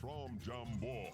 from Jambo.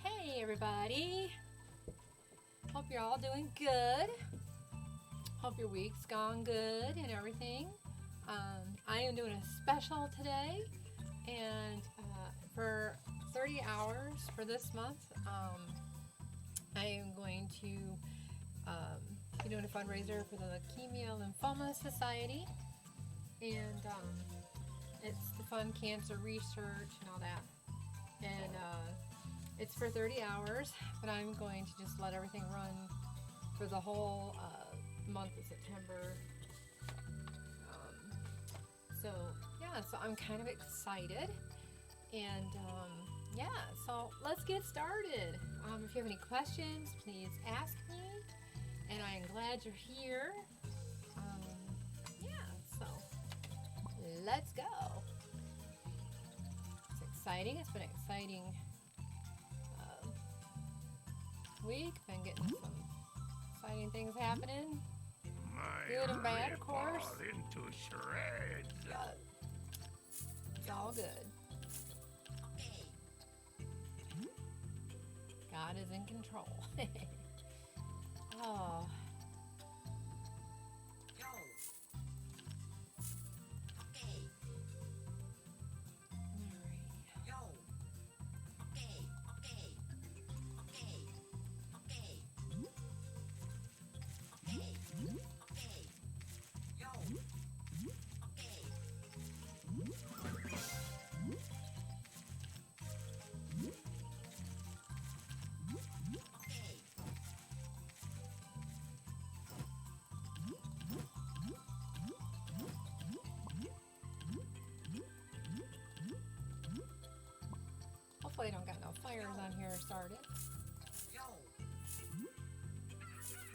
Hey everybody, hope you're all doing good. Hope your week's gone good and everything. I am doing a special today, and for 30 hours for this month, I am going to be doing a fundraiser for the Leukemia Lymphoma Society, and it's to fund cancer research and all that. And it's for 30 hours, but I'm going to just let everything run for the whole month of September. So I'm kind of excited. And so let's get started. If you have any questions, please ask me. And I am glad you're here. So let's go. It's exciting. It's been an exciting week. Been getting some exciting things happening. Good and bad, of course. Into shreds. But it's all good. God is in control. Oh. Hopefully I don't got no fires on here started.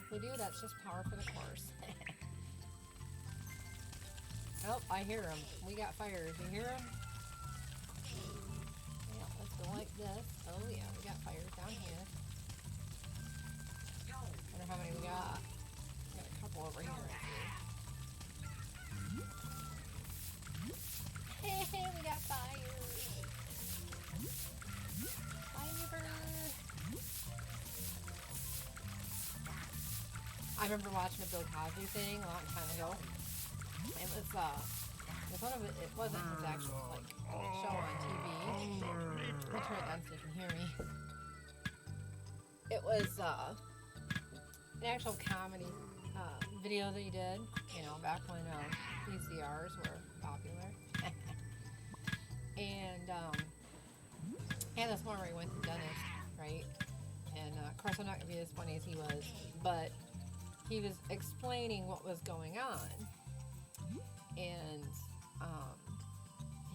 If we do, that's just power for the course. Oh, I hear them. We got fires. You hear them? Yeah, let's go like this. Oh yeah, we got fires down here. Wonder how many we got. We got a couple over here. Hey, we got fires. I remember watching a Bill Cosby thing a long time ago. It was one of it. It wasn't his actual show on TV. I'll turn it down so you can hear me. It was an actual comedy video that he did. You know, back when VCRs were popular. And this one where he went to the dentist, right? And of course, I'm not gonna be as funny as he was, but he was explaining what was going on, and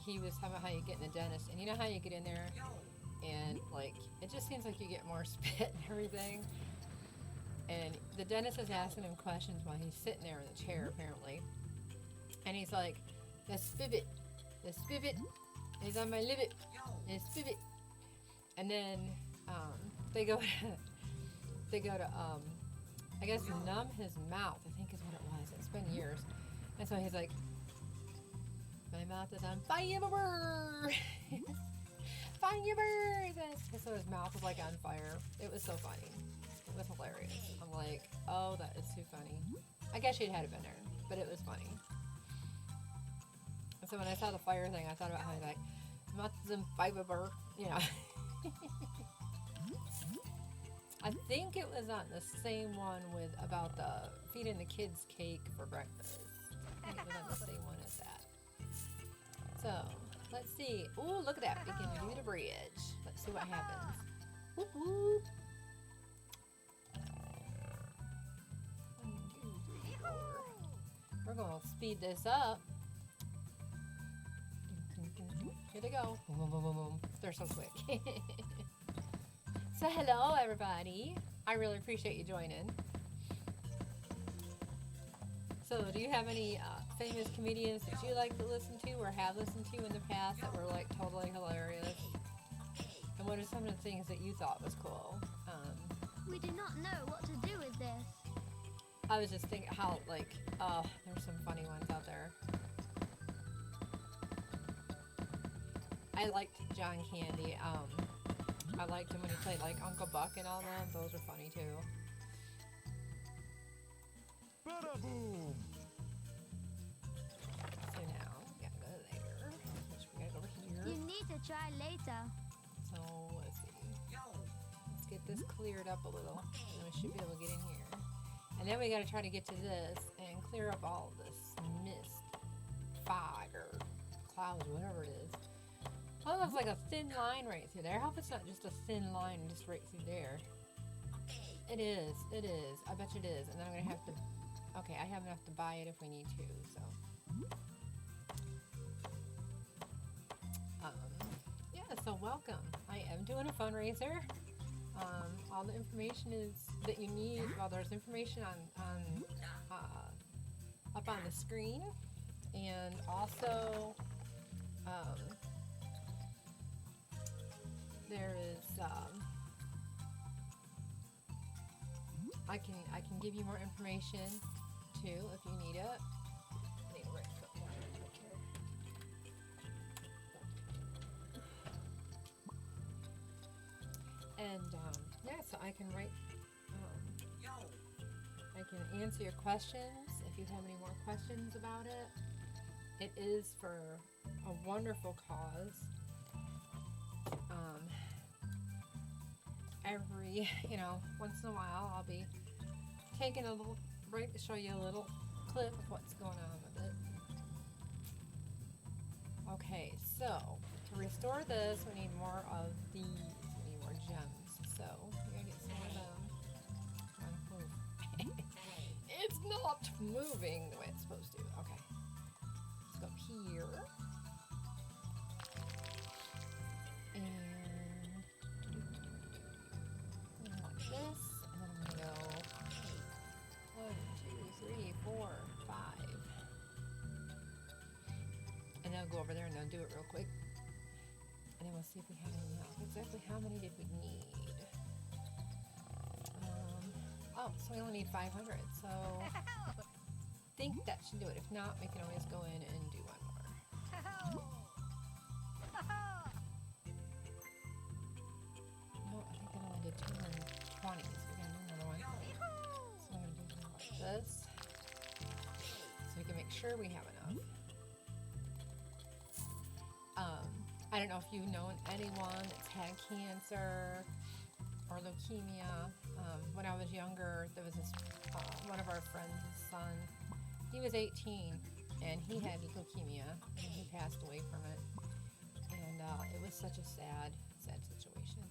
he was talking about how you get in the dentist, and you know how you get in there, and like it just seems like you get more spit and everything, and the dentist is asking him questions while he's sitting there in the chair apparently, and he's like, the spivet, is on my livet, the spivet, and then they go to I guess numb his mouth, I think is what it was. It's been years. And so he's like, my mouth is on fire. Fire. So his mouth was like on fire. It was so funny. It was hilarious. I'm like, oh, that is too funny. I guess she'd had it been there, but it was funny. And so when I saw the fire thing, I thought about how he's like, my mouth is on fire. You know. I think it was on the same one with about the feeding the kids cake for breakfast. I think it was on the same one as that. So, let's see. Ooh, look at that. We can do the bridge. Let's see what happens. Whoop, whoop. 1, 2, 3, 4. We're going to speed this up. Here they go. Boom, boom, boom, boom, boom. They're so quick. So hello, everybody. I really appreciate you joining. So do you have any famous comedians that you like to listen to or have listened to in the past that were like totally hilarious? And what are some of the things that you thought was cool? We do not know what to do with this. I was just thinking how, like, there's some funny ones out there. I liked John Candy. I liked him when he played, like, Uncle Buck and all them. Those are funny, too. Bada boom. So now, we gotta go there. We gotta go over here. You need to try later. So, let's see. Let's get this cleared up a little. And we should be able to get in here. And then we gotta try to get to this and clear up all of this mist, fog, or clouds, whatever it is. Oh, it looks like a thin line right through there. I hope it's not just a thin line just right through there. It is. It is. I bet you it is. And then I'm gonna have to... Okay, I have enough to buy it if we need to, so... Yeah, so welcome. I am doing a fundraiser. All the information is that you need. Well, there's information on up on the screen, and also there is I can give you more information too if you need it. I need to write something down real quick here. And yeah, so I can write, I can answer your questions if you have any more questions about it. It is for a wonderful cause. Every, once in a while I'll be taking a little break to show you a little clip of what's going on with it. Okay, so to restore this, we need more of these. We need more gems. So we're gonna get some of them. It's not moving the way it's supposed to. Okay, let's go here. And like this, and then I'm gonna go 1, 2, 3, 4, 5. And then I'll go over there and then do it real quick. And then we'll see if we have enough. Exactly how many did we need? Oh, so we only need 500. So I think that should do it. If not, we can always go in and do one more. No, I think I only did 220. So we gotta do another one. So I'm gonna do something like this, so we can make sure we have enough. I don't know if you've known anyone that's had cancer or leukemia. When I was younger, there was this one of our friends' son. He was 18 and he had leukemia and he passed away from it. And it was such a sad situation.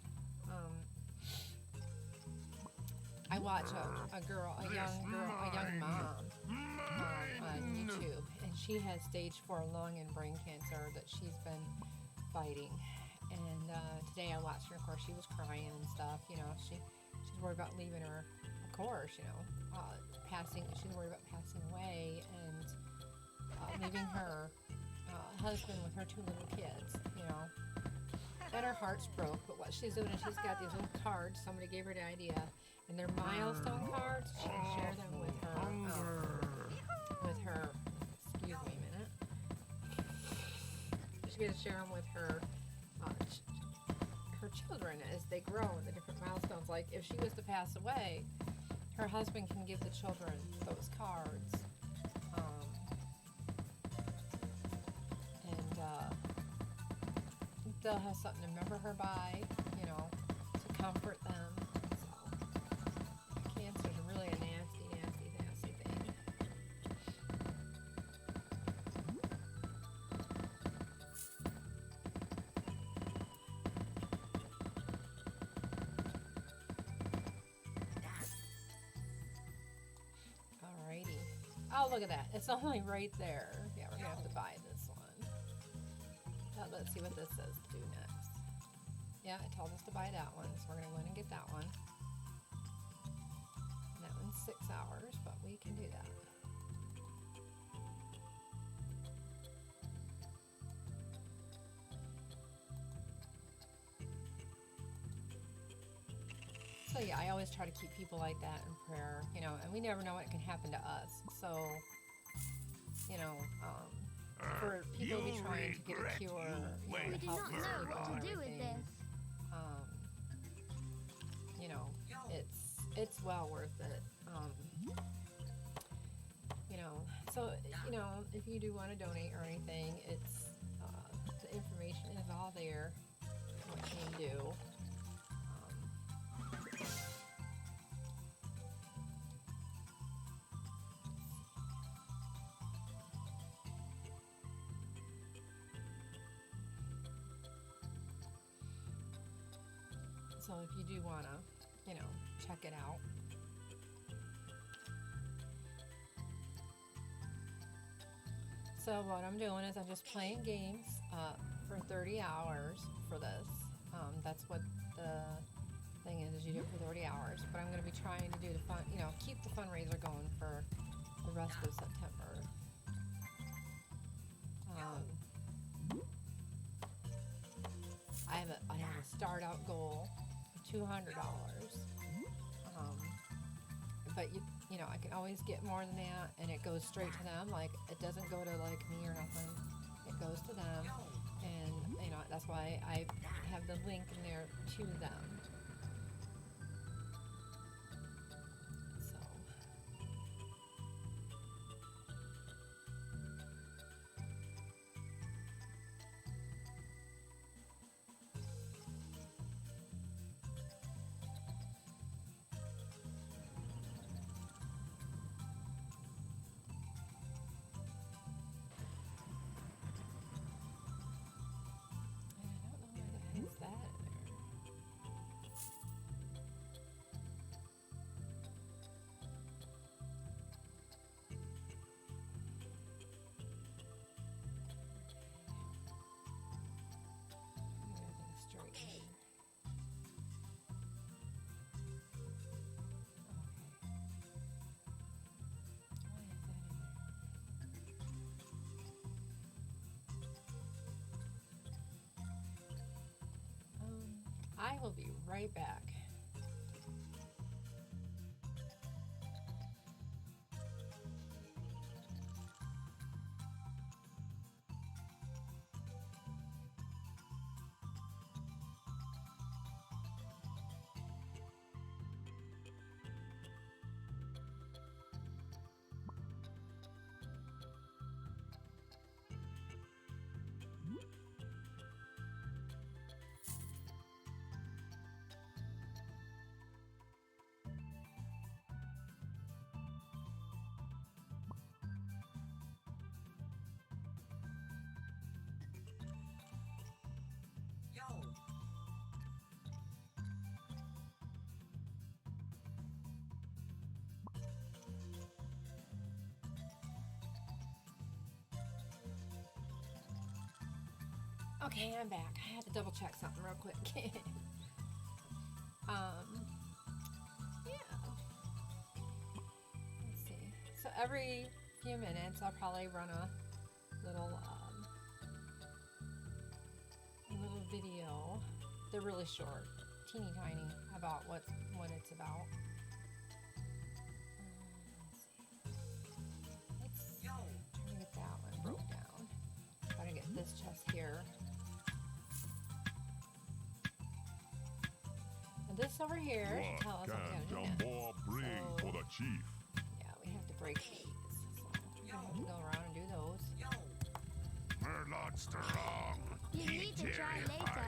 I watched a young mom on YouTube, and she has stage 4 lung and brain cancer that she's been fighting. And today I watched her. Of course, she was crying and stuff. She's worried about leaving her. Of course, passing. She's worried about passing away and leaving her husband with her 2 little kids. And her heart's broke. But what she's doing is she's got these little cards. Somebody gave her the idea, and they're milestone cards. She can share them with her. Excuse me a minute. She's going to share them with her children as they grow in the different milestones. Like if she was to pass away, her husband can give the children those cards, and they'll have something to remember her by, to comfort them. So cancer is really a nasty thing. Oh, look at that. It's only right there. Yeah, we're gonna have to buy this one. Let's see what this says to do next. Yeah, it told us to buy that one, so we're gonna go in and get that one. And that one's 6 hours, but we can do that. So yeah, I always try to keep people like that in prayer, you know, and we never know what can happen to us. So, you know, for people to be trying to get a cure, We do not know what to do with this. You know, it's well worth it. You know, so you know, if you do want to donate or anything, it's the information is all there. What you can do. So if you do want to, you know, check it out. So what I'm doing is I'm just playing games for 30 hours for this. That's what the thing is you do it for 30 hours. But I'm going to be trying to do the fun, you know, keep the fundraiser going for the rest of September. I have a start out goal of $200. But you know, I can always get more than that, and it goes straight to them. Like, it doesn't go to like me or nothing. It goes to them, and you know, that's why I have the link in there to them. So. Is that in there? Everything's straight here. I will be right back. Okay, I'm back. I had to double check something real quick. Yeah. Let's see. So every few minutes, I'll probably run a little video. They're really short, teeny tiny, about what it's about. Let's see. Trying to get that one broke down. Trying to get this chest here. This over here should tell us what we gotta do next. Bring for the chief. Yeah, we have to break these. So we have to go around and do those. We're not strong. You need to try later.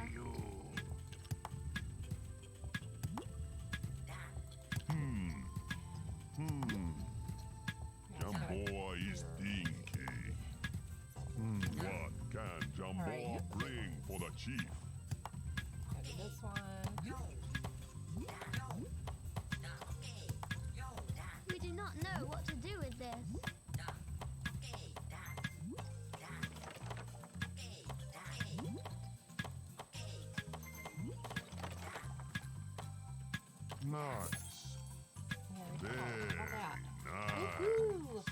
Jamboa is dinky. What can Jamboa bring for the chief? Gotta do this one. We do not know what to do with this. Nice. There we go. How about that? Nice. Woohoo!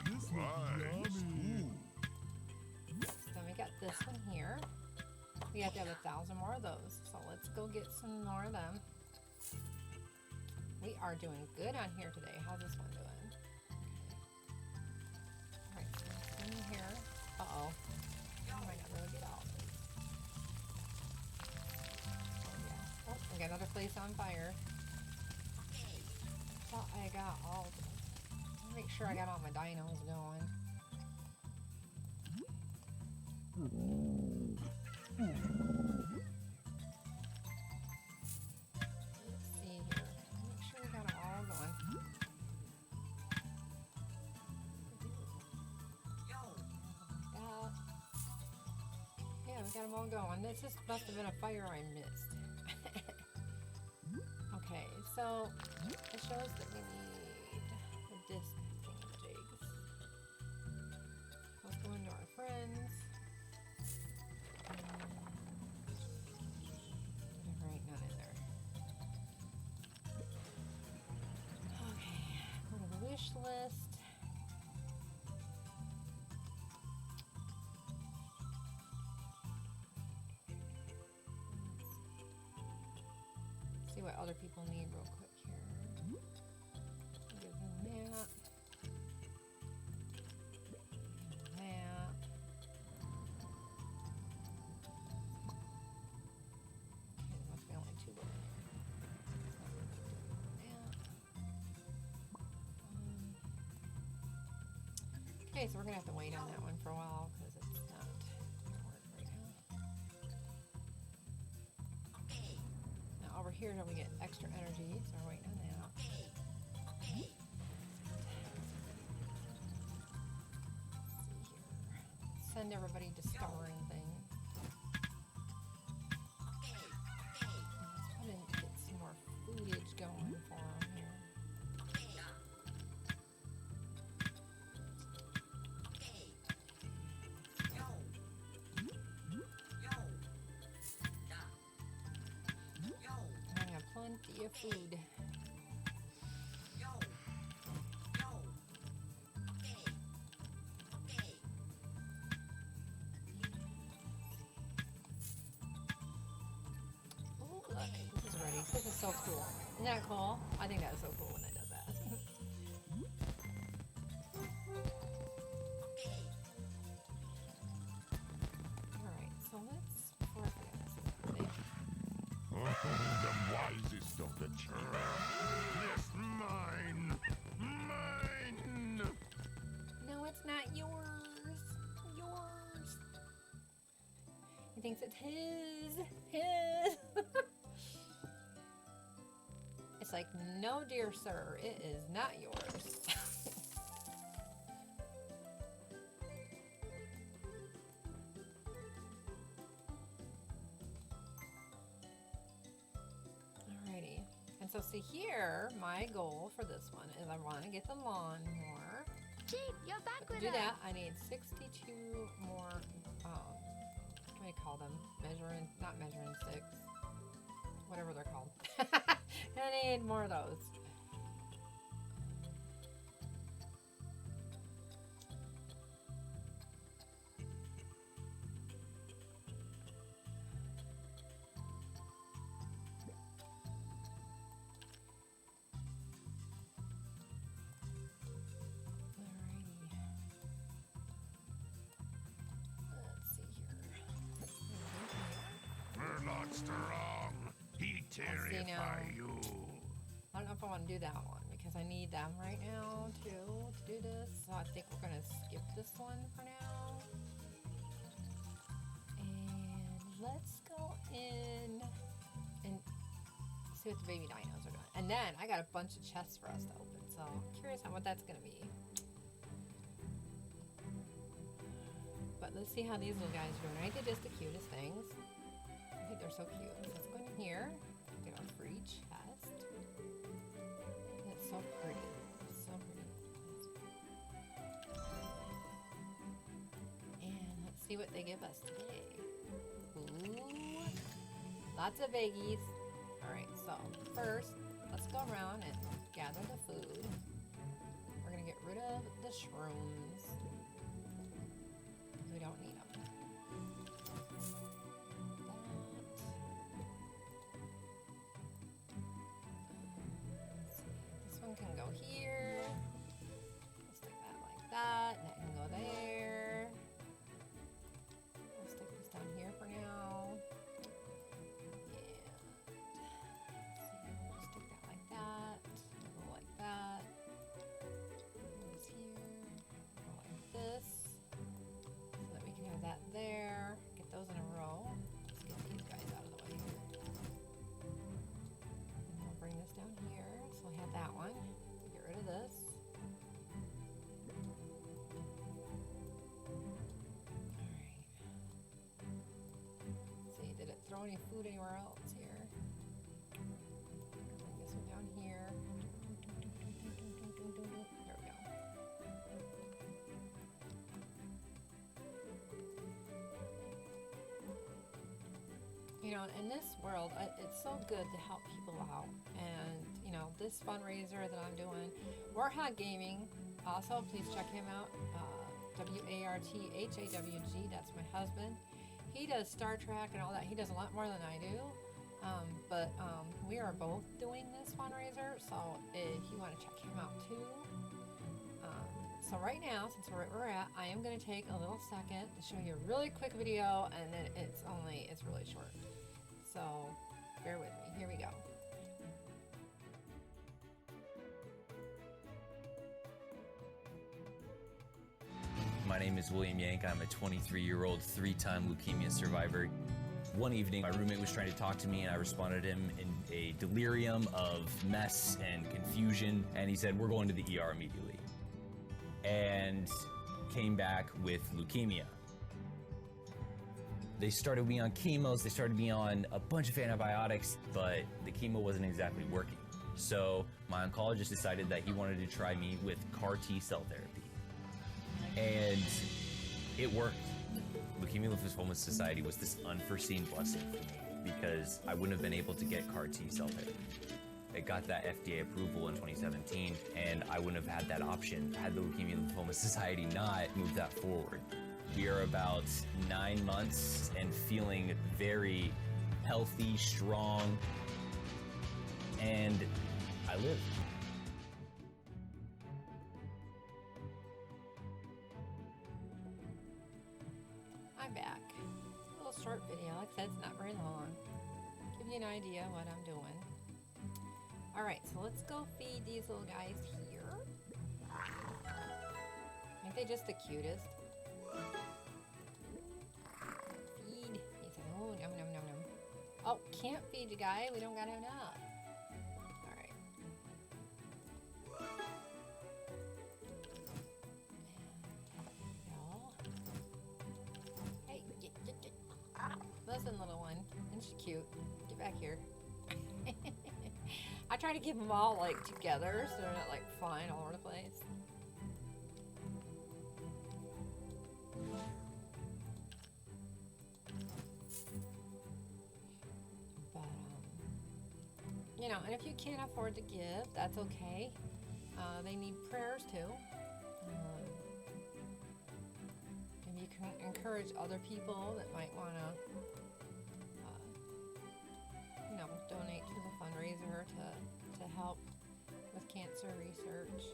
And twice. Ooh. Then we got this one here. We have to have 1,000 more of those. So let's go get some more of them. We are doing good on here today. How's this one doing? Okay. Alright, so let's in here. Uh-oh. I might not be able to get out. Oh, yeah. Oh, we got another place on fire. Thought I got all the... Make sure I got all my dinos going. Let's see here. Make sure we got it all going. Like that. Yeah, we got them all going. This just must have been a fire I missed. Okay, so it shows that we need the disc thingamajigs. Let's go into our friends. Right, none in there. Okay, go to the wish list. See what other people need real quick here. Give them that. That. Okay, there must be only 2 of them here. Okay, so we're gonna have to wait on that one for a while because it's not gonna work right now. Now over here, we get extra energy, so we're waiting on that. See here. Send everybody discovering things. Let's put in, get some more footage going for them here. I have plenty of food. Ooh, look, this is ready. This is so cool. Isn't that cool? I think that is so cool when it does that. Alright, so let's, before I forget this, The wisest of the children. Yes, mine. Mine. no, it's not yours. Yours. He thinks it's his. His. It's like, no, dear sir, it is not yours. Alrighty. And so see here, my goal for this one is I want to get the lawnmower. Jeep, you're back To with do us. that, I need 62 more, what do you call them? Not measuring sticks. Whatever they're called. I need more of those. Let's see here. We're not strong. He terrify now. you. I don't know if I want to do that one because I need them right now too to do this. So I think we're gonna skip this one for now. And let's go in and see what the baby dinos are doing. And then I got a bunch of chests for us to open. So I'm curious on what that's gonna be. But let's see how these little guys are doing. I think they're just the cutest things. I think they're so cute. So let's go in here. Get our free chest. It's so pretty. So pretty. And let's see what they give us today. Ooh. Lots of biggies. Alright, so first let's go around and gather the food. We're gonna get rid of the shrooms. We don't need them. This one can go here. We'll stick that like that. That can go there. We'll stick this down here for now. And we'll stick that like that. Go like that. This here. Go like this. So that we can have that there. Get those in a row. Let's get these guys out of the way here. And we'll bring this down here. So we have that one. Get rid of this. Alright. See, did it throw any food anywhere else here? Bring this one down here. There we go. You know, in this world, it's so good to help people out. And, you know, this fundraiser that I'm doing, IvyRain Gaming, also, please check him out. WARTHAWG, that's my husband. He does Star Trek and all that. He does a lot more than I do. But we are both doing this fundraiser, so if you want to check him out too. So right now, since we're where we're at, I am going to take a little second to show you a really quick video, and then it's really short. So bear with me. Here we go. My name is William Yank. I'm a 23-year-old, 3-time leukemia survivor. One evening, my roommate was trying to talk to me, and I responded to him in a delirium of mess and confusion, and he said, "We're going to the ER immediately." And came back with leukemia. They started me on chemos, they started me on a bunch of antibiotics, but the chemo wasn't exactly working. So my oncologist decided that he wanted to try me with CAR T-cell therapy. And it worked. Leukemia Lymphoma Society was this unforeseen blessing for me because I wouldn't have been able to get CAR T-cell therapy. It got that FDA approval in 2017, and I wouldn't have had that option had the Leukemia Lymphoma Society not moved that forward. We are about 9 months and feeling very healthy, strong, and I live. I'm back. A little short video. Like I said, it's not very long. Give you an idea what I'm doing. Alright, so let's go feed these little guys here. Aren't they just the cutest? Feed. He said, oh, nom, nom, nom, nom. Oh, can't feed you, guy. We don't got enough. Alright. Hey, get. Listen, little one. Isn't she cute? Get back here. I try to keep them all like together so they're not like flying all over the place. But you know, and if you can't afford to give, that's okay. They need prayers too. And you can encourage other people that might want to donate to the fundraiser to help with cancer research.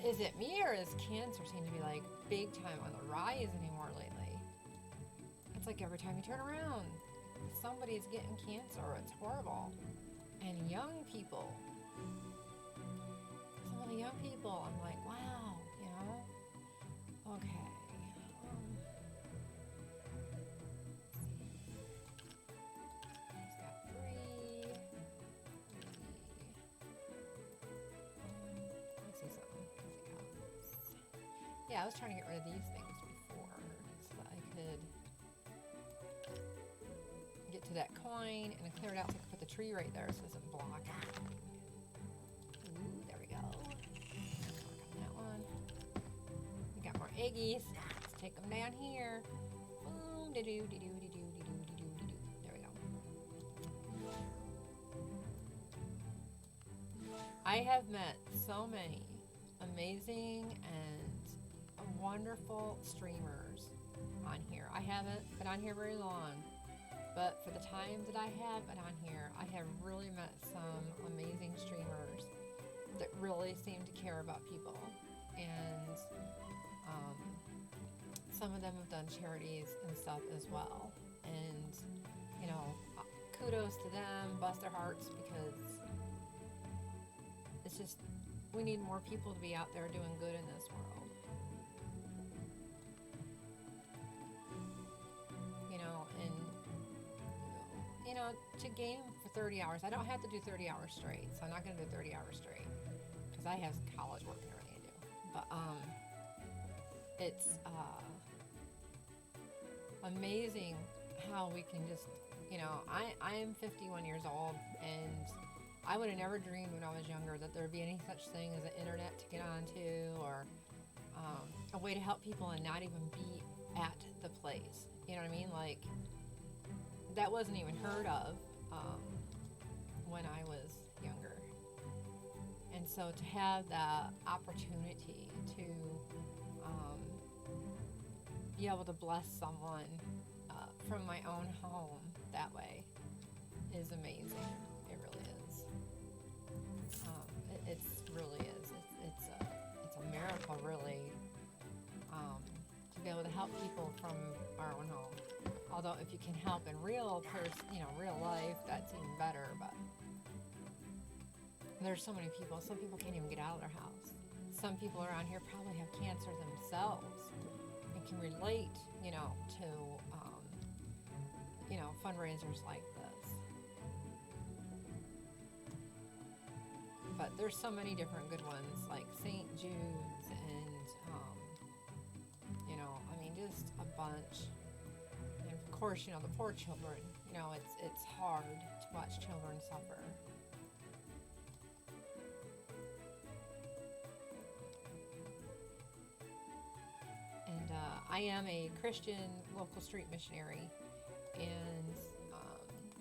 Is it me, or is cancer seem to be like big time on the rise anymore lately? It's like every time you turn around, somebody's getting cancer. It's horrible. And young people. Some of the young people, I'm like, wow, you know? Okay. Yeah, I was trying to get rid of these things before so that I could get to that coin and clear it out so I could put the tree right there so it doesn't block it. Ooh, there we go. Work on that one. We got more eggies. Let's take them down here. Boom, de-doo, de-doo, de-doo, de-doo, de-doo, de-doo. There we go. I have met so many amazing and wonderful streamers on here. I haven't been on here very long, but for the time that I have been on here, I have really met some amazing streamers that really seem to care about people. And some of them have done charities and stuff as well. And, you know, kudos to them, bless their hearts, because it's just, we need more people to be out there doing good in this world. You know, and, you know, to game for 30 hours, I don't have to do 30 hours straight, so I'm not going to do 30 hours straight, because I have college work and everything to do. But, it's, amazing how we can just, you know, I am 51 years old, and I would have never dreamed when I was younger that there would be any such thing as an internet to get onto, or a way to help people and not even be at the place. You know what I mean? Like, that wasn't even heard of when I was younger. And so to have that opportunity to be able to bless someone from my own home that way is amazing. It really is. It really is. It's a miracle, really, to be able to help people from our own home. Although if you can help in real life, that's even better. But there's so many people. Some people can't even get out of their house. Some people around here probably have cancer themselves and can relate, you know, to fundraisers like this. But there's so many different good ones, like St. Jude's, and you know, I mean, just a bunch. And of course, you know, the poor children. You know, it's hard to watch children suffer. And I am a Christian local street missionary, and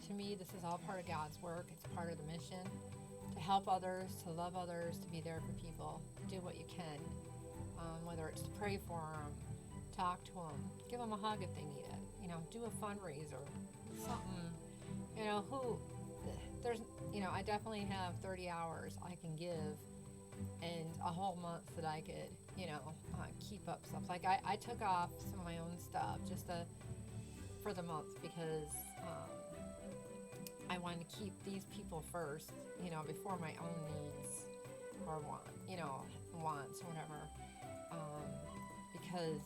to me, this is all part of God's work. It's part of the mission to help others, to love others, to be there for people, to do what you can, whether it's to pray for them, talk to them, give them a hug if they need it, you know, do a fundraiser, something, you know, I definitely have 30 hours I can give and a whole month that I could, you know, keep up stuff. Like I took off some of my own stuff just for the month, because I wanted to keep these people first, you know, before my own needs or wants or whatever, because,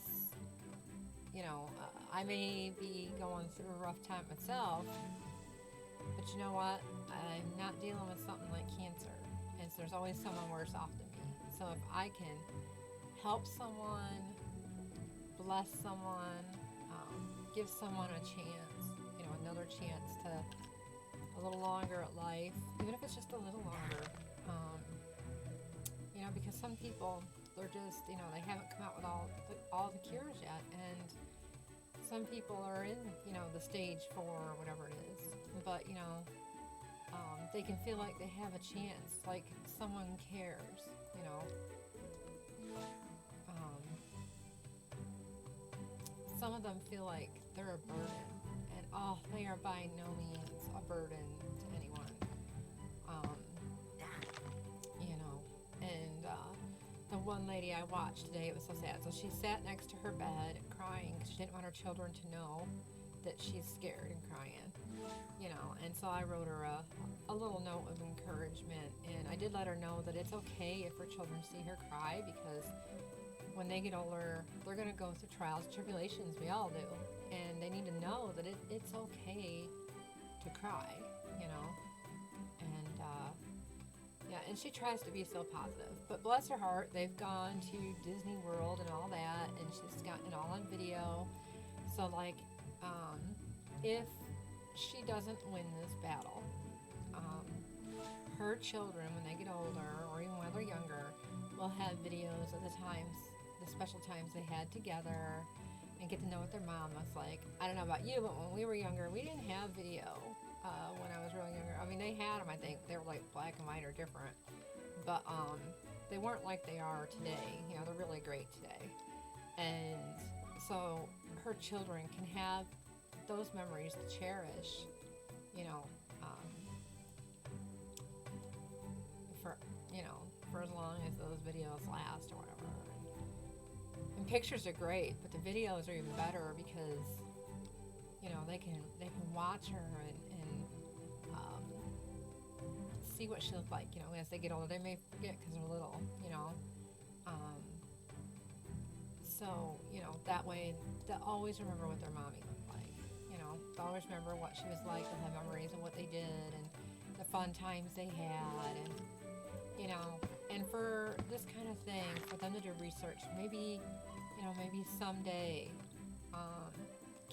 you know, I may be going through a rough time myself, but you know what, I'm not dealing with something like cancer, and so there's always someone worse off than me. So if I can help someone, bless someone, give someone a chance, you know, another chance to a little longer at life, even if it's just a little longer, you know, because some people, they're just, you know, they haven't come out with all the cures yet, and some people are in, you know, the stage 4 or whatever it is, but, you know, they can feel like they have a chance, like someone cares, you know. Some of them feel like they're a burden, and they are by no means a burden to anyone. You know, and the one lady I watched today, it was so sad. So she sat next to her bed crying because she didn't want her children to know that she's scared and crying, you know. And so I wrote her a little note of encouragement, and I did let her know that it's okay if her children see her cry, because when they get older, they're going to go through trials and tribulations. We all do. And they need to know that it's okay to cry, you know. And, yeah, and she tries to be so positive. But bless her heart, they've gone to Disney World and all that, and she's gotten it all on video. So, like, if she doesn't win this battle, her children, when they get older, or even when they're younger, will have videos of the special times they had together, and get to know what their mom was like. I don't know about you, but when we were younger, we didn't have video when I was really younger. I mean, they had them, I think. They were like black and white or different. but they weren't like they are today. You know, they're really great today. And so her children can have those memories to cherish, you know, for as long as those videos last or whatever. And pictures are great, but the videos are even better because, you know, they can watch her and see what she looked like, you know, as they get older. They may forget because they're little, you know. So, you know, that way they'll always remember what their mommy looked like, you know. They'll always remember what she was like. They'll have memories of what they did and the fun times they had, and, you know. And for this kind of thing, for them to do research, maybe, you know, maybe someday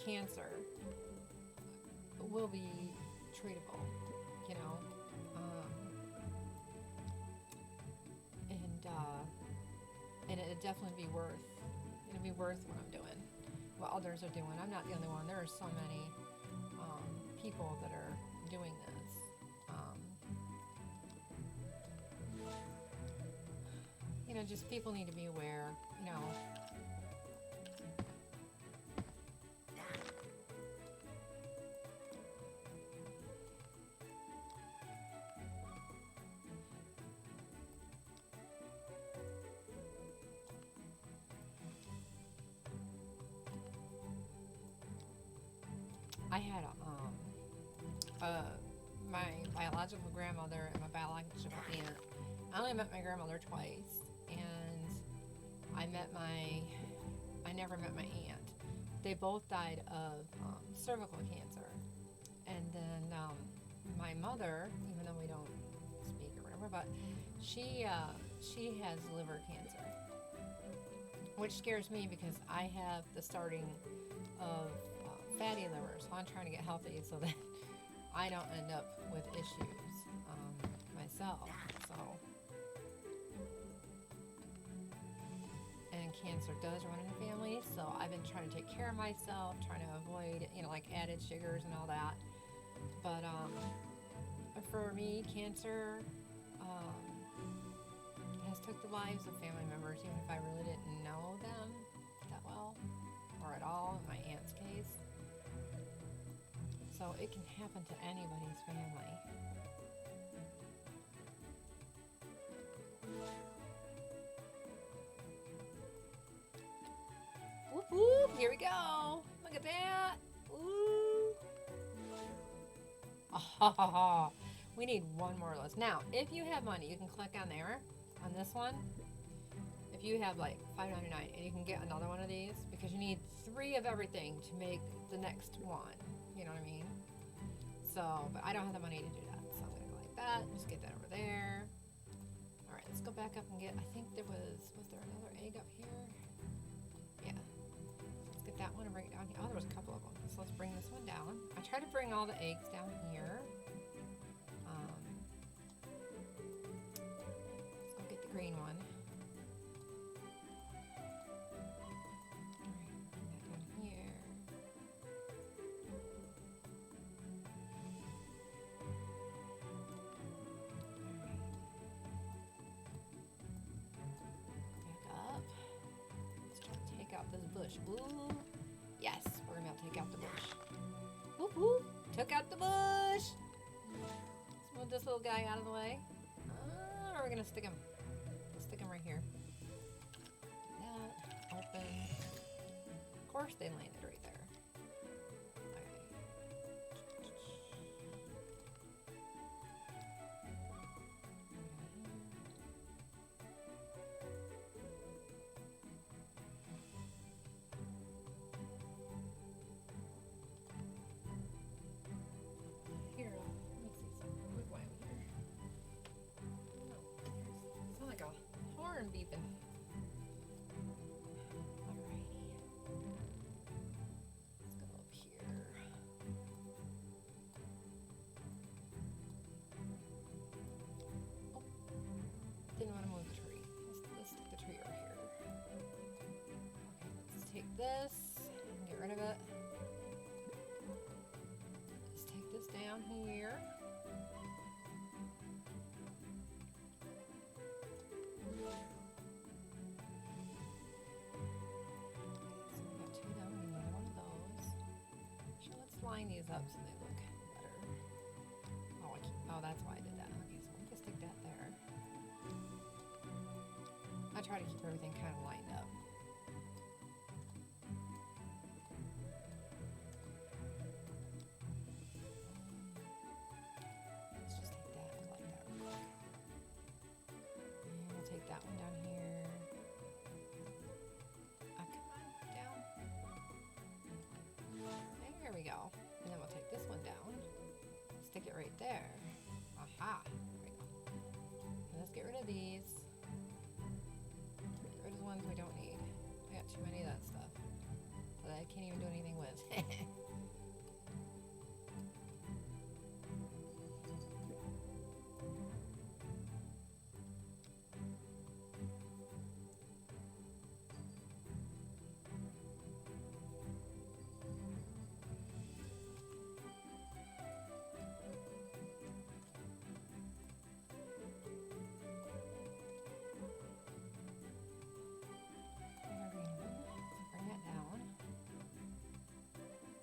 cancer will be treatable, you know. And it'd definitely be worth, it'd be worth what I'm doing, what others are doing. I'm not the only one. There are so many people that are doing this. You know, just people need to be aware, you know. I had my biological grandmother and my biological aunt. I only met my grandmother twice, and I never met my aunt. They both died of cervical cancer, and then my mother, even though we don't speak or whatever, but she has liver cancer, which scares me because I have the starting of fatty liver, so I'm trying to get healthy so that I don't end up with issues myself. So, and cancer does run in the family, so I've been trying to take care of myself, trying to avoid, you know, like added sugars and all that. But for me, cancer has took the lives of family members, even if I really didn't know them that well or at all in my aunt's case. So it can happen to anybody's family. Whoop whoop, here we go. Look at that. Ooh. Oh, we need one more list. Now, if you have money, you can click on there, on this one. If you have like $5.99, and you can get another one of these, because you need 3 of everything to make the next one. You know what I mean? So, but I don't have the money to do that. So I'm going to go like that. Just get that over there. All right, let's go back up and get, I think there was there another egg up here? Yeah. Let's get that one and bring it down here. Oh, there was a couple of them. So let's bring this one down. I try to bring all the eggs down here. Let's go get the green one. Bush. Ooh. Yes, we're gonna take out the bush. Whoop whoop. Took out the bush. Let's move this little guy out of the way. Or we're gonna stick him. Stick him right here. That open. Of course, they landed right there. Beeping. Alrighty. Let's go up here. Oh, didn't want to move the tree. Let's stick the tree over here. Okay, let's take this and get rid of it. Let's take this down here. line these up so they look better. Oh, that's why I did that. Okay, so we'll just stick that there. I try to keep everything kind of lined up. Let's just take that and like that real quick. And we'll take that one down here. Come on, down. There we go. And then we'll take this one down. Stick it right there. Aha. There we go. And let's get rid of these. Get rid of the ones we don't need. I got too many of that stuff that I can't even do anything with. Bring that down.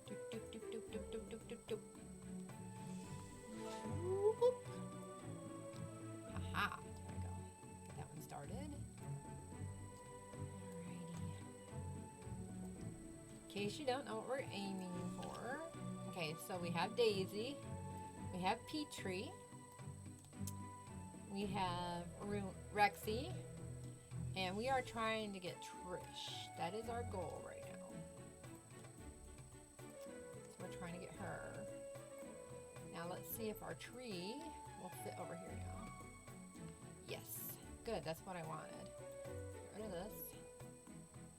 Doop, doop, doop, doop, doop, doop, doop, doop, doop. Whoop. Aha! There we go. Get that one started. Alrighty. In case you don't know what we're aiming for. Okay, so we have Daisy. We have Petrie. We have Rexy. And we are trying to get Trish. That is our goal right now. So we're trying to get her. Now let's see if our tree will fit over here now. Yes. Good, that's what I wanted. Get rid of this.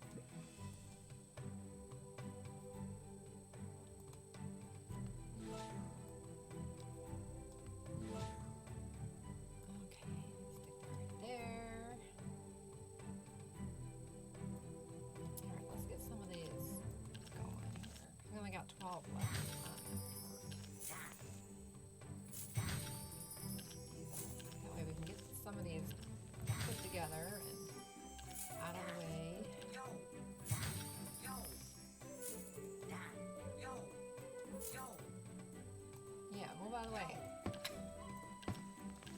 Okay, stick that right there. Alright, let's get some of these going here. We only got 12 left. That way we can get some of these put together and out of the way. Yeah, move out of the way.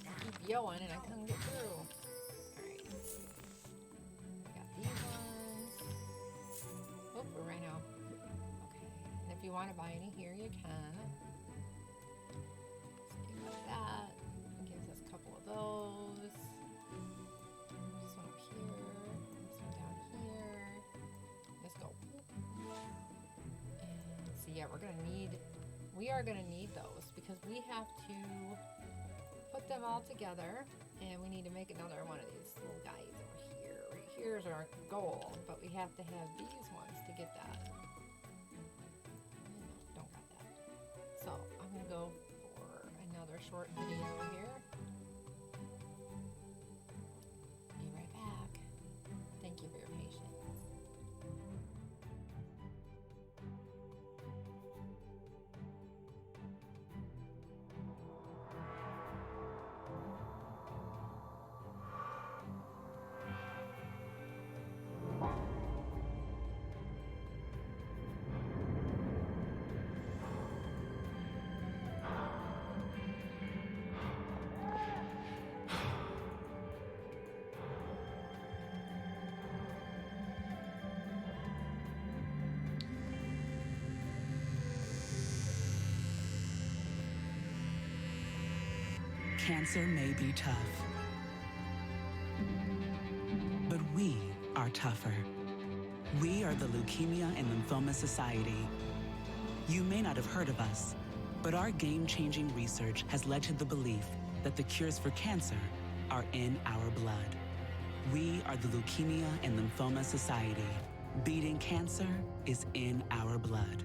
I keep yoing and I couldn't get through. Alright. Got these ones. Oh, we're right now. Okay. And if you want to buy any here, you can. So you got that. It gives us a couple of those. This one up here. This one down here. Let's go. And so yeah, we are gonna need those because we have to put them all together, and we need to make another one of these little guys over here. Right here is our goal, but we have to have these ones to get that. No, don't got that. So I'm gonna go for another short video here. Be right back. Thank you for your patience. Cancer may be tough, but we are tougher. We are the Leukemia and Lymphoma Society. You may not have heard of us, but our game-changing research has led to the belief that the cures for cancer are in our blood. We are the Leukemia and Lymphoma Society. Beating cancer is in our blood.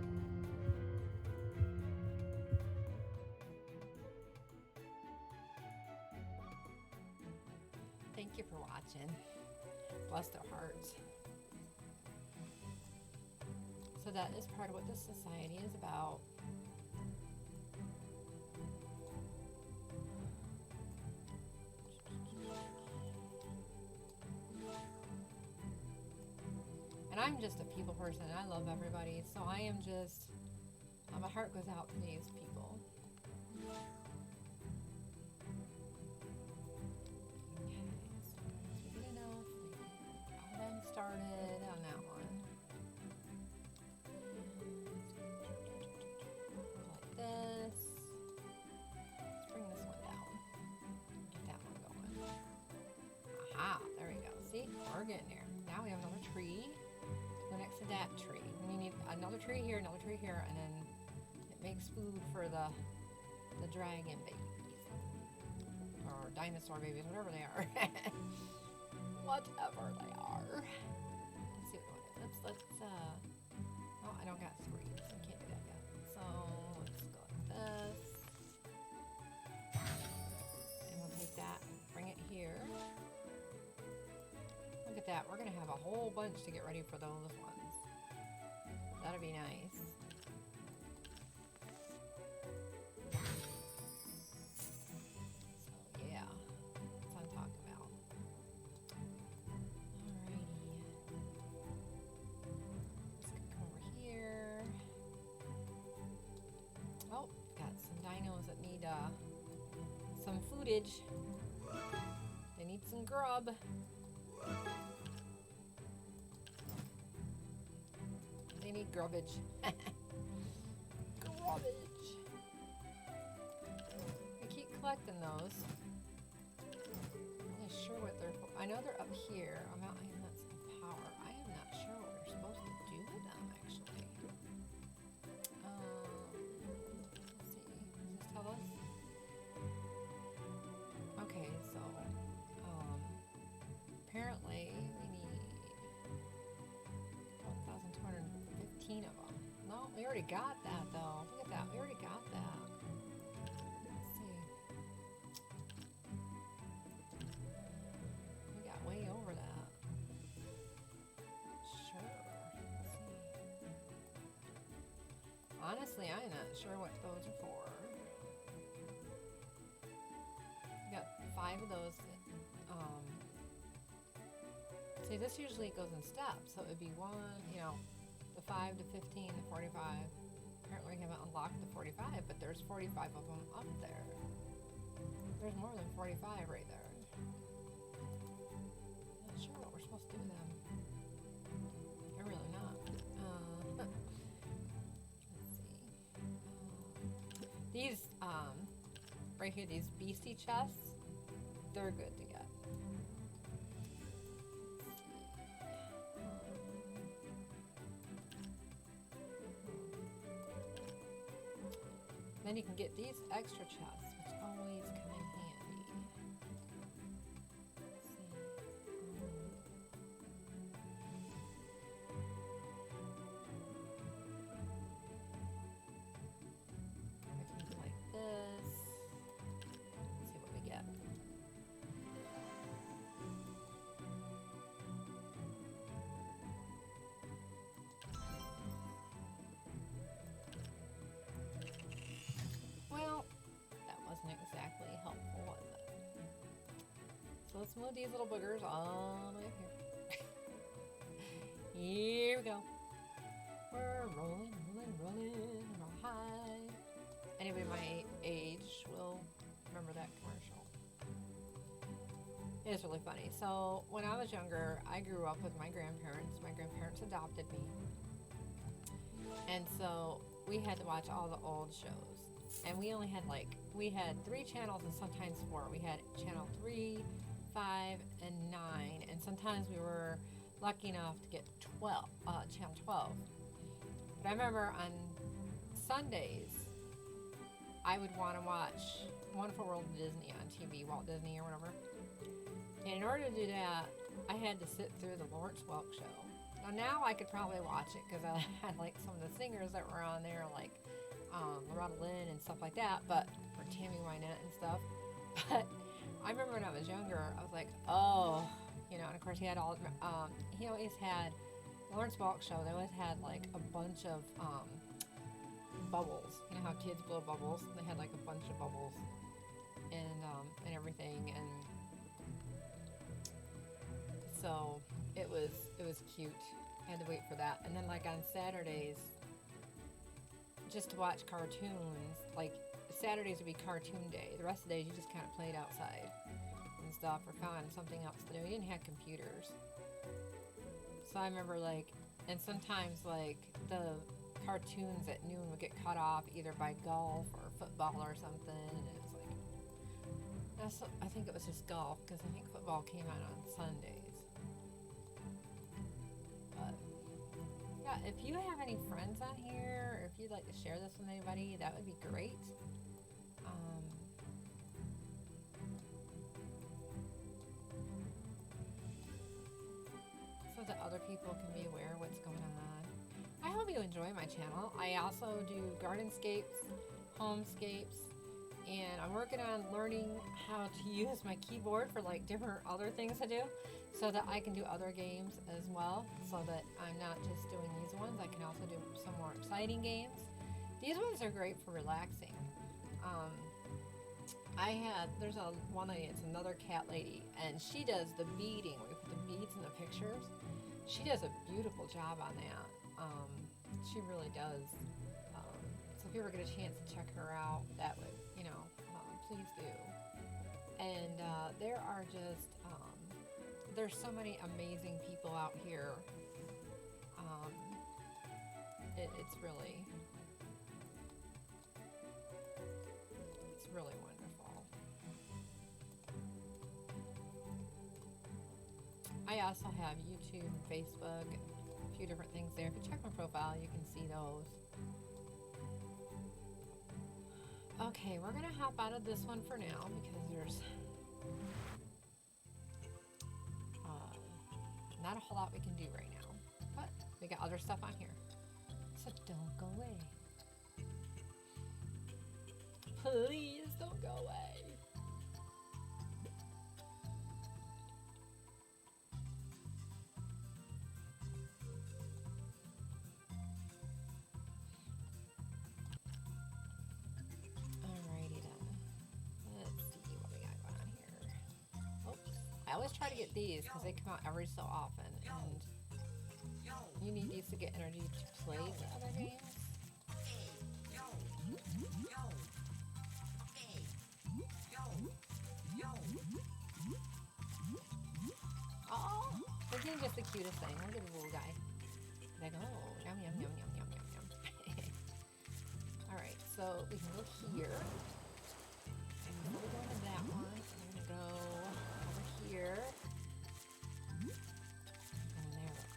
Thank you for watching. Bless their hearts. So that is part of what this society is about. And I'm just a people person. I love everybody. So I am just My heart goes out to these people. Okay, so once we get enough, we get all them started on that one. Like this. Let's bring this one down. Get that one going. Aha, there we go. See, we're getting there. Now we have another tree. Go next to that tree. We need another tree here, and then it makes food for the dragon babies. Or dinosaur babies, whatever they are. Whatever they are. Let's see what we want. Let's oh, I don't got three, so I can't do that yet. So let's go like this. And we'll take that, bring it here. Look at that, we're gonna have a whole bunch to get ready for those ones. That'll be nice. So yeah, that's what I'm talking about. Alrighty. Let's come over here. Oh, got some dinos that need some foodage. They need some grub. They need grubbage. Grubbage. I keep collecting those. I'm not sure what they're for. I know they're up here. I'm not some power. I am not sure what we're supposed to do with them actually. Let's see. Does this tell us? Okay, so apparently we need 1,215 of them. No, we already got that though. Look at that. We already got that. Let's see. We got way over that. Sure. Let's see. Honestly, I'm not sure what those are for. We got 5 of those. See, this usually goes in steps, so it would be the 5 to 15, the 45. Apparently we haven't unlocked the 45, but there's 45 of them up there. There's more than 45 right there. Not sure what we're supposed to do with them. I'm really not. Let's see. These, right here, these beastie chests, they're good to get. Then you can get these extra chests, which always come in handy. Let's see. We can do like this. Let's see what we get. Well, that wasn't exactly helpful, was it? So let's move these little boogers all the way up here. Here we go. We're rolling, we're high. Anybody my age will remember that commercial. It is really funny. So when I was younger, I grew up with my grandparents. My grandparents adopted me. And so we had to watch all the old shows. And we only had we had 3 channels and sometimes 4. We had channel 3, 5, and 9. And sometimes we were lucky enough to get channel 12. But I remember on Sundays, I would want to watch Wonderful World of Disney on TV, Walt Disney or whatever. And in order to do that, I had to sit through the Lawrence Welk show. Now I could probably watch it because I had some of the singers that were on there, like Loretta Lynn and stuff like that, but or Tammy Wynette and stuff. But I remember when I was younger, I was like, oh, and of course he had he always had Lawrence Welk show. They always had a bunch of bubbles. You know how kids blow bubbles? They had a bunch of bubbles and everything, and so it was cute. I had to wait for that. And then on Saturdays, just to watch cartoons. Like Saturdays would be cartoon day. The rest of the days you just kind of played outside and stuff or found something else to do. You didn't have computers. So I remember like, and sometimes like the cartoons at noon would get cut off either by golf or football or something, and it was like, I think it was just golf because I think football came out on Sundays. But yeah, if you have any friends on here, or if you'd like to share this with anybody, that would be great. So that other people can be aware of what's going on. I hope you enjoy my channel. I also do gardenscapes, homescapes, and I'm working on learning how to use my keyboard for like different other things to do so that I can do other games as well, so that I'm not just doing these ones. I can also do some more exciting games. These ones are great for relaxing. There's one lady, it's another cat lady, and she does the beading. We put the beads in the pictures. She does a beautiful job on that. She really does. So if you ever get a chance to check her out, that would, please do. And there are just, there's so many amazing people out here. It's really wonderful. I also have YouTube and Facebook, a few different things there. If you check my profile, you can see those. Okay, we're gonna hop out of this one for now because there's not a whole lot we can do right now, but we got other stuff on here, so don't go away. Please don't go away. Alrighty then. Let's see what we got going on here. Oops. I always try to get these because they come out every so often, and you need these to get energy to play the other games. Oh, they're getting just the cutest thing. Look at the little guy. They go, oh, yum, yum, yum, yum, yum, yum, yum. Alright, so we can go here. And we're going to that one. So we're going to go over here. And there real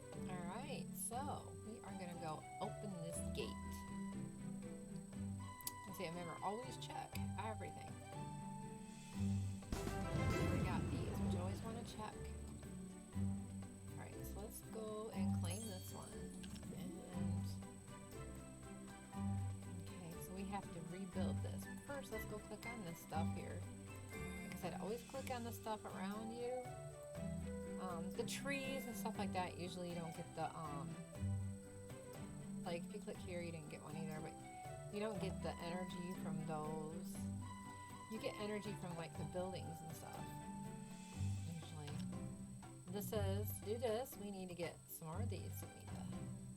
quick. Alright, so we are going to go open this gate. And see, remember, always check everything. We got these, which you always want to check. Alright, so let's go and claim this one. And okay, so we have to rebuild this. First, let's go click on this stuff here. Like I said, always click on the stuff around you. The trees and stuff like that, usually you don't get the, like if you click here, you didn't get one either, but you don't get the energy from those. You get energy from like the buildings and stuff, usually. This says, to do this, we need to get some more of these, so we need to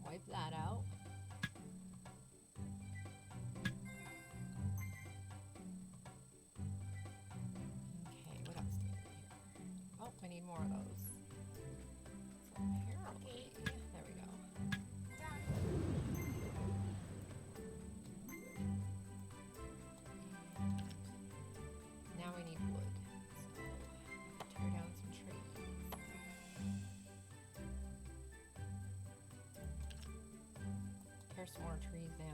wipe that out. Okay, what else do we need here? Oh, we need more of those. So apparently, there we go. Now we need wood. So tear down some trees. Tear some more trees down.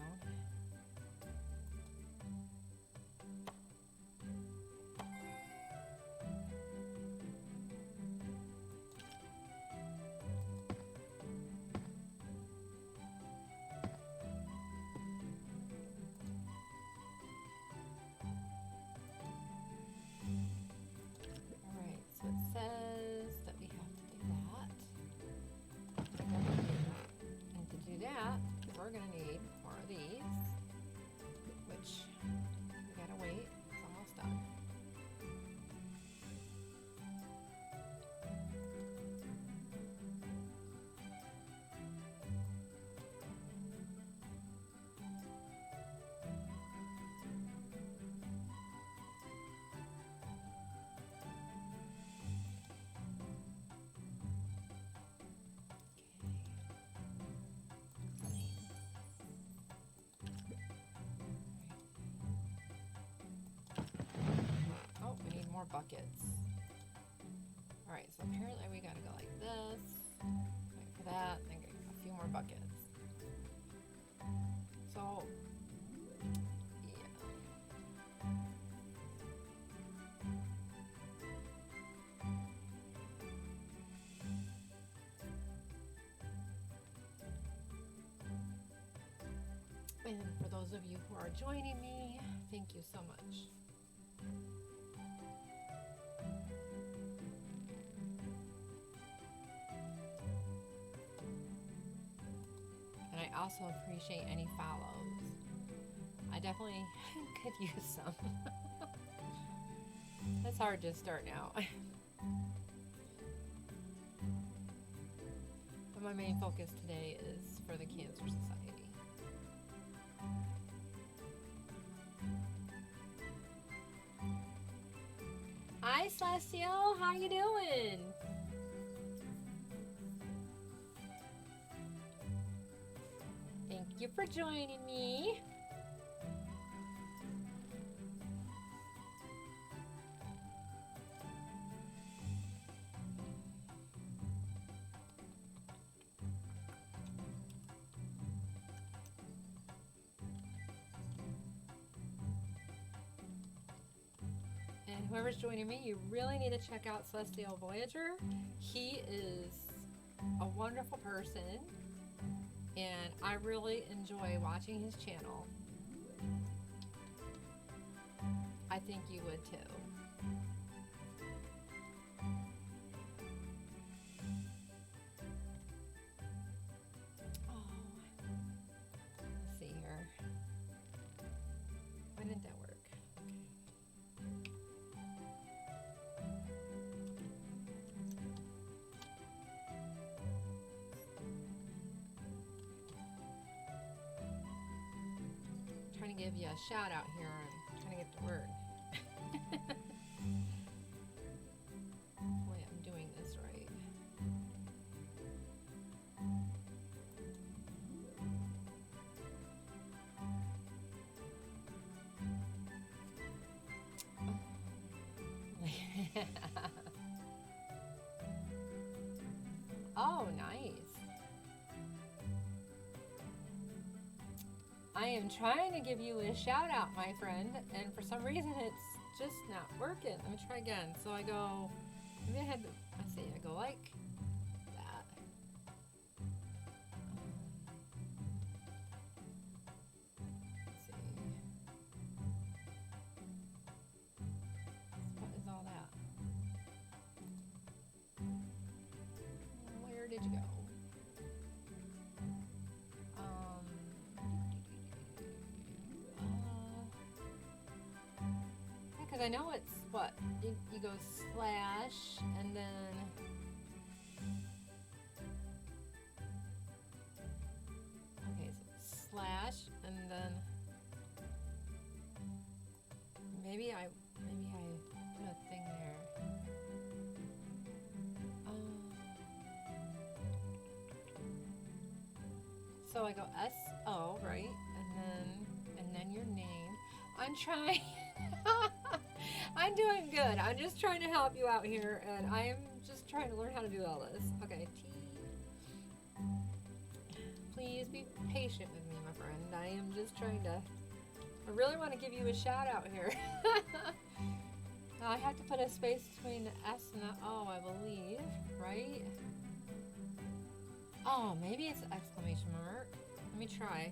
Alright, so it says that we have to do that. And to do that, we're going to need more of these. more buckets. Alright, so apparently we gotta go like this. Wait for that, and get a few more buckets. So, yeah. And for those of you who are joining me, thank you so much. And I also appreciate any follows. I definitely could use some. It's hard to start now. But my main focus today is for the Cancer Society. Hi Celestial, how you doing? Thank you for joining me. And whoever's joining me, you really need to check out Celestial Voyager. He is a wonderful person, and I really enjoy watching his channel. I think you would too. Oh, let's see here. Why didn't that work? Trying to give you a shout out here. I'm trying to get to work. Hopefully I'm doing this right. Oh, nice. I am trying to give you a shout out, my friend, and for some reason it's just not working. Let me try again. So I go, maybe I had to, let's see, I go like that. Let's see. What is all that? Where did you go? Because I know it's what you go slash and then okay, so slash and then maybe I put a thing there. So I go SO, right, and then your name. I'm trying. I'm doing good. I'm just trying to help you out here, and I am just trying to learn how to do all this. Okay, T. Please be patient with me, my friend. I am just trying to. I really want to give you a shout out here. Now I have to put a space between the S and the O, I believe, right? Oh, maybe it's an exclamation mark. Let me try.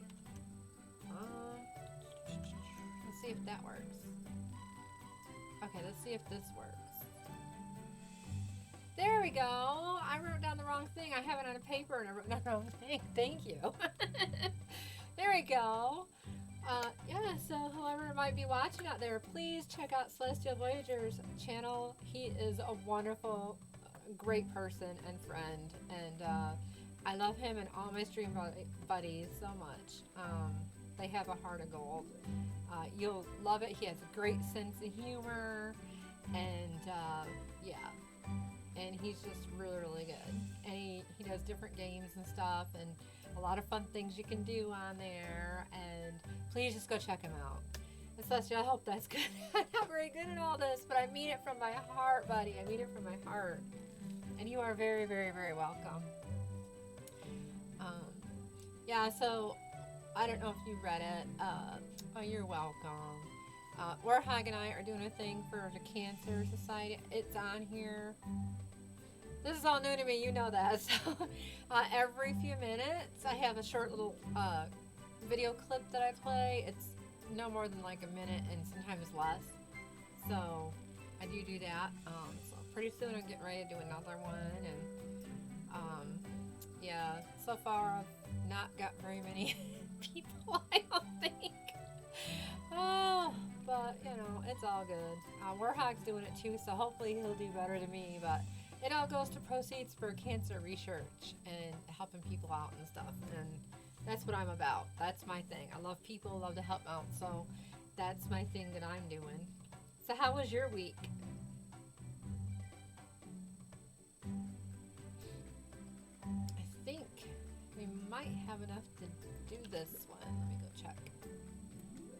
Let's see if that works. Okay, let's see if this works. There we go. I wrote down the wrong thing. I have it on a paper and I wrote down the wrong thing. Thank you. There we go. Yeah, so whoever might be watching out there, please check out Celestial Voyager's channel. He is a wonderful, great person and friend. And I love him and all my stream buddies so much. They have a heart of gold. You'll love it. He has a great sense of humor, and yeah, and he's just really, really good. And he does different games and stuff, and a lot of fun things you can do on there. And please just go check him out. Celestia, I hope that's good. I'm not very good at all this, but I mean it from my heart, buddy. I mean it from my heart. And you are very, very, very welcome. Yeah, so I don't know if you read it. Oh, you're welcome. Warhog and I are doing a thing for the Cancer Society. It's on here. This is all new to me, you know that. So every few minutes, I have a short little video clip that I play. It's no more than like a minute and sometimes less. So I do that. So pretty soon I'm getting ready to do another one. And yeah, so far I've not got very many people, I don't think. Oh, but you know, it's all good. Warhog's doing it too, so hopefully he'll do better than me. But it all goes to proceeds for cancer research and helping people out and stuff. And that's what I'm about. That's my thing. I love people, love to help out. So that's my thing that I'm doing. So how was your week? I think we might have enough to do this one. Let me go check.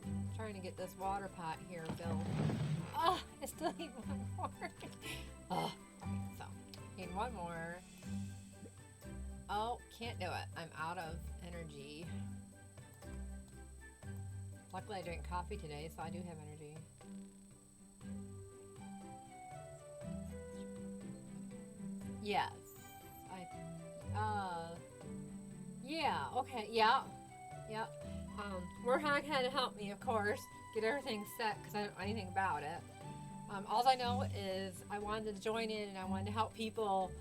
I'm trying to get this water pot here filled. Oh, I still need one more. Oh, okay, so need one more. Oh, can't do it. I'm out of energy. Luckily I drank coffee today, so I do have energy. Yes. Yeah, okay, yeah. Yep. Warhog had to help me, of course, get everything set because I don't know anything about it. All I know is I wanted to join in and I wanted to help people,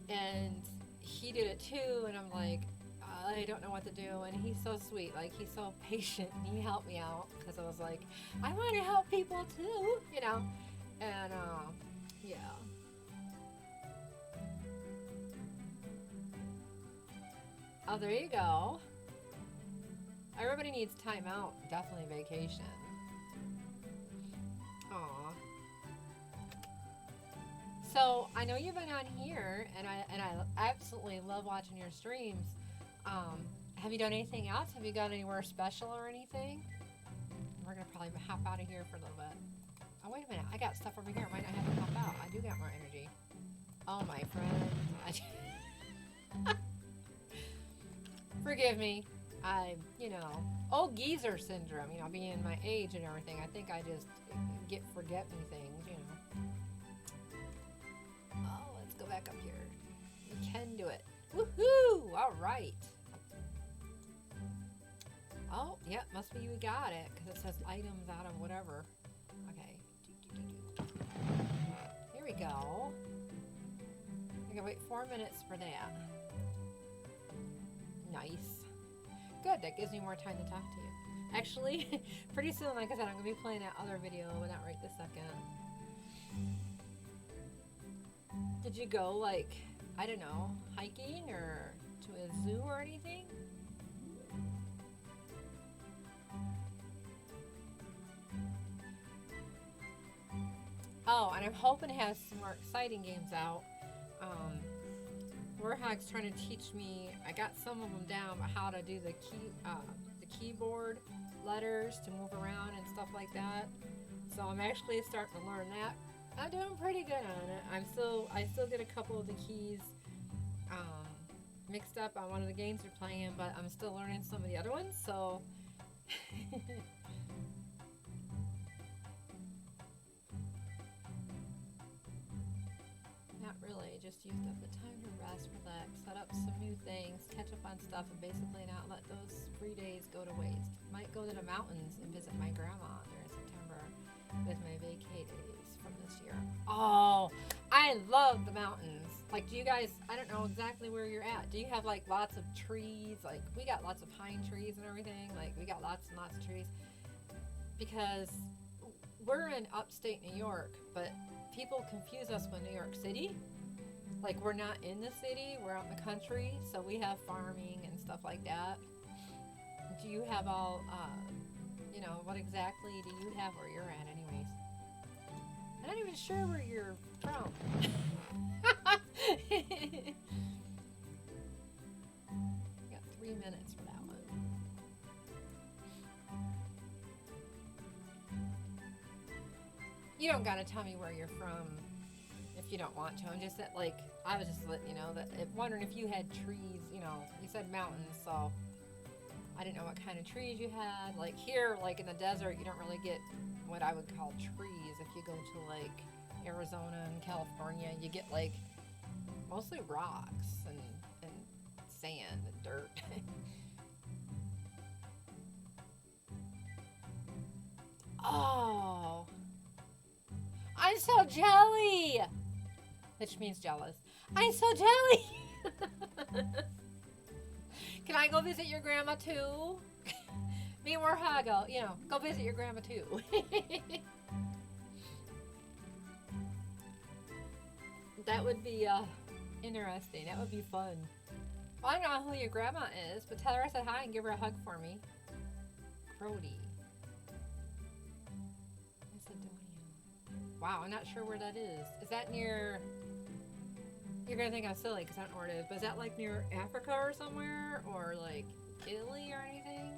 and he did it too, and I'm like, I don't know what to do, and he's so sweet, like he's so patient, and he helped me out because I was like, I want to help people too, you know, and yeah. Oh, there you go. Everybody needs time out, definitely vacation. Aw. So I know you've been on here, and I absolutely love watching your streams. Have you done anything else? Have you gone anywhere special or anything? We're gonna probably hop out of here for a little bit. Oh, wait a minute, I got stuff over here. I might not have to hop out. I do got more energy. Oh, my friend. Forgive me. You know, old geezer syndrome, you know, being my age and everything. I think I just forget me things, you know. Oh, let's go back up here. We can do it. Woohoo! All right. Oh, yep, must be you got it, because it says items out of whatever. Okay. Here we go. I gotta wait 4 minutes for that. Nice. Good, that gives me more time to talk to you. Actually, pretty soon, like I said, I'm going to be playing that other video, but not right this second. Did you go, like, I don't know, hiking or to a zoo or anything? Oh, and I'm hoping to have some more exciting games out. Warhog's trying to teach me, I got some of them down, but how to do the keyboard letters to move around and stuff like that. So I'm actually starting to learn that. I'm doing pretty good on it. I still get a couple of the keys mixed up on one of the games we're playing, but I'm still learning some of the other ones, so not really, just used up the time to rest, relax, set up some new things, catch up on stuff, and basically not let those free days go to waste. Might go to the mountains and visit my grandma during September with my vacay days from this year. Oh, I love the mountains. Like, do you guys, I don't know exactly where you're at. Do you have like lots of trees? Like, we got lots of pine trees and everything. Like, we got lots and lots of trees. Because we're in upstate New York, but people confuse us with New York City. Like, we're not in the city, we're out in the country, so we have farming and stuff like that. Do you have all, you know, what exactly do you have where you're at anyways? I'm not even sure where you're from. Got 3 minutes for that one. You don't gotta tell me where you're from if you don't want to. I'm just that, like, I was just letting you know that, wondering if you had trees, you know, you said mountains, so I didn't know what kind of trees you had. Like here, like in the desert, you don't really get what I would call trees. If you go to like Arizona and California, you get like mostly rocks and sand and dirt. Oh, I'm so jelly, which means jealous. I'm so jelly. Can I go visit your grandma too? Me and Warhog, go visit your grandma too. That would be interesting. That would be fun. Well, I don't know who your grandma is, but tell her I said hi and give her a hug for me. Crody. Macedonia. Wow, I'm not sure where that is. Is that near... You're gonna think I'm silly because I don't know where it is, but is that like near Africa or somewhere? Or like Italy or anything?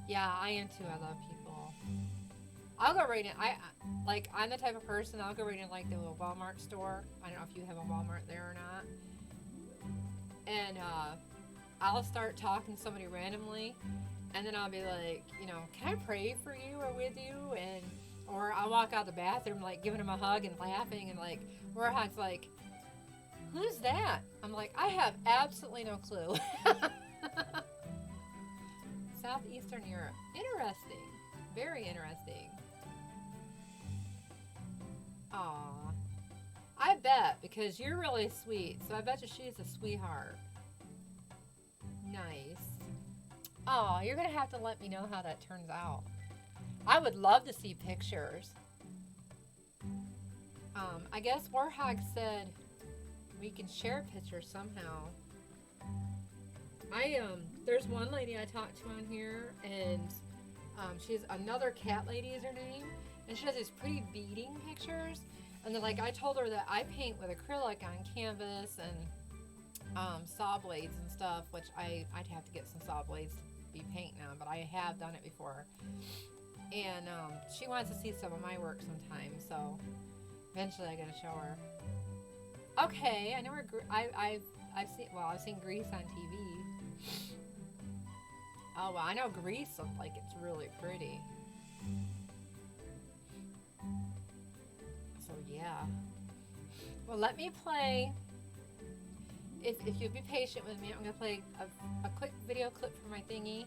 Yeah, I am too. I love people. I'll go right in. I'm the type of person, I'll go right in like the Walmart store. I don't know if you have a Walmart there or not. And I'll start talking to somebody randomly, and then I'll be like, can I pray for you or with you? Or I'll walk out the bathroom like giving him a hug and laughing, and like Warhog's like, who's that? I'm like, I have absolutely no clue. Southeastern Europe. Interesting. Very interesting. Aw. I bet, because you're really sweet, so I bet you she's a sweetheart. Nice. Aw, you're gonna have to let me know how that turns out. I would love to see pictures. I guess Warhog said we can share pictures somehow. There's one lady I talked to on here, and she's another cat lady is her name, and she does these pretty beading pictures. And then, like, I told her that I paint with acrylic on canvas and saw blades and stuff, which I'd have to get some saw blades to be painting on, but I have done it before. And she wants to see some of my work sometime, so eventually I gotta show her. Okay, I know where I've seen Greece on TV. Oh well, I know Greece looks like it's really pretty. So yeah. Well, let me play. If you'll be patient with me, I'm gonna play a quick video clip for my thingy.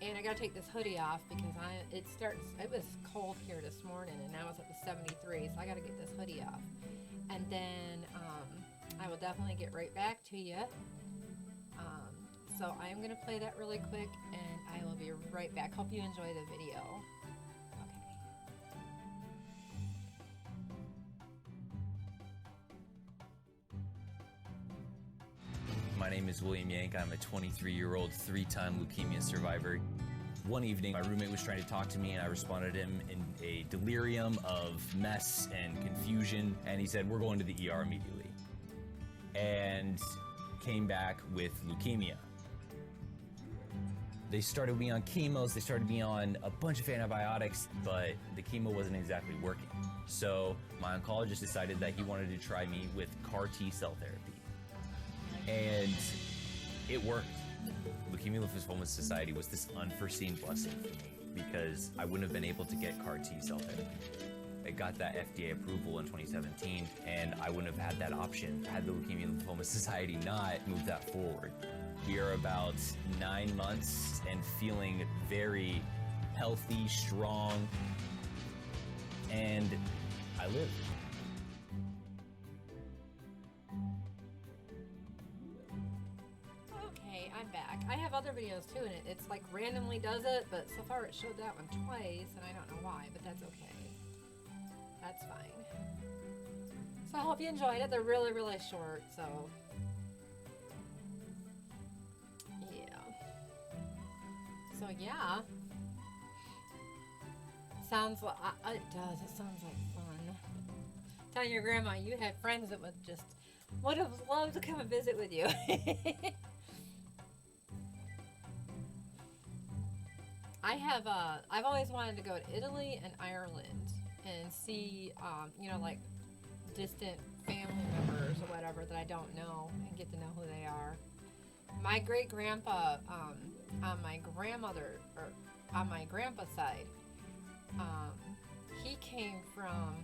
And I gotta take this hoodie off because it was cold here this morning, and now it's up to 73, so I gotta get this hoodie off. And then I will definitely get right back to you. So I'm gonna play that really quick, and I will be right back. Hope you enjoy the video. My name is William Yank. I'm a 23-year-old, 3-time leukemia survivor. One evening, my roommate was trying to talk to me, and I responded to him in a delirium of mess and confusion, and he said, we're going to the ER immediately. And came back with leukemia. They started me on chemos, they started me on a bunch of antibiotics, but the chemo wasn't exactly working. So my oncologist decided that he wanted to try me with CAR T-cell therapy. And it worked. Leukemia Lymphoma Society was this unforeseen blessing for me because I wouldn't have been able to get CAR T-cell therapy. It got that FDA approval in 2017, and I wouldn't have had that option had the Leukemia Lymphoma Society not moved that forward. We are about 9 months and feeling very healthy, strong, and I live. Okay, I'm back. I have other videos too, and it's like randomly does it, but so far it showed that one twice, and I don't know why, but that's okay. That's fine. So I hope you enjoyed it. They're really, really short, so So yeah, sounds like it does. It sounds like fun. Telling your grandma you had friends that would have loved to come and visit with you. I've always wanted to go to Italy and Ireland and see, you know, like distant family members or whatever that I don't know and get to know who they are. My great grandpa, on my grandmother, or on my grandpa's side, he came from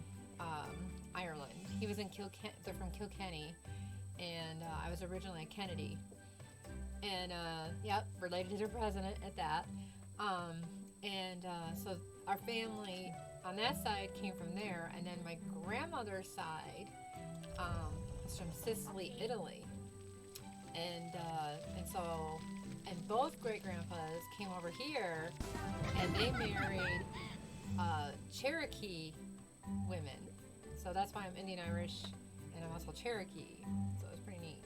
Ireland. He was in they're from Kilkenny, and I was originally a Kennedy. And yep, related to the president at that. So our family on that side came from there, and then my grandmother's side was from Sicily, Italy, and both great grandpas came over here, and they married Cherokee women. So that's why I'm Indian Irish, and I'm also Cherokee. So it's pretty neat.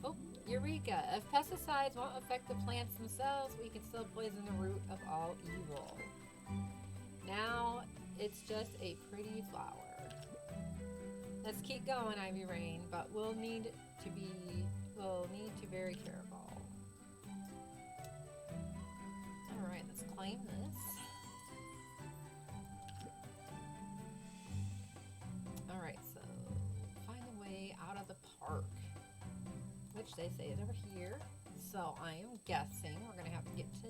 Oh, Eureka! If pesticides won't affect the plants themselves, we can still poison the root of all evil. Now it's just a pretty flower. Let's keep going, IvyRain, but we'll need to be very careful. All right, let's claim this. All right, so find a way out of the park, which they say is over here. So I am guessing we're gonna have to get to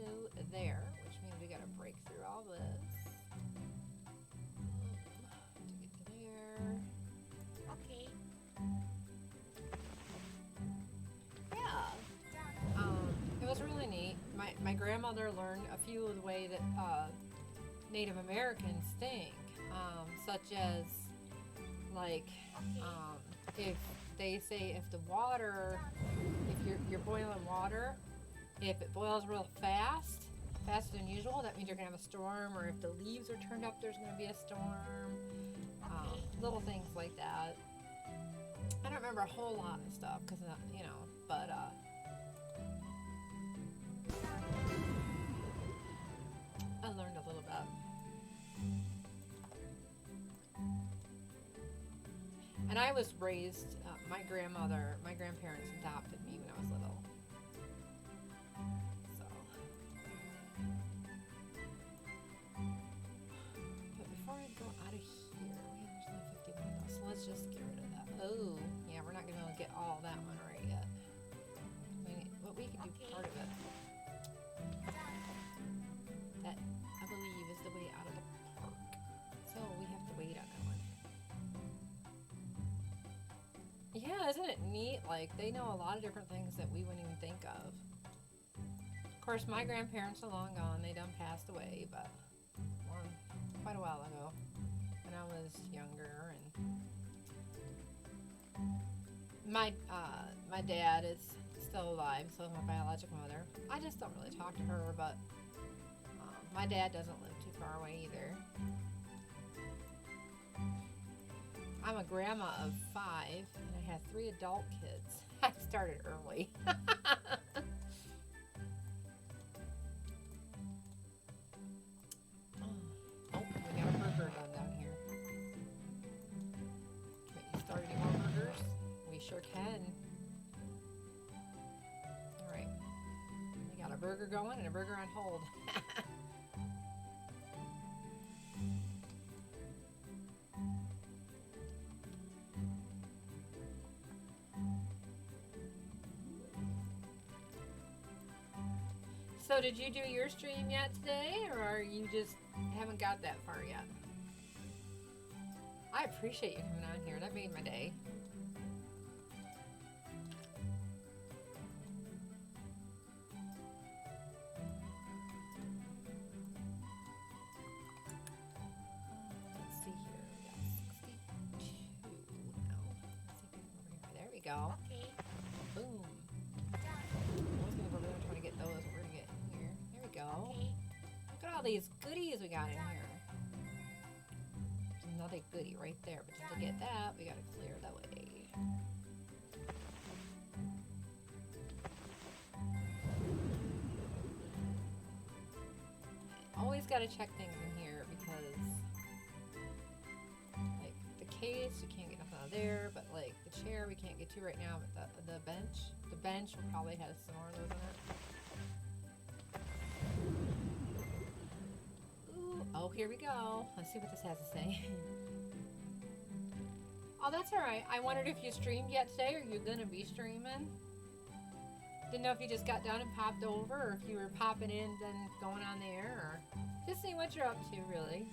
there, which means we gotta break through all this to get to there. Okay. Yeah. It was really neat. My grandmother learned a few of the way that Native Americans think, such as like if they say if the water, if you're boiling water, if it boils real fast, faster than usual, that means you're gonna have a storm. Or if the leaves are turned up, there's gonna be a storm. Little things like that. I don't remember a whole lot of stuff because you know, but I learned a little bit. And I was raised, my grandparents adopted me when I was little. So. But before I go out of here, there's only 51 though, so let's just get rid of that. Oh, yeah, we're not going to be able to get all that one right yet. But we can do part of it. That, I believe, is the way out of the park. So we have to wait on that one. Yeah, isn't it neat? Like, they know a lot of different things that we wouldn't even think of. Of course, my grandparents are long gone. They done passed away, but quite a while ago when I was younger. And my dad is still alive, so is my biological mother. I just don't really talk to her, but my dad doesn't live too far away either. I'm a grandma of 5, and I have 3 adult kids. I started early. Oh, we got a burger done down here. Can you start any more burgers? We sure can. Alright. We got a burger going and a burger on hold. So did you do your stream yet today, or are you just haven't got that far yet? I appreciate you coming on here. That made my day. Let's see here. We got 62 now. Let's see if we can bring it. There we go. Okay. Boom. I was gonna go over there and try to get those. We're gonna get in here. There we go. Okay. Look at all these goodies we got in here. There's another goodie right there, but to get that, we gotta clear the way. Always gotta check things in here because, like, the case, we can't get nothing out of there, but like the chair we can't get to right now, but the bench will probably have some more of those in it. Oh, here we go. Let's see what this has to say. Oh, that's all right. I wondered if you streamed yet today, or you're gonna be streaming. Didn't know if you just got done and popped over, or if you were popping in then going on there, or just seeing what you're up to, really.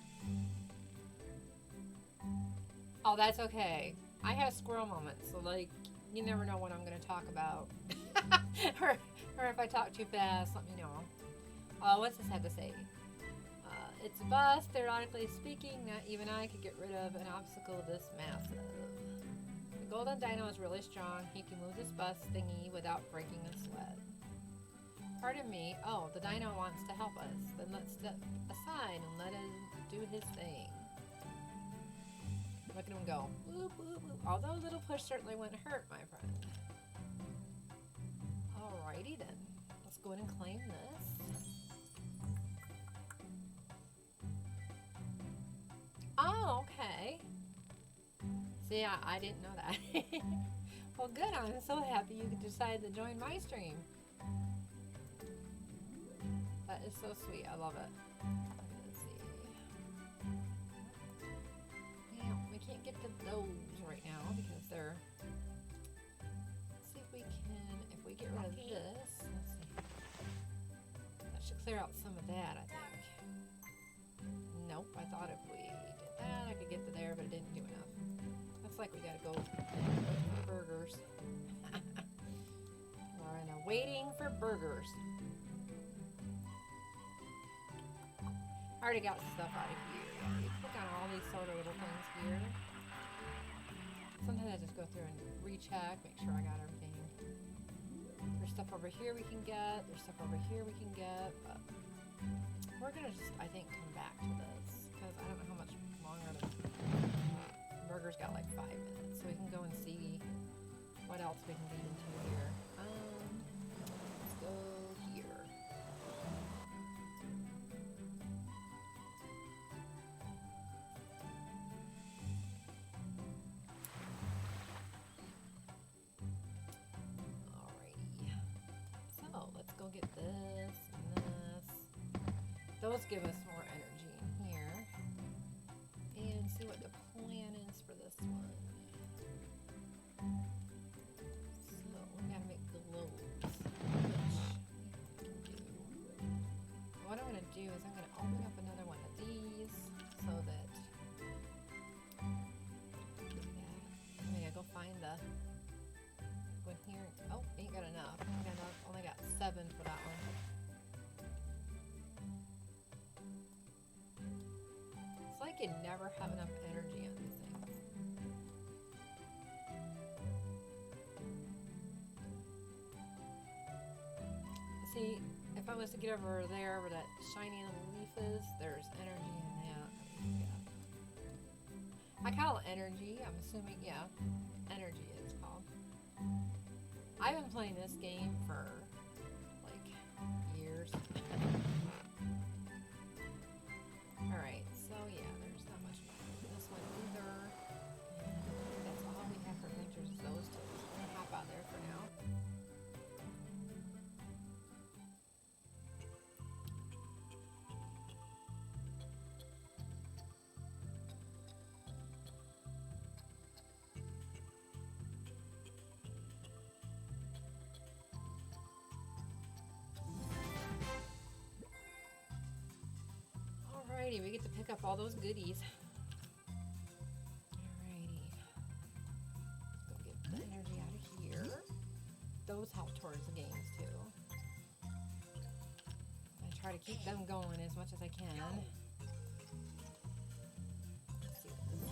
Oh, that's okay. I have squirrel moments, so like, you never know what I'm gonna talk about. or if I talk too fast, let me know. What's this have to say? It's a bus, theoretically speaking, not even I could get rid of an obstacle this massive. The golden dino is really strong. He can move this bus thingy without breaking a sweat. Pardon me. Oh, the dino wants to help us. Then let's step aside and let him do his thing. Look at him go. Boop, boop, boop. Although a little push certainly wouldn't hurt, my friend. Alrighty then. Let's go ahead and claim this. Oh, okay. See, I didn't know that. Well, good. I'm so happy you decided to join my stream. That is so sweet. I love it. Let's see. Yeah, we can't get to those right now because they're... Let's see if we can... If we get rid of this... Let's see. That should clear out some of that, I think. Nope, I thought if we did that, I could get to there, but it didn't do enough. Looks like we gotta go for burgers. We're in a waiting for burgers. I already got stuff out of here. You click on all these sort of little things here. Sometimes I just go through and recheck, make sure I got everything. There's stuff over here we can get. There's stuff over here we can get, but we're gonna just, I think, come back to this because I don't know how much longer the burger's got, like 5 minutes, so we can go and see what else we can get into here. Let's go here. Alrighty. So let's go get this and this. Those give us more energy in here. And see what the plan is for this one. So we gotta make globes, which we can do. What I'm gonna do is I'm gonna open up another one of these so that I'm gonna go find the go in here. Oh, ain't got enough. Only got 7 for that one. It's like you never have enough energy on these things. See, if I was to get over there where that shiny little leaf is, there's energy in that. I call it energy. I'm assuming, yeah, energy is called. I've been playing this game for like years. Alright, so yeah, there's not much more in this one either. That's all we have for adventures is those two. So I'm gonna hop out there for now. Alrighty, we get to pick up all those goodies. Alrighty. Let's go get the energy out of here. Those help towards the games too. I try to keep them going as much as I can. Let's see what this is.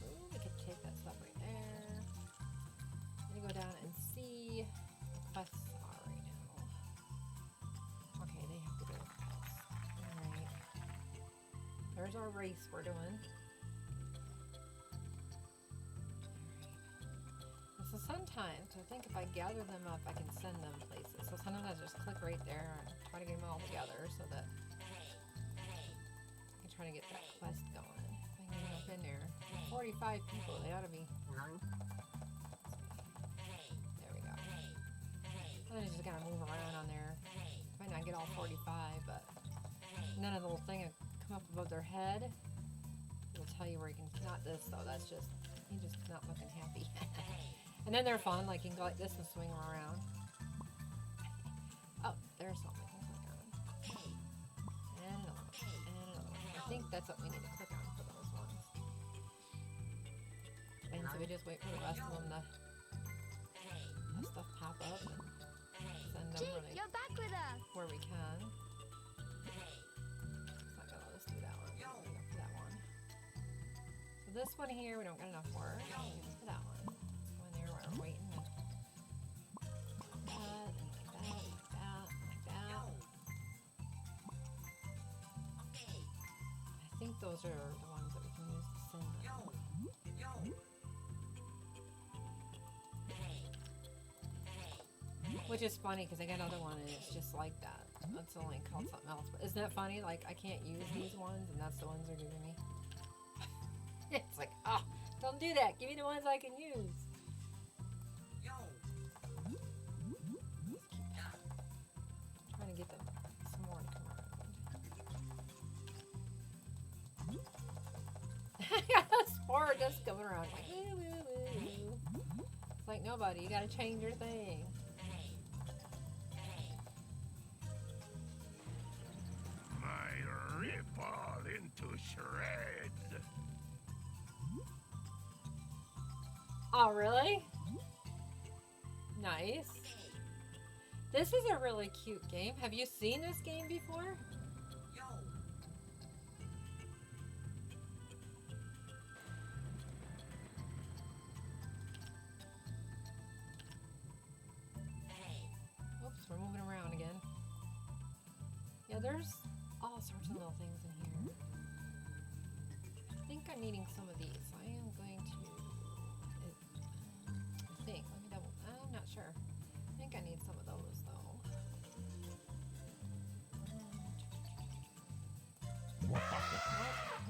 Ooh, we could take that stuff right there. I'm gonna go down and see what the quests are right now. Okay, they have to go with us. Alright. There's our race we're doing. Alright. So sometimes, I think if I gather them up, I can send them places. So sometimes I just click right there and try to get them all together so that I can try to get that quest going. If I can get up in there. 45 people, they ought to be. There we go. I just gotta move around on there. Might not get all 45, but none of the little thing will come up above their head. It'll tell you where you can, not this though, that's just, he's just not looking happy. And then they're fun, like you can go like this and swing them around. Oh, there's something we can click on. And another one, and another one. I think that's what we need to click on for those ones. And so we just wait for the rest of them to have stuff pop up and send them Chief, where, you're back with us. where we can. It's not gonna let us do that one. We're gonna go for that one. So this one here, we don't get enough for. So we just for that one. Let's go in there while we're waiting. And like that, and like that, and like that, and like that. I think those are the ones that we can use to send them. Which is funny because I got another one and it's just like that. That's only called something else. But isn't that funny? Like I can't use these ones and that's the ones they're giving me. It's like, oh, don't do that. Give me the ones I can use. Trying to get them some more to come around. I got a spore just coming around. Like, woo, woo, woo. It's like nobody. You gotta change your thing. Rip all into shreds. Oh, really? Nice. This is a really cute game. Have you seen this game before? Oops, we're moving around again. Yeah, there's all sorts of little things in here. I think I'm needing some of these. I am going to, I think, let me double, I'm not sure. I think I need some of those though.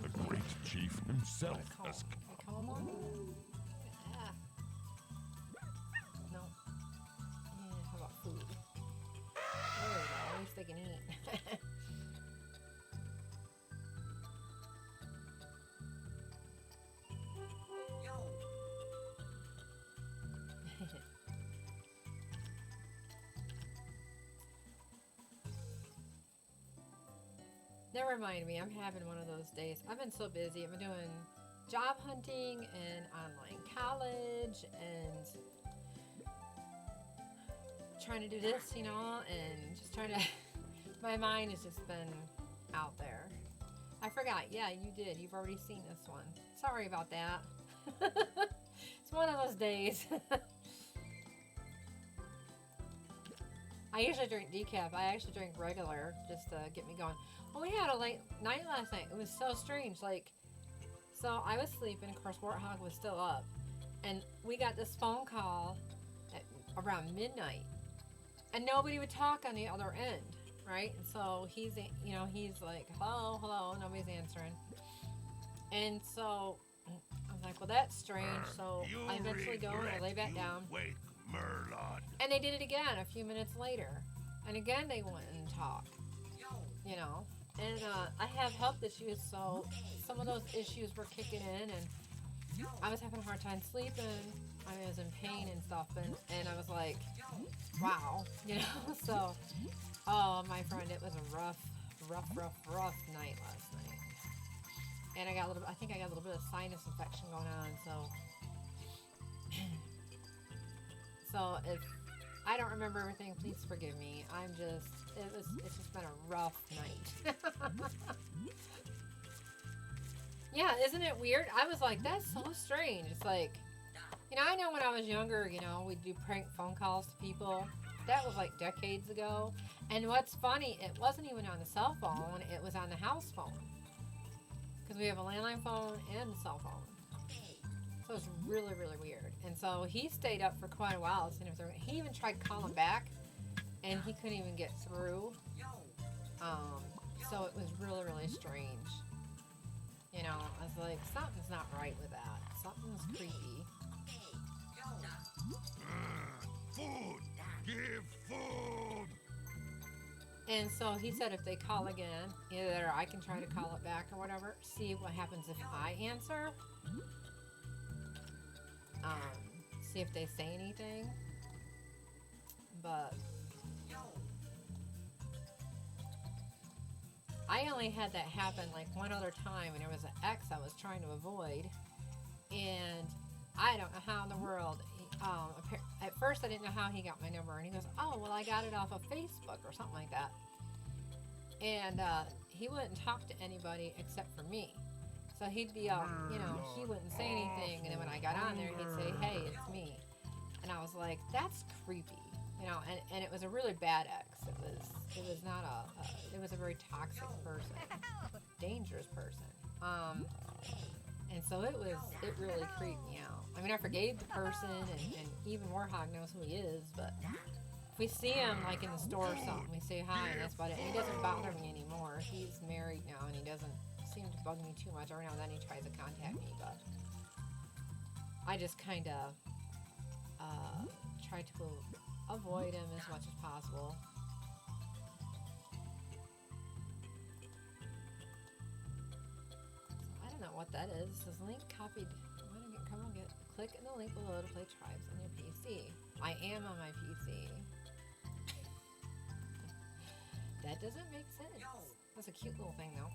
The great chief himself has Comb on? Ah. No. Yeah, how about food? There we go, at least they can eat. Never mind me, I'm having one of those days. I've been so busy. I've been doing job hunting and online college and trying to do this, you know, and just trying to, my mind has just been out there. I forgot, yeah, you did. You've already seen this one. Sorry about that. It's one of those days. I usually drink decaf. I actually drink regular just to get me going. Well, we had a late night last night. It was so strange. Like, so I was sleeping. Of course, Warthog was still up. And we got this phone call at around midnight. And nobody would talk on the other end, right? And so he's, you know, he's like, hello, hello. Nobody's answering. And so I was like, well, that's strange. So I eventually go and I lay back down. Wake Merlot. And they did it again a few minutes later. And again, they wouldn't talk, you know. And I have health issues, so some of those issues were kicking in, and I was having a hard time sleeping. I was in pain and stuff, and I was like, wow, you know. So, oh, my friend, it was a rough night last night. And I got a little, I think I got a little bit of sinus infection going on, so if I don't remember everything, please forgive me. It's just been a rough night. Yeah, isn't it weird? I was like, that's so strange. It's like, you know, I know when I was younger, you know, we'd do prank phone calls to people. That was like decades ago. And what's funny, it wasn't even on the cell phone, it was on the house phone. Because we have a landline phone and a cell phone. So it's really, really weird. And so he stayed up for quite a while. He even tried calling back, and he couldn't even get through. So it was really, really strange. You know, I was like, something's not right with that. Something's creepy. Food! Give food! And so he said if they call again, either or I can try to call it back or whatever. See what happens if I answer. See if they say anything. But I only had that happen like one other time, and it was an ex I was trying to avoid, and I don't know how in the world. At first I didn't know how he got my number, and he goes, "Oh, well, I got it off of Facebook or something like that." And he wouldn't talk to anybody except for me. So he'd be all, you know, he wouldn't say anything, and then when I got on there, he'd say, "Hey, it's me," and I was like, "That's creepy." You know, and it was a really bad ex. It was not it was a very toxic person, dangerous person. And so it really creeped me out. I mean, I forgave the person, and even Warhog knows who he is, but if we see him like in the store or something, we say hi, and that's about it. And he doesn't bother me anymore. He's married now, and he doesn't seem to bug me too much. Every now and then he tries to contact me, but I just kind of try to avoid him as much as possible. So I don't know what that is. It says link copied. Click in the link below to play Tribez on your PC. I am on my PC. That doesn't make sense. That's a cute little thing though.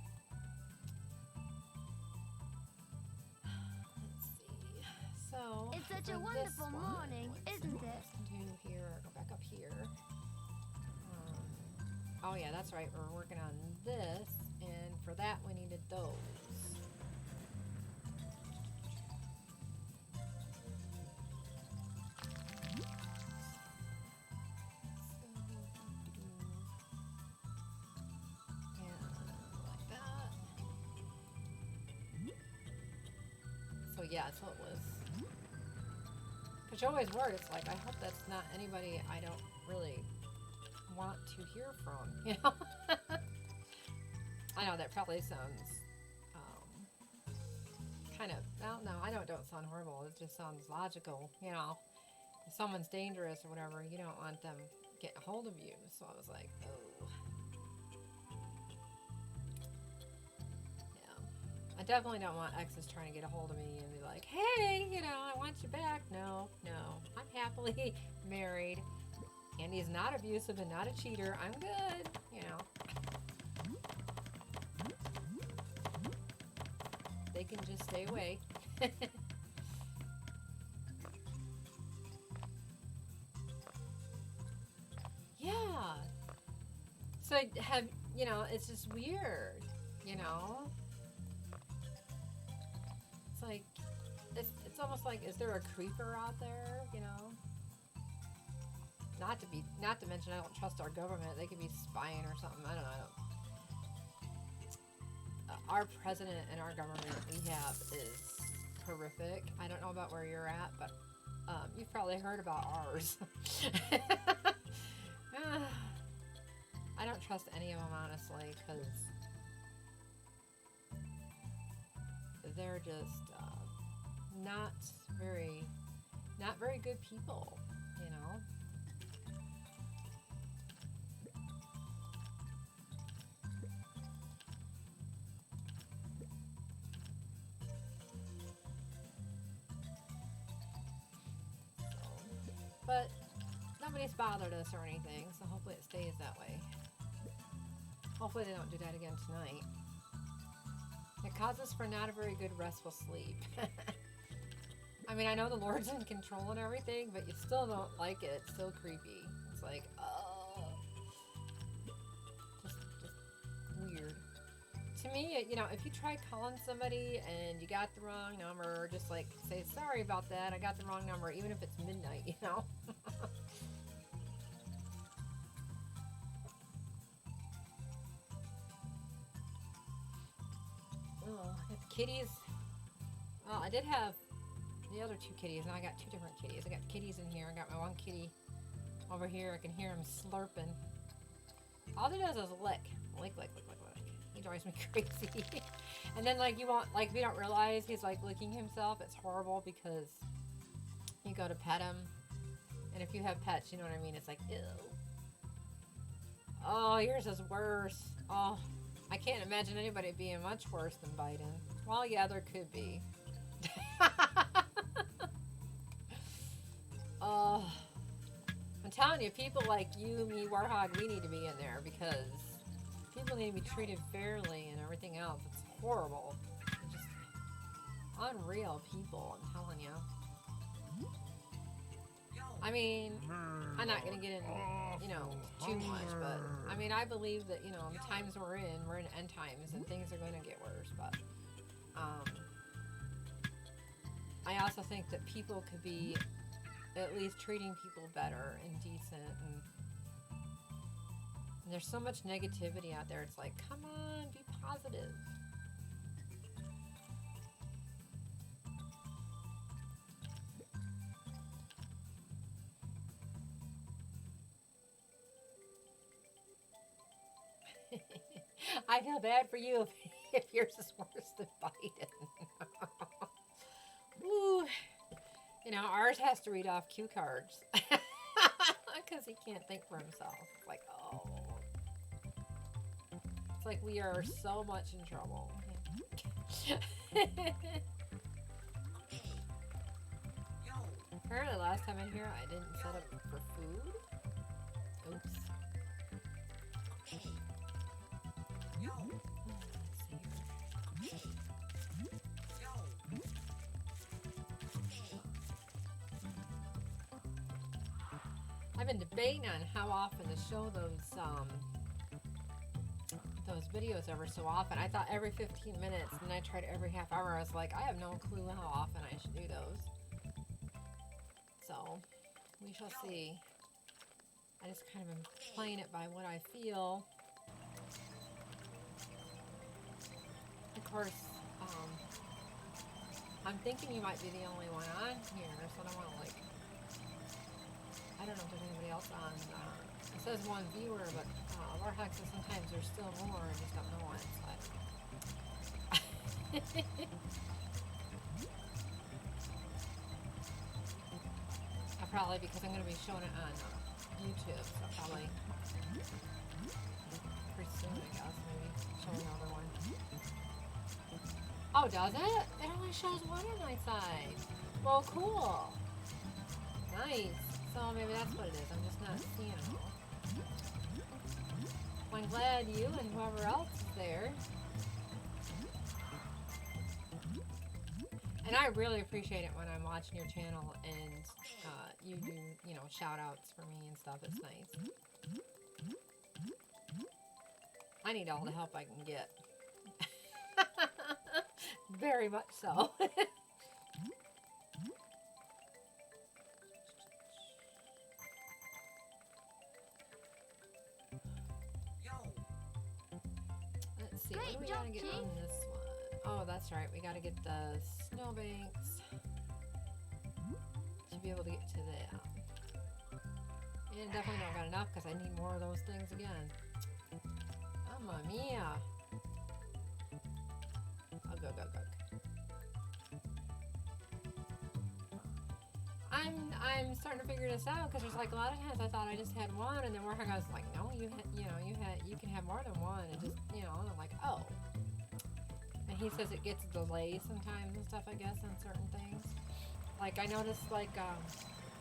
Let's see. So It's such a for wonderful this one, morning, let's isn't see what it? else to do here. Go back up here. Oh yeah, that's right. We're working on this, and for that we needed those. So yeah, so it was. Because you always worried, it's like, I hope that's not anybody I don't really want to hear from, you know? I know that probably sounds kind of, well, no, I know it don't sound horrible, it just sounds logical, you know? If someone's dangerous or whatever, you don't want them getting a hold of you, so I was like, oh. I definitely don't want exes trying to get a hold of me and be like, hey, you know, I want you back. No, I'm happily married, and he's not abusive and not a cheater. I'm good, you know. They can just stay away. Yeah. So you know, it's just weird, you know? It's like, it's almost like, is there a creeper out there, you know? Not to mention, I don't trust our government. They could be spying or something. I don't know. Our president and our government we have is horrific. I don't know about where you're at, but you've probably heard about ours. I don't trust any of them, honestly, because they're just not very good people, you know. But nobody's bothered us or anything, so hopefully it stays that way. Hopefully they don't do that again tonight. It causes for not a very good restful sleep. I mean, I know the Lord's in control and everything, but you still don't like it. It's still creepy. It's like, oh. Just weird. To me, you know, if you try calling somebody and you got the wrong number, just like say, sorry about that, I got the wrong number, even if it's midnight, you know? If kitties, well, I did have the other two kitties, and I got two different kitties. I got kitties in here. I got my one kitty over here. I can hear him slurping. All he does is lick. Lick. He drives me crazy. And then, like, you won't, like, we don't realize he's, like, licking himself. It's horrible because you go to pet him, and if you have pets, you know what I mean? It's like, ew. Oh, yours is worse. Oh, I can't imagine anybody being much worse than Biden. Well, yeah, there could be. Oh, I'm telling you, people like you, me, Warhog, we need to be in there because people need to be treated fairly and everything else. It's horrible. It's just unreal people, I'm telling you. I mean, I'm not going to get in, you know, too much, but I mean, I believe that, you know, the times we're in end times and things are going to get worse, but I also think that people could be at least treating people better and decent, and there's so much negativity out there. It's like, come on, be positive. I feel bad for you if yours is worse than Biden. Ooh. You know, ours has to read off cue cards because he can't think for himself. It's like, oh. It's like we are so much in trouble. Apparently last time in here I didn't set up for food. Oops. I've been debating on how often to show those videos ever so often. I thought every 15 minutes, and I tried every half hour. I was like, I have no clue how often I should do those. So, we shall see. I just kind of am playing it by what I feel. Of course, I'm thinking you might be the only one on here, so I don't want to, like, I don't know if there's anybody else on. It says one viewer, but Warhawk says sometimes there's still more. I just don't know what. I'll probably, because I'm going to be showing it on YouTube, so probably pretty soon, I guess, maybe show another one. Oh, does it? It only shows one on my side. Well, cool. Nice. So maybe that's what it is. I'm just not seeing them all. Well, I'm glad you and whoever else is there. And I really appreciate it when I'm watching your channel and you do, you know, shout outs for me and stuff. It's nice. I need all the help I can get. Very much so. Let's see, what do we gotta get on this one? Oh, that's right, we gotta get the snowbanks to be able to get to them. And definitely don't got enough because I need more of those things again. Mamma mia! Ugh, ugh, ugh, ugh. I'm starting to figure this out because there's like a lot of times I thought I just had one, and then Warhawk was like, no, you can have more than one, and just, you know, and I'm like, oh. And he says it gets delayed sometimes and stuff, I guess, on certain things. Like I noticed, like,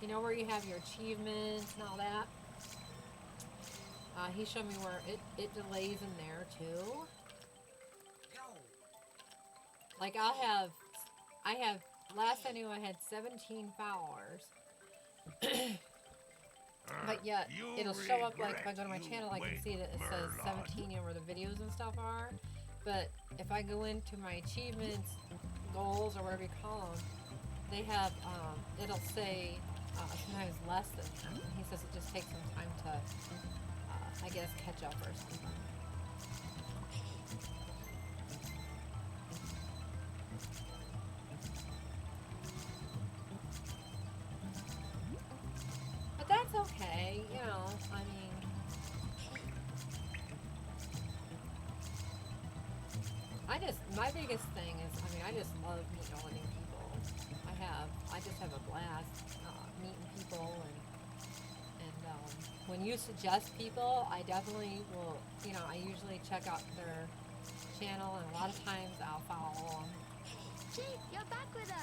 you know where you have your achievements and all that. He showed me where it delays in there too. Like I have, last I knew I had 17 followers. But yet, it'll show up, like, if I go to my channel, I can see that it says 17, you know, where the videos and stuff are. But if I go into my achievements, goals, or whatever you call them, they have, it'll say sometimes less than that. He says it just takes some time to, I guess, catch up or something. But that's okay, you know, I mean, my biggest thing is, I mean, I just love meeting all the new people. I just have a blast meeting people and when you suggest people, I definitely will, you know, I usually check out their channel, and a lot of times I'll follow them. Chief, you're back with us.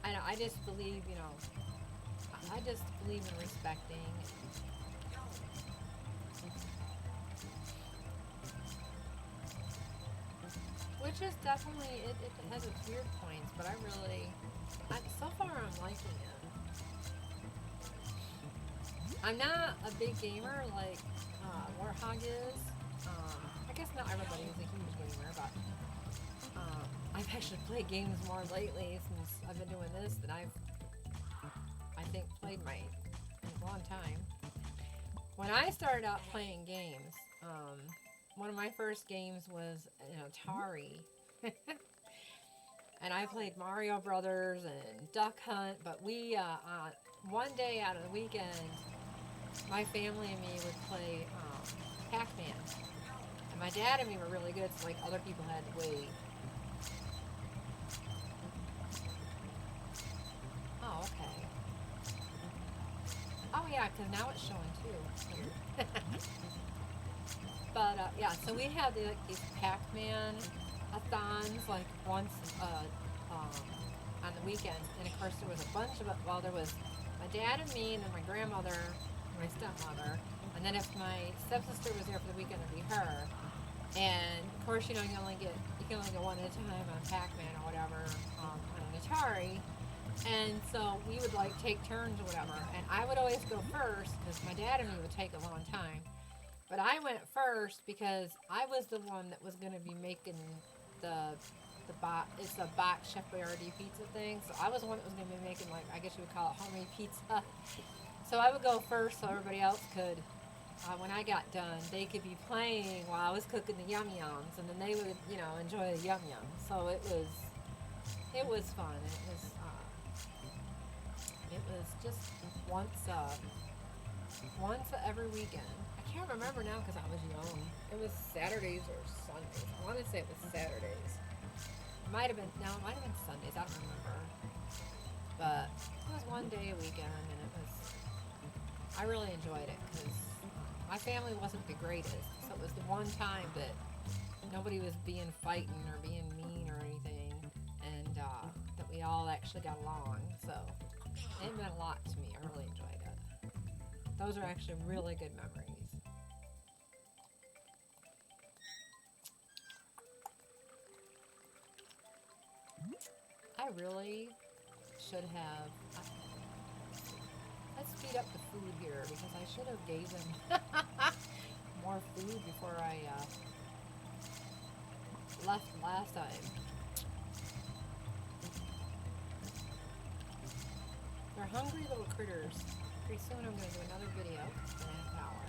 I know, I just believe, you know, I just believe in respecting. Which is definitely, it has its weird points, but so far I'm liking it. I'm not a big gamer like Warhog is. I guess not everybody is a huge gamer, but I've actually played games more lately since I've been doing this than I think played in a long time. When I started out playing games, one of my first games was an Atari. And I played Mario Brothers and Duck Hunt, but we, one day out of the weekend, my family and me would play Pac-Man. And my dad and me were really good, so like other people had to wait. Oh, okay. Oh yeah, because now it's showing too. But yeah, so we had these Pac-Man-a-thons like once on the weekends, and of course there was a bunch of it. Well, there was my dad and me, and then my grandmother, and my stepmother, and then if my stepsister was there for the weekend, it'd be her. And of course, you know, you can only get one at a time on Pac-Man or whatever on an Atari. And so we would like take turns or whatever, and I would always go first because my dad and me would take a long time. But I went first because I was the one that was going to be making it's a box Chef Boyardee pizza thing. So I was the one that was going to be making, like, I guess you would call it homemade pizza. So I would go first so everybody else could, when I got done, they could be playing while I was cooking the yum yums, and then they would, you know, enjoy the yum yums. So it was fun. It was just once every weekend. I can't remember now because I was young. It was Saturdays or Sundays. I want to say it was Saturdays. It might have been Sundays. I don't remember. But it was one day a weekend, and I really enjoyed it because my family wasn't the greatest. So it was the one time that nobody was being fighting or being mean or anything, and that we all actually got along. So it meant a lot to me. I really enjoyed it. Those are actually really good memories. I really should have... Let's speed up the food here because I should have gave them more food before I left last time. They're hungry little critters. Pretty soon I'm going to do another video in a half hour.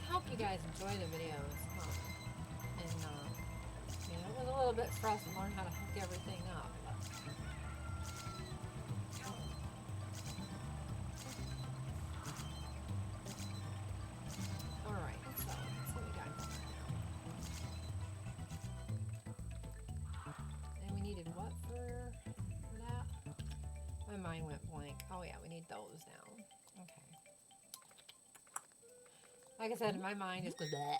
I hope you guys enjoy the videos. And, you know, it was a little bit for us to learn how to hook everything up. Alright, so let's see what we got going now. And we needed what for that? My mind went blank. Oh yeah, we need those now. Okay. Like I said, my mind just goes bleh.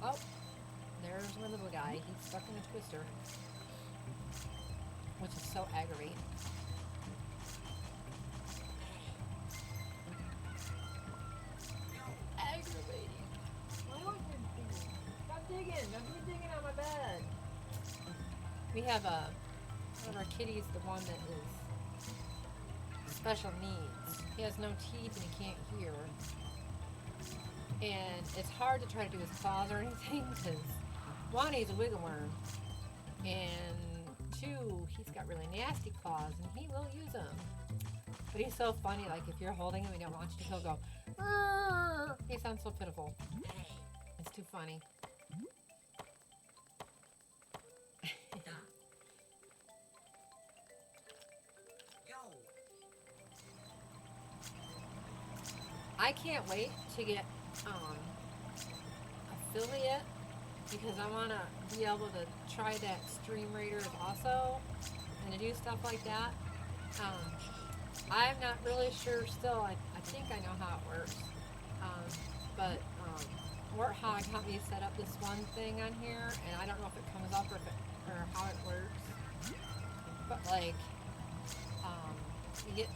Oh, there's my little guy. He's stuck in a twister, which is so aggravating. Aggravating. Why don't you dig? Stop digging! Don't be digging on my bed. We have one of our kitties, the one that is special needs. He has no teeth and he can't hear. And it's hard to try to do his claws or anything because one, he's a wiggle worm, and two, he's got really nasty claws and he will use them. But he's so funny, like if you're holding him and you don't want you to, he'll go, "Arr!" He sounds so pitiful. It's too funny. I can't wait to get affiliate because I want to be able to try that Stream Raiders also and to do stuff like that. I'm not really sure still. I think I know how it works. But Warthog helped me set up this one thing on here, and I don't know if it comes up or how it works. But like, you get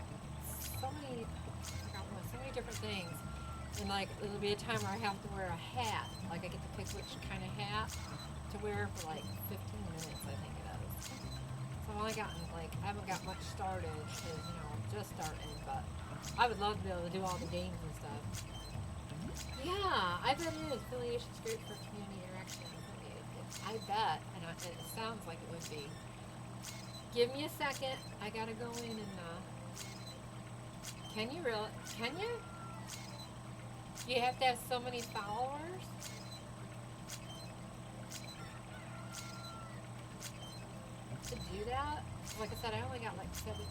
so many different things, and like there'll be a time where I have to wear a hat. Like I get to pick which kind of hat to wear for like 15 minutes, I think it is. So I've only gotten like I haven't got much started because just starting, but I would love to be able to do all the games and stuff. Yeah, I bet it is. Affiliation's great for community interaction. I bet, and it sounds like it would be. Give me a second. I gotta go in and. Can you really? Can you? You have to have so many followers. To do that? Like I said, I only got like 17.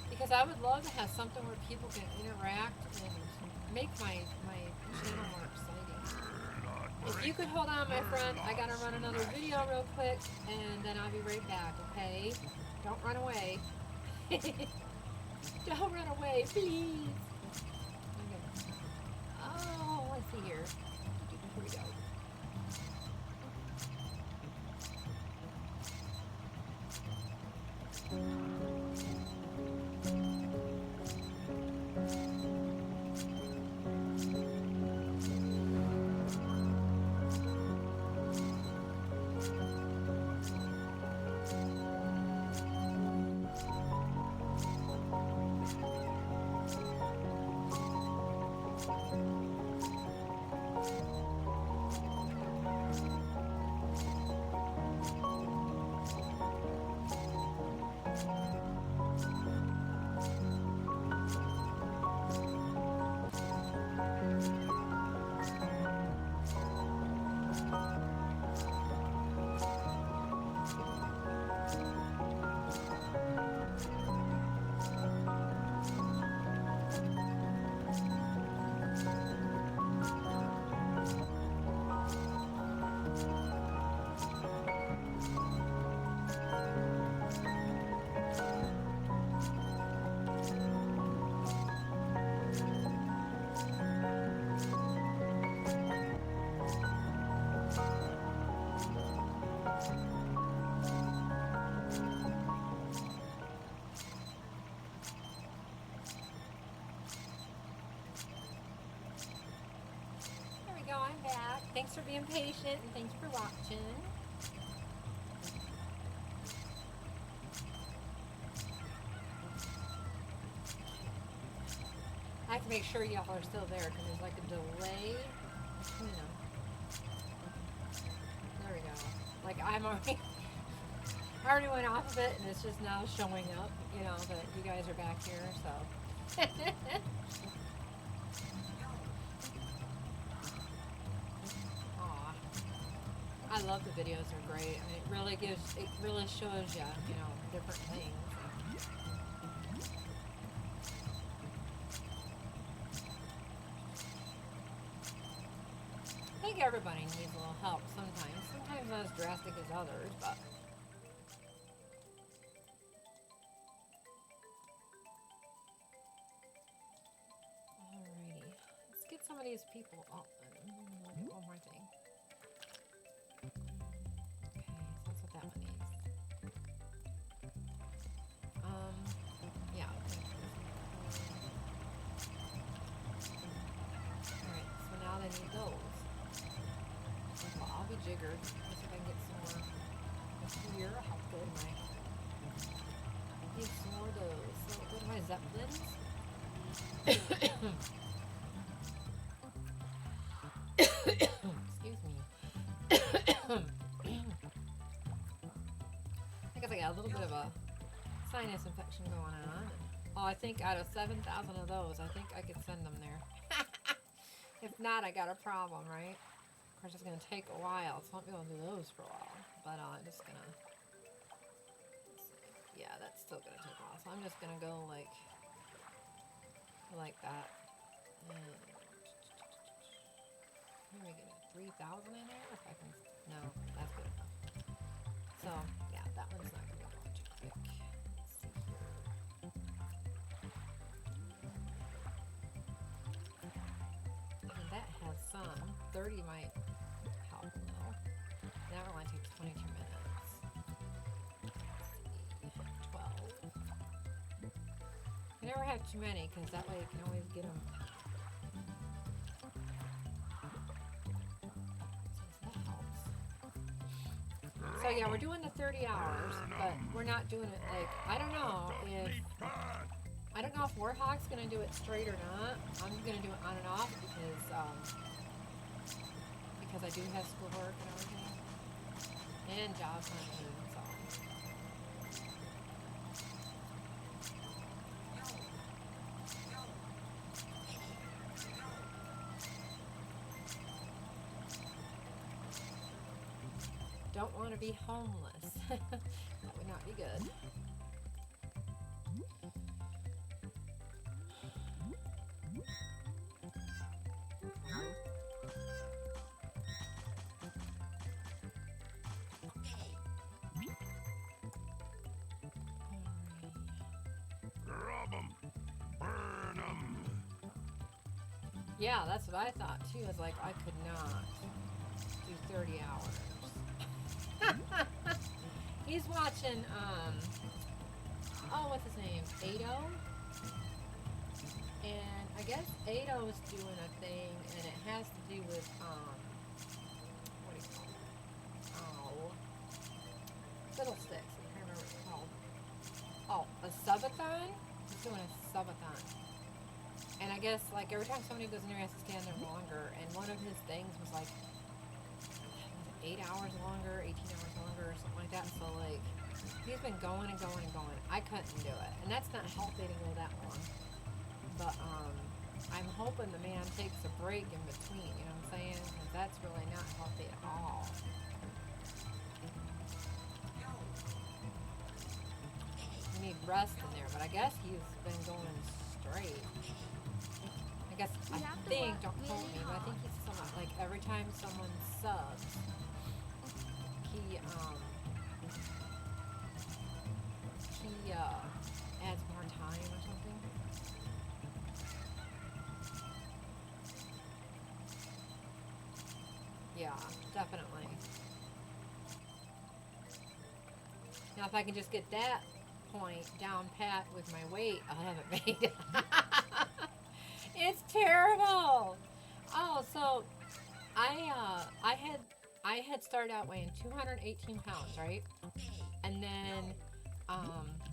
Because I would love to have something where people can interact and make my channel more exciting. If you could hold on, my friend, I gotta run another video real quick, and then I'll be right back, okay? Don't run away. Don't run away, please. Okay. Oh, let's see here. Here we go. Thanks for being patient and thank you for watching. I have to make sure y'all are still there because there's like a delay between them. There we go. Like I already went off of it and it's just now showing up, that you guys are back here, so. I love the videos, they're great. I mean, it really shows you, different things. I think everybody needs a little help sometimes. Sometimes not as drastic as others, but. Alrighty. Let's get some of these people up. One more thing. Yeah. Alright, so now they need those. Well, I'll be jiggered. Let's see if I can get some more here. I'll go to my. I need some more of those. So I'll go to my Zeppelins. Excuse me. I guess I got a little bit of a sinus infection going on. Oh, I think out of 7,000 of those, I think I could send them there. If not, I got a problem, right? Of course, it's going to take a while, so I won't be able to do those for a while. But I'm just going to... Yeah, that's still going to take a while. so I'm just gonna go like that. And maybe get a 3,000 in there if I can. No, that's good enough. So yeah, that one's not gonna go too quick. Let's see here. And that has some. 30 might help a little. That only takes 22 minutes. Let's see, 12. You never have too many because that way you can always get them. So that helps. So yeah, we're doing the 30 hours, but we're not doing it like, I don't know if Warhawk's gonna do it straight or not. I'm gonna do it on and off because I do have schoolwork and everything, and job hunting, so. Don't want to be homeless. That would not be good. Grab 'em. Burn 'em. Yeah, that's what I thought too. I was like, I could not do 30 hours. He's watching, oh, what's his name? Ado? And I guess Ado's doing a thing, and it has to do with, what do you call it? Oh, fiddlesticks. I can't remember what it's called. Oh, a subathon? He's doing a subathon. And I guess, like, every time somebody goes in there, he has to stand there longer. And one of his things was, like, 8 hours longer, 18 hours longer, or something like that. So, like, he's been going and going and going. I couldn't do it. And that's not healthy to go that long. But, I'm hoping the man takes a break in between, you know what I'm saying? Because that's really not healthy at all. You need rest in there, but I guess he's been going straight. I guess, I think, don't quote me, but I think he's something like every time someone subs, he adds more time or something. Yeah, definitely. Now if I can just get that point down pat with my weight, I'll have it made. It's terrible. Oh, so I had started out weighing 218 pounds, right? And then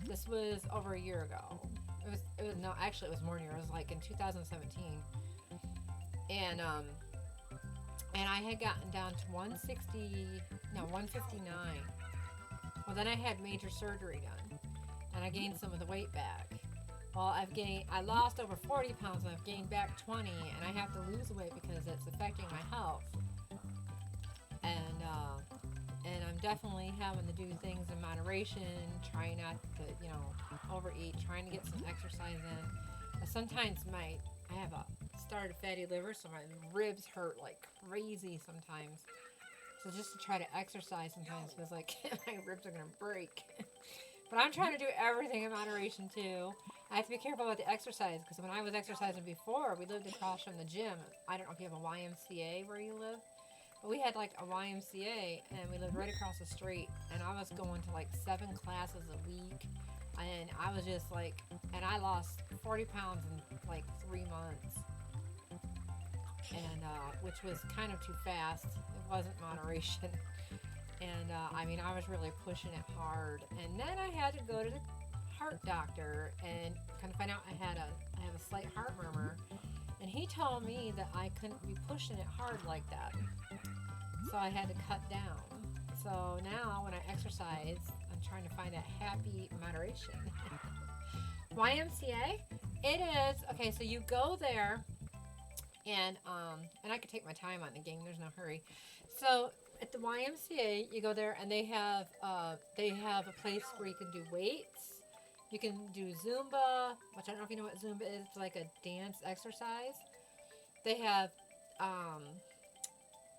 this was over a year ago. It was no, actually it was more than a year. It was like in 2017. And I had gotten down to 159. Well, then I had major surgery done, and I gained some of the weight back. Well, I lost over 40 pounds, and I've gained back 20, and I have to lose weight because it's affecting my health. And I'm definitely having to do things in moderation, trying not to, overeat, trying to get some exercise in. Sometimes I have a started fatty liver, so my ribs hurt like crazy sometimes. So just to try to exercise sometimes feels like my ribs are gonna break. But I'm trying to do everything in moderation too. I have to be careful about the exercise because when I was exercising before, we lived across from the gym. I don't know if you have a YMCA where you live, but we had like a YMCA and we lived right across the street. And I was going to like 7 classes a week, and I was just like, and I lost 40 pounds in like 3 months, and which was kind of too fast. It wasn't moderation. And I mean, I was really pushing it hard. And then I had to go to the heart doctor and kind of find out I have a slight heart murmur. And he told me that I couldn't be pushing it hard like that. So I had to cut down. So now when I exercise, I'm trying to find that happy moderation. YMCA? It is. Okay, so you go there and I could take my time on the game. There's no hurry. So at the YMCA, you go there and they have a place where you can do weights, You can do Zumba, which I don't know if you know what Zumba is. It's like a dance exercise. They have,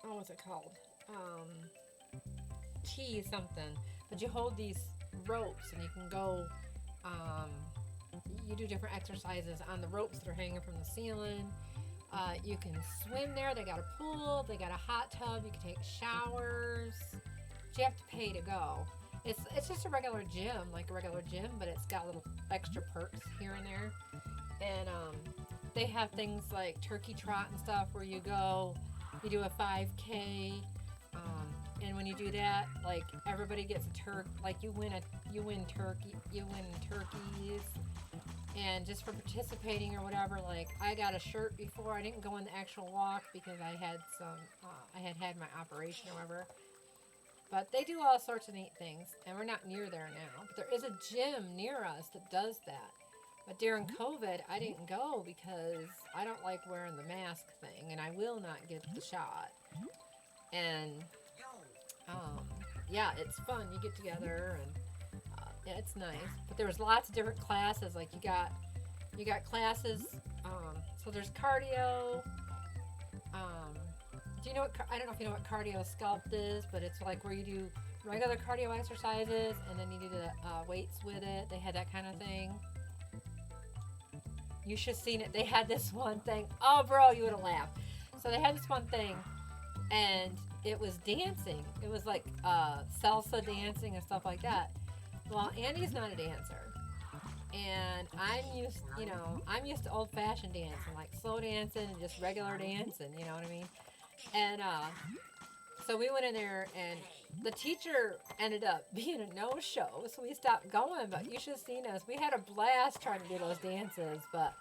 what's it called? T something. But you hold these ropes and you can go, you do different exercises on the ropes that are hanging from the ceiling. You can swim there. They got a pool. They got a hot tub. You can take showers. But you have to pay to go. It's just a regular gym, like a regular gym, but it's got little extra perks here and there. And they have things like turkey trot and stuff where you go, you do a 5K, and when you do that, like everybody gets a like you win turkeys, and just for participating or whatever. Like I got a shirt before. I didn't go on the actual walk because I had I had my operation or whatever. But they do all sorts of neat things, and we're not near there now. But there is a gym near us that does that. But during COVID, I didn't go because I don't like wearing the mask thing, and I will not get the shot. And yeah, it's fun. You get together, and yeah, it's nice. But there was lots of different classes. Like you got classes. So there's cardio. Do you know what? I don't know if you know what cardio sculpt is, but it's like where you do regular cardio exercises and then you do the weights with it. They had that kind of thing. You should have seen it. They had this one thing. Oh, bro, you would have laughed. So they had this one thing, and it was dancing. It was like salsa dancing and stuff like that. Well, Andy's not a dancer, and I'm used to old-fashioned dancing, like slow dancing and just regular dancing. You know what I mean? And so we went in there, and the teacher ended up being a no-show, so we stopped going. But you should have seen us. We had a blast trying to do those dances, but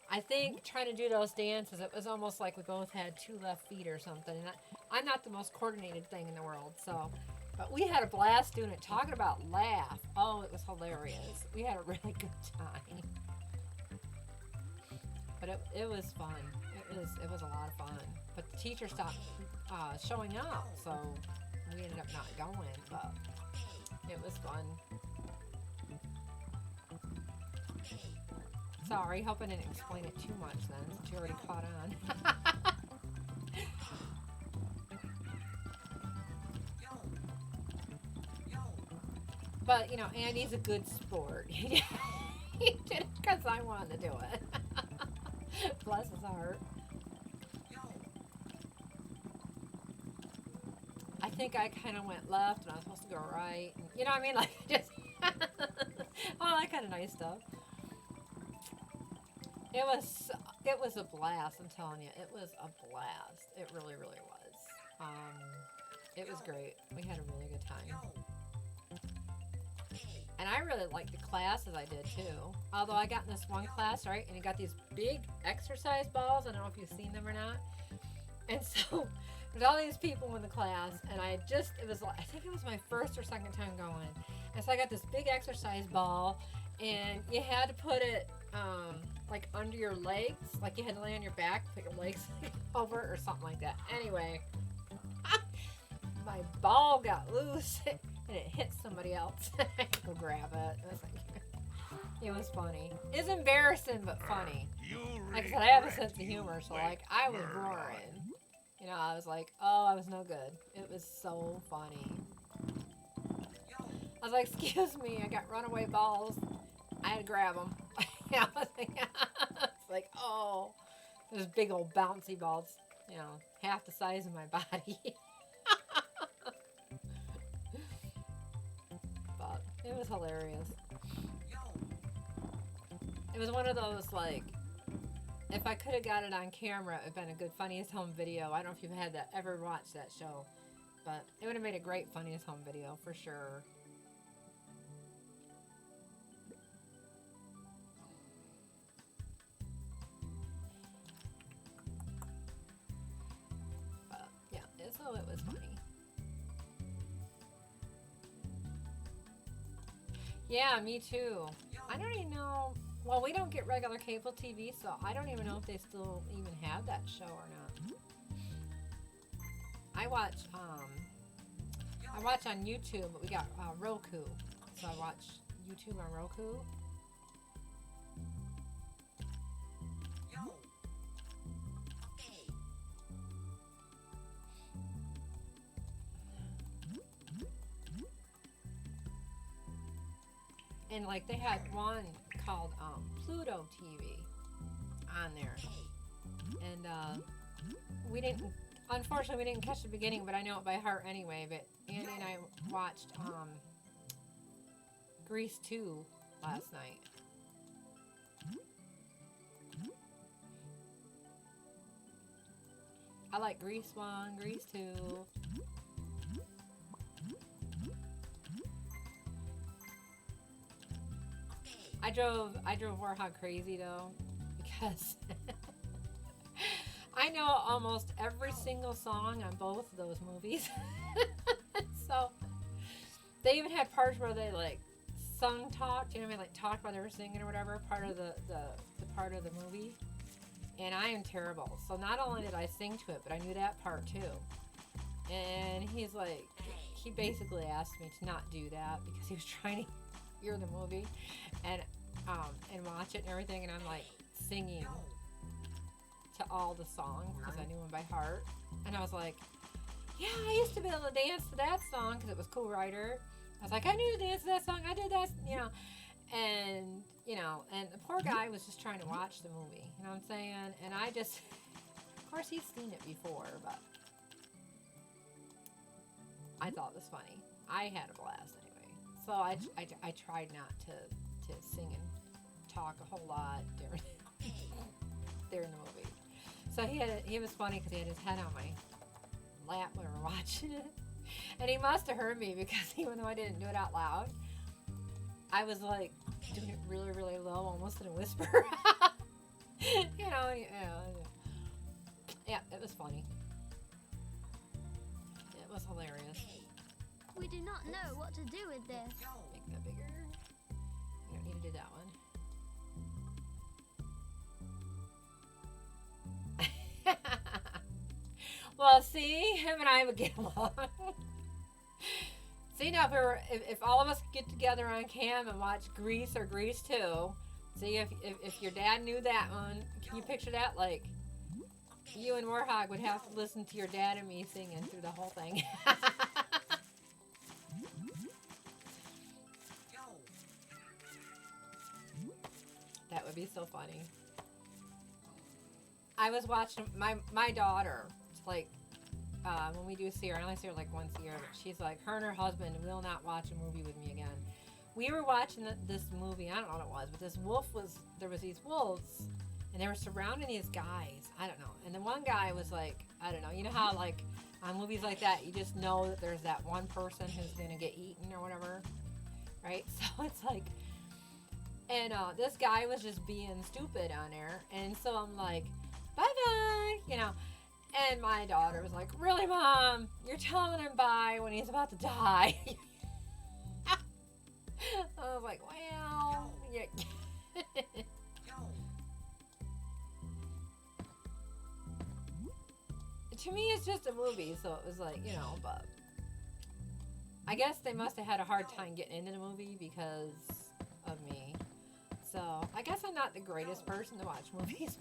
I think trying to do those dances, it was almost like we both had two left feet or something. And I'm not the most coordinated thing in the world, so. But we had a blast doing it. Talking about laugh. Oh, it was hilarious. We had a really good time. But it was fun. It was a lot of fun. But the teacher stopped showing up, so we ended up not going. But it was fun. Sorry, hope I didn't explain it too much then, since you already caught on. But, you know, Andy's a good sport. He did it because I wanted to do it. Bless his heart. I think I kind of went left and I was supposed to go right. And, you know what I mean? Like, just all that kind of nice stuff. It was a blast, I'm telling you. It was a blast. It really, really was. It was great. We had a really good time. And I really liked the classes I did too. Although I got in this one class, right? And you got these big exercise balls. I don't know if you've seen them or not. And so there's all these people in the class, and I think it was my first or second time going. And so I got this big exercise ball, and you had to put it like under your legs, like you had to lay on your back, put your legs over or something like that. Anyway, my ball got loose and it hit somebody else. I had to go grab it. It was funny. It's embarrassing but funny. Like I said, I have a sense of humor, so like I was roaring. You know, I was like, oh, I was no good. It was so funny. I was like, excuse me, I got runaway balls. I had to grab them. I was like, oh, those big old bouncy balls, you know, half the size of my body. But it was hilarious. It was one of those, like, if I could have got it on camera, it would have been a good Funniest Home video. I don't know if you've ever watched that show, but it would have made a great Funniest Home video for sure. But yeah, so it was funny. Yeah, me too. I don't even know. Well, we don't get regular cable TV, so I don't even know if they still even have that show or not. I watch on YouTube, but we got Roku, so I watch YouTube on Roku. And like they had one called Pluto TV on there, and unfortunately we didn't catch the beginning, but I know it by heart anyway. But Andy and I watched Grease 2 last night. I like Grease 1, Grease 2. I drove Warhog crazy though, because I know almost every single song on both of those movies. So they even had parts where they like talked, you know what I mean, like talked while they were singing or whatever, part of the part of the movie. And I am terrible. So not only did I sing to it, but I knew that part too. And he's like, he basically asked me to not do that because he was trying to hear the movie and watch it and everything, and I'm like singing to all the songs because I knew them by heart. And I was like, yeah, I used to be able to dance to that song because it was Cool Rider. I was like, I knew to dance to that song. I did that, you know. And, you know, and the poor guy was just trying to watch the movie. You know what I'm saying? And I just, of course, he's seen it before, but I thought it was funny. I had a blast anyway. So I tried not to sing and talk a whole lot during the movie. So he was funny because he had his head on my lap when we were watching it. And he must have heard me because even though I didn't do it out loud, I was like doing it really, really low, almost in a whisper. you know, yeah, it was funny. It was hilarious. We do not know what to do with this. Make that bigger. You don't need to do that one. Well, see, him and I would get along. See, now if all of us get together on cam and watch Grease or Grease 2, see if your dad knew that one, can you picture that? Like, you and Warhog would have to listen to your dad and me singing through the whole thing. That would be so funny. I was watching my daughter, like, when we do see her, I only see her like once a year, but she's like, her and her husband will not watch a movie with me again. We were watching this movie, I don't know what it was, but there was these wolves, and they were surrounding these guys, I don't know, and the one guy was like, I don't know, you know how like on movies like that, you just know that there's that one person who's gonna get eaten or whatever, right? So it's like, and this guy was just being stupid on there, and so I'm like, bye-bye, you know. And my daughter was like, really, Mom? You're telling him bye when he's about to die. I was like, well, yeah. To me, it's just a movie, so it was like, you know, but I guess they must have had a hard time getting into the movie because of me. So I guess I'm not the greatest person to watch movies.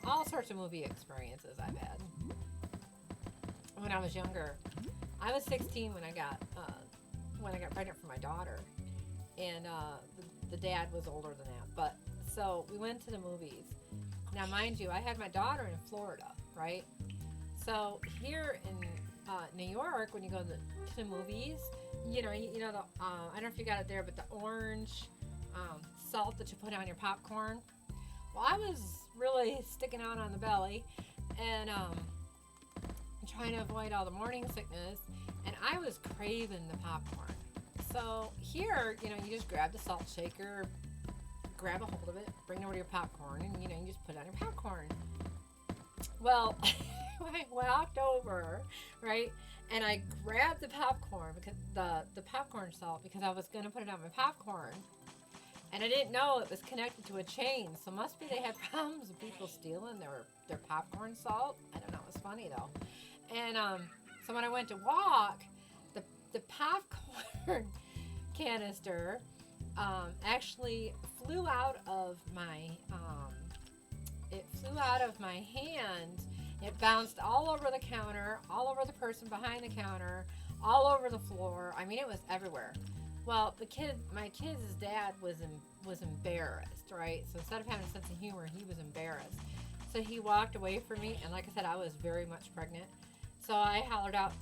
All sorts of movie experiences I've had. When I was younger, I was 16 when I got pregnant for my daughter, and the dad was older than that. But so we went to the movies. Now, mind you, I had my daughter in Florida, right? So here in New York, when you go to the movies, you know the I don't know if you got it there, but the orange salt that you put on your popcorn. Well, I was really sticking out on the belly and trying to avoid all the morning sickness, and I was craving the popcorn. So here, you know, you just grab the salt shaker, grab a hold of it, bring it over to your popcorn, and you know, you just put it on your popcorn. Well, I walked over, right, and I grabbed the popcorn, because the popcorn salt, because I was going to put it on my popcorn. And I didn't know it was connected to a chain, so must be they had problems with people stealing their popcorn salt. I don't know, it was funny though. And So when I went to walk, the popcorn canister actually flew out of my hand. It bounced all over the counter, all over the person behind the counter, all over the floor. I mean, it was everywhere. Well, my kid's dad was embarrassed, right? So instead of having a sense of humor, he was embarrassed. So he walked away from me, and like I said, I was very much pregnant. So I hollered out,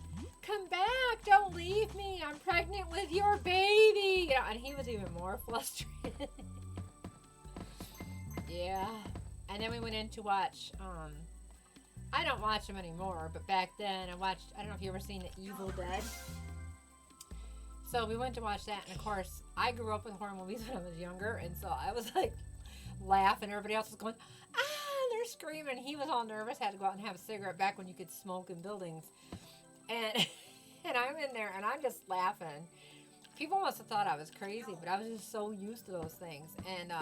"Come back, don't leave me, I'm pregnant with your baby." You know, and he was even more frustrated. Yeah. And then we went in to watch, I don't watch them anymore, but back then I don't know if you ever seen The Evil Dead. So we went to watch that, and of course, I grew up with horror movies when I was younger, and so I was like laughing, everybody else was going, they're screaming. He was all nervous, had to go out and have a cigarette back when you could smoke in buildings. And I'm in there, and I'm just laughing. People must have thought I was crazy, but I was just so used to those things. And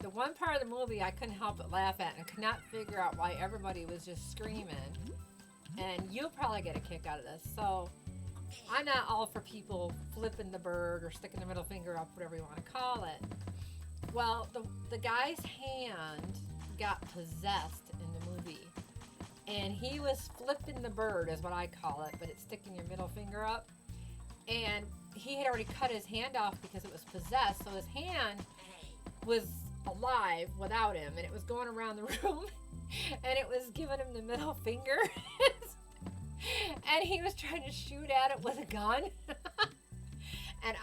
the one part of the movie I couldn't help but laugh at and could not figure out why everybody was just screaming. And you'll probably get a kick out of this. So I'm not all for people flipping the bird or sticking the middle finger up, whatever you want to call it. Well, the guy's hand got possessed in the movie. And he was flipping the bird, is what I call it, but it's sticking your middle finger up. And he had already cut his hand off because it was possessed, so his hand was alive without him, and it was going around the room, and it was giving him the middle finger. And he was trying to shoot at it with a gun. And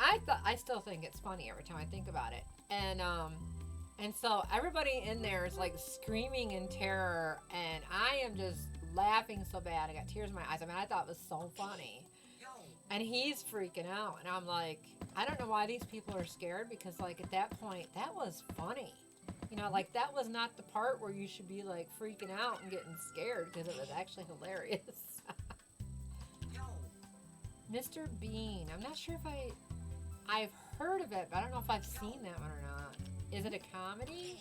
I still think it's funny every time I think about it. And so everybody in there is like screaming in terror, and I am just laughing so bad. I got tears in my eyes. I mean, I thought it was so funny. And he's freaking out, and I'm like, I don't know why these people are scared, because like at that point, that was funny. You know, like that was not the part where you should be like freaking out and getting scared, because it was actually hilarious. Mr. Bean. I'm not sure if I've heard of it, but I don't know if I've seen that one or not. Is it a comedy?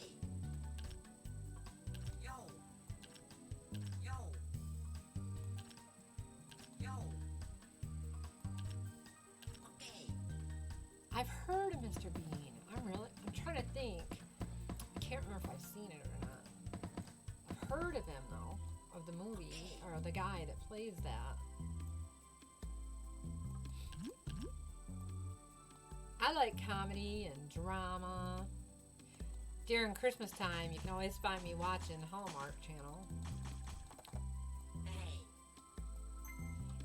I've heard of Mr. Bean. I'm trying to think. I can't remember if I've seen it or not. I've heard of him though, of the movie, or the guy that plays that. I like comedy and drama. During Christmas time, you can always find me watching the Hallmark Channel.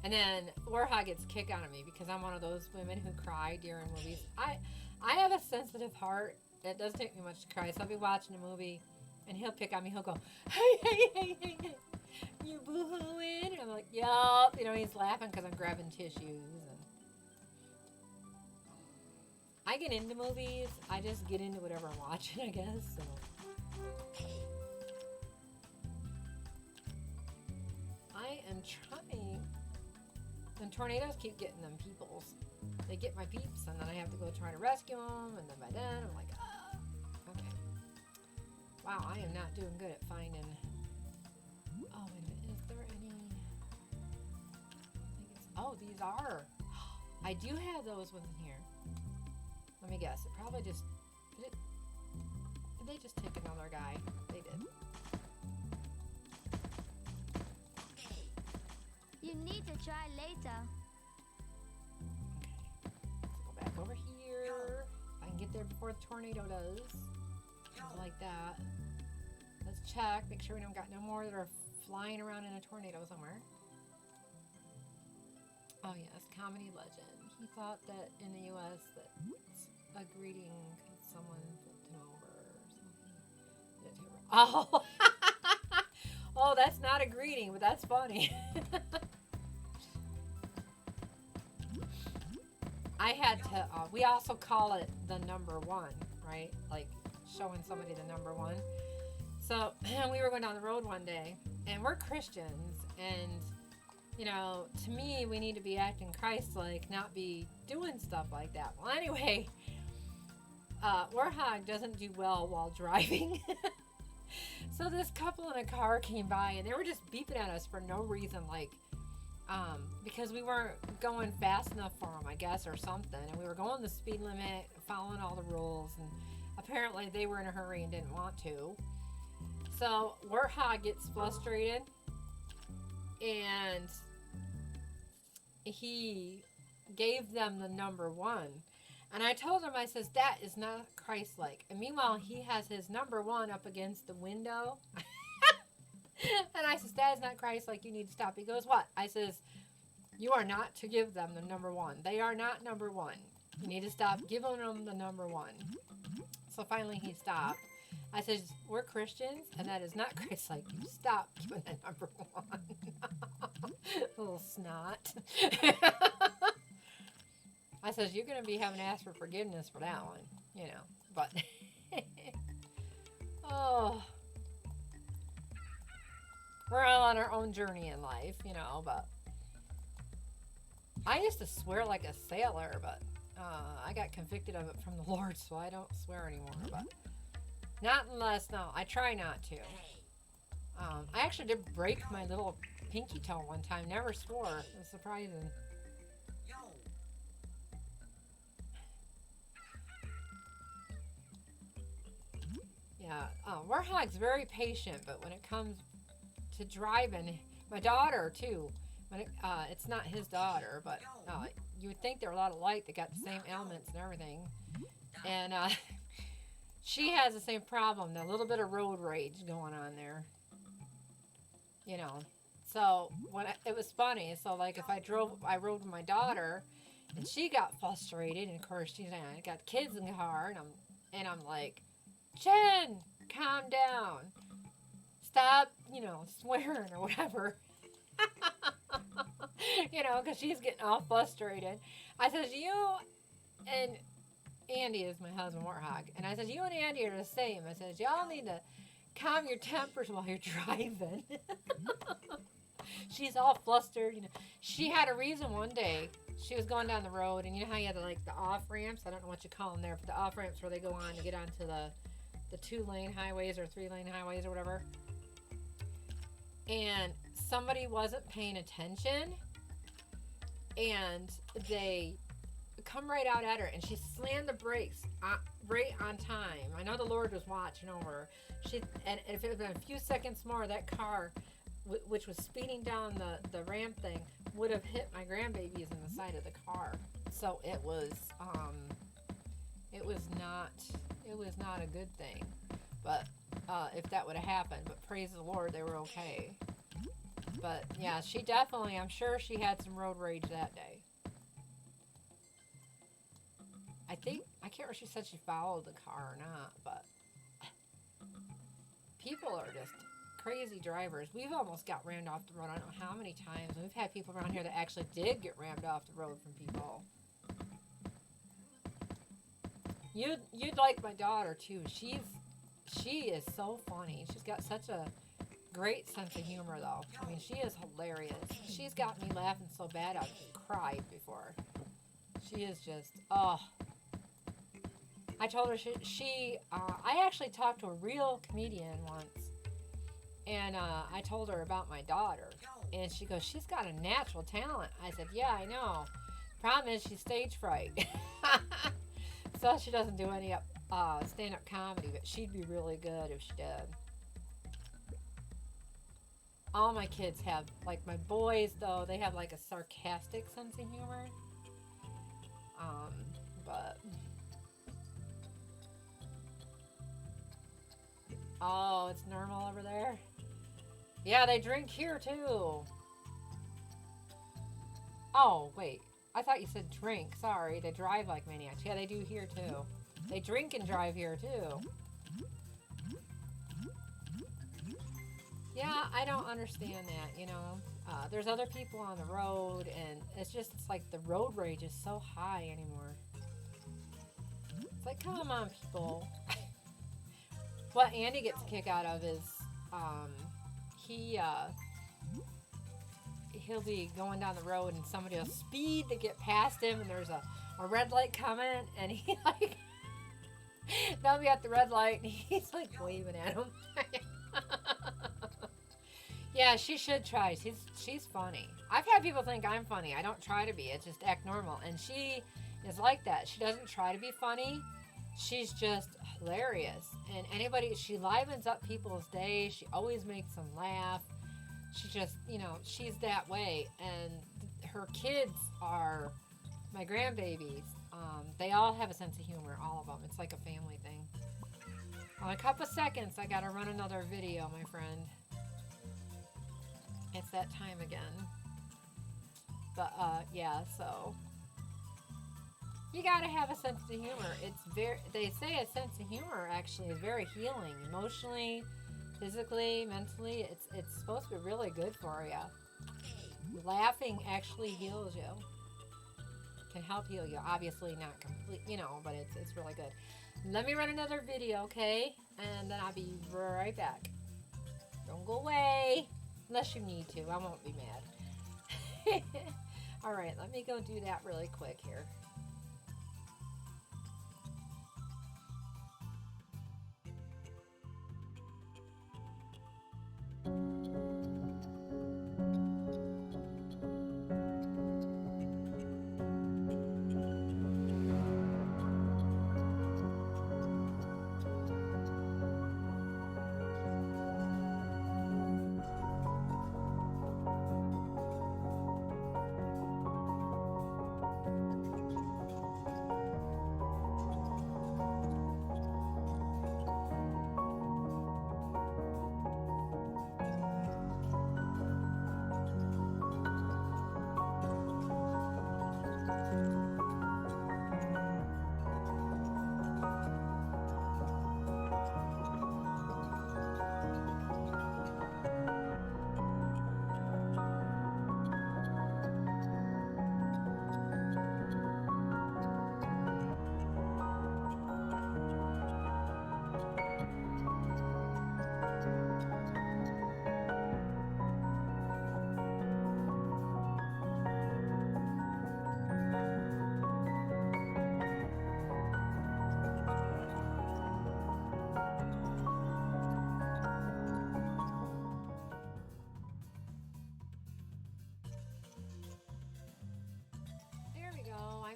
And then Warhog gets a kick out of me because I'm one of those women who cry during movies. I have a sensitive heart. It doesn't take me much to cry. So I'll be watching a movie, and he'll pick on me. He'll go, hey, you boo-hooing? And I'm like, yup. You know, he's laughing because I'm grabbing tissues. And I get into movies. I just get into whatever I'm watching, I guess. So I am trying. And tornadoes keep getting them peoples. They get my peeps, and then I have to go try to rescue them, and then by then I'm like, okay. Wow, I am not doing good at finding. Oh, wait a minute. Is there any? I think it's. Oh, these are. I do have those ones in here. Let me guess. It probably just. Did they just take another guy? They did. You need to try later. Okay. Let's go back over here. If I can get there before the tornado does. Something like that. Let's check. Make sure we don't got no more that are flying around in a tornado somewhere. Oh yes, comedy legend. He thought that in the U.S. that a greeting could someone flipped him over or something. Oh. Oh, that's not a greeting, but that's funny. I had to, we also call it the number one, right? Like showing somebody the number one. So we were going down the road one day, and we're Christians, and you know, to me, we need to be acting Christ-like, not be doing stuff like that. Well, anyway, Warhog doesn't do well while driving. So this couple in a car came by, and they were just beeping at us for no reason. Like, because we weren't going fast enough for him, I guess, or something. And we were going the speed limit, following all the rules, and apparently they were in a hurry and didn't want to. So Warthog gets frustrated, and he gave them the number 1. And I told him, I says, that is not Christ-like. And meanwhile, he has his number 1 up against the window. And I says, that is not Christ-like. You need to stop. He goes, what? I says, you are not to give them the number 1. They are not number 1. You need to stop giving them the number 1. So finally he stopped. I says, we're Christians, and that is not Christ-like. You stop giving the number 1. Little snot. I says, you're going to be having to ask for forgiveness for that one, you know, but, oh, we're all on our own journey in life, you know, but I used to swear like a sailor, but I got convicted of it from the Lord, so I don't swear anymore, but not unless, no, I try not to. I actually did break my little pinky toe one time, never swore, it was surprising. Yeah, Warthog's very patient, but when it comes to driving, my daughter too, when it's not his daughter, but you would think they're a lot alike. They got the same ailments and everything, and she has the same problem. A little bit of road rage going on there, you know. So when it was funny. So like if I rode with my daughter, and she got frustrated, and of course she's got kids in the car, and I'm like, Jen, calm down. Stop, you know, swearing or whatever. You know, because she's getting all frustrated. I says, you and Andy is my husband, Warthog. And I says, you and Andy are the same. I says, y'all need to calm your tempers while you're driving. She's all flustered. You know, she had a reason one day. She was going down the road, and you know how you had like the off ramps? I don't know what you call them there, but the off ramps where they go on to get onto the 2-lane highways or 3-lane highways or whatever. And somebody wasn't paying attention, and they come right out at her, and she slammed the brakes right on time. I know the Lord was watching over her. And if it had been a few seconds more, that car, which was speeding down the ramp thing, would have hit my grandbabies in the side of the car. So it was not a good thing. But if that would have happened, but praise the Lord, they were okay. But yeah, she definitely, I'm sure she had some road rage that day. I can't remember if she said she followed the car or not, but people are just crazy drivers. We've almost got rammed off the road. I don't know how many times. We've had people around here that actually did get rammed off the road from people. You'd like my daughter too. She is so funny. She's got such a great sense of humor, though. I mean, she is hilarious. She's got me laughing so bad I've cried before. She is just, oh. I told her I actually talked to a real comedian once, and I told her about my daughter, and she goes, she's got a natural talent. I said, yeah, I know. Problem is, she's stage fright. So she doesn't do any stand-up comedy, but she'd be really good if she did. All my kids have, like my boys, though, they have like a sarcastic sense of humor. But... Oh, it's normal over there? Yeah, they drink here, too. Oh, wait. I thought you said drink. Sorry, they drive like maniacs. Yeah, they do here, too. They drink and drive here, too. Yeah, I don't understand that, you know. There's other people on the road, and it's like the road rage is so high anymore. It's like, come on, people. What Andy gets a kick out of is, he'll be going down the road and somebody will speed to get past him, and there's a red light coming, and he like, they'll be at the red light, and he's like waving at him. Yeah, she should try. She's funny. I've had people think I'm funny. I don't try to be. It's just act normal. And she is like that. She doesn't try to be funny. She's just hilarious. And anybody, she livens up people's day. She always makes them laugh. She just, you know, she's that way. And her kids are my grandbabies. They all have a sense of humor, all of them. It's like a family thing. Well, a couple seconds, I gotta run another video, my friend. It's that time again. But, yeah, so. You gotta have a sense of humor. It's they say a sense of humor actually is very healing. Emotionally, physically, mentally, it's supposed to be really good for you. Laughing actually heals you. Can help heal you. Obviously not complete, you know, but it's really good. Let me run another video, okay? And then I'll be right back. Don't go away. Unless you need to. I won't be mad. Alright, let me go do that really quick here.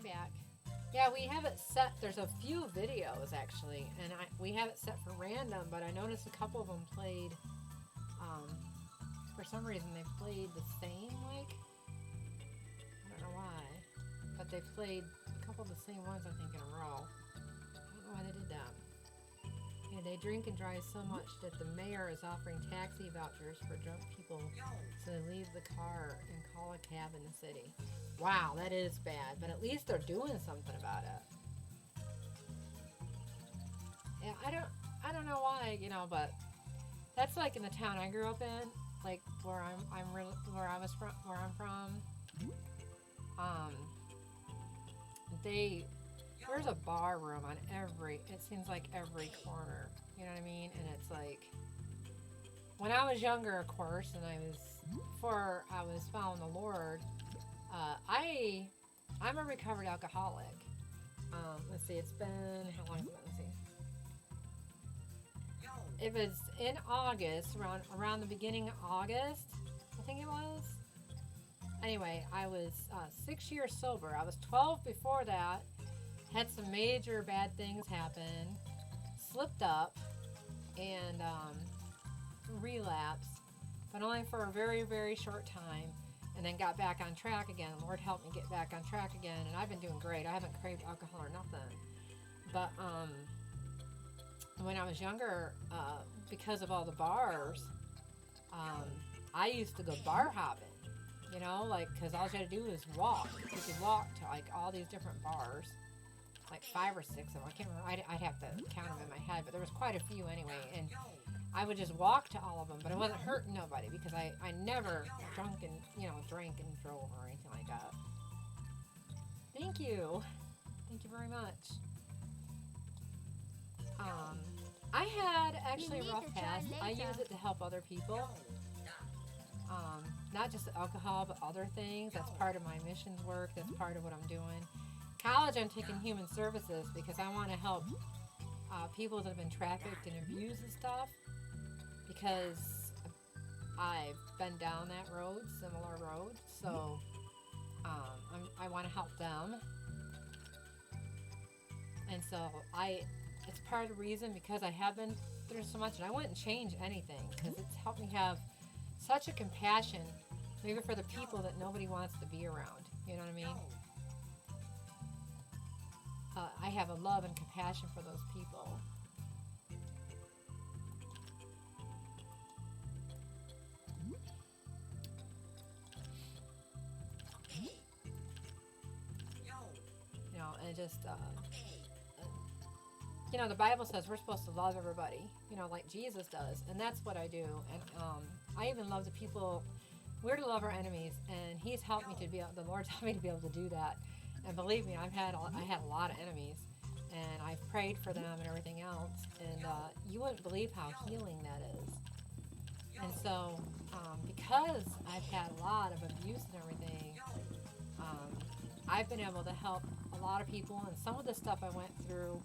Back. Yeah, we have it set. There's a few videos actually, and we have it set for random. But I noticed a couple of them played. For some reason, they played the same. Like, I don't know why, but they played a couple of the same ones. I think in a row. I don't know why they did that. Yeah, they drink and drive so much that the mayor is offering taxi vouchers for drunk people, so they leave the car and call a cab in the city. Wow, that is bad, but at least they're doing something about it. Yeah, I don't know why, you know, but that's like in the town I grew up in, like where I'm from. There's a bar room on it seems like every corner, you know what I mean? And it's like, when I was younger, of course, and before I was following the Lord, I'm a recovered alcoholic. Let's see, it's been, how long has it been? Let's see. It was in August, around the beginning of August, I think it was. Anyway, I was 6 years sober. I was 12 before that. Had some major bad things happen. Slipped up and relapsed, but only for a very, very short time. And then got back on track again. Lord helped me get back on track again, and I've been doing great. I haven't craved alcohol or nothing. But when I was younger, because of all the bars, I used to go bar hopping. You know, like, because all you had to do was walk. You could walk to like all these different bars, like 5 or 6 of them. I can't remember. I'd have to count them in my head, but there was quite a few anyway. And I would just walk to all of them, but it wasn't hurting nobody because I never drank and drove or anything like that. Thank you. Thank you very much. I had actually a rough past. I use it to help other people. Not just alcohol, but other things. That's part of my missions work. That's part of what I'm doing. College, I'm taking human services because I want to help people that have been trafficked and abused and stuff. Because I've been down that road, similar road, so I want to help them. And so it's part of the reason because I have been through so much, and I wouldn't change anything because it's helped me have such a compassion, maybe for the people that nobody wants to be around. You know what I mean? I have a love and compassion for those people. You know, and just, you know, the Bible says we're supposed to love everybody, you know, like Jesus does, and that's what I do. And I even love the people. We're to love our enemies, and He's helped me to be able, the Lord's helped me to be able to do that. And believe me, I had a lot of enemies, and I've prayed for them and everything else, and you wouldn't believe how healing that is. And so, because I've had a lot of abuse and everything, I've been able to help a lot of people, and some of the stuff I went through,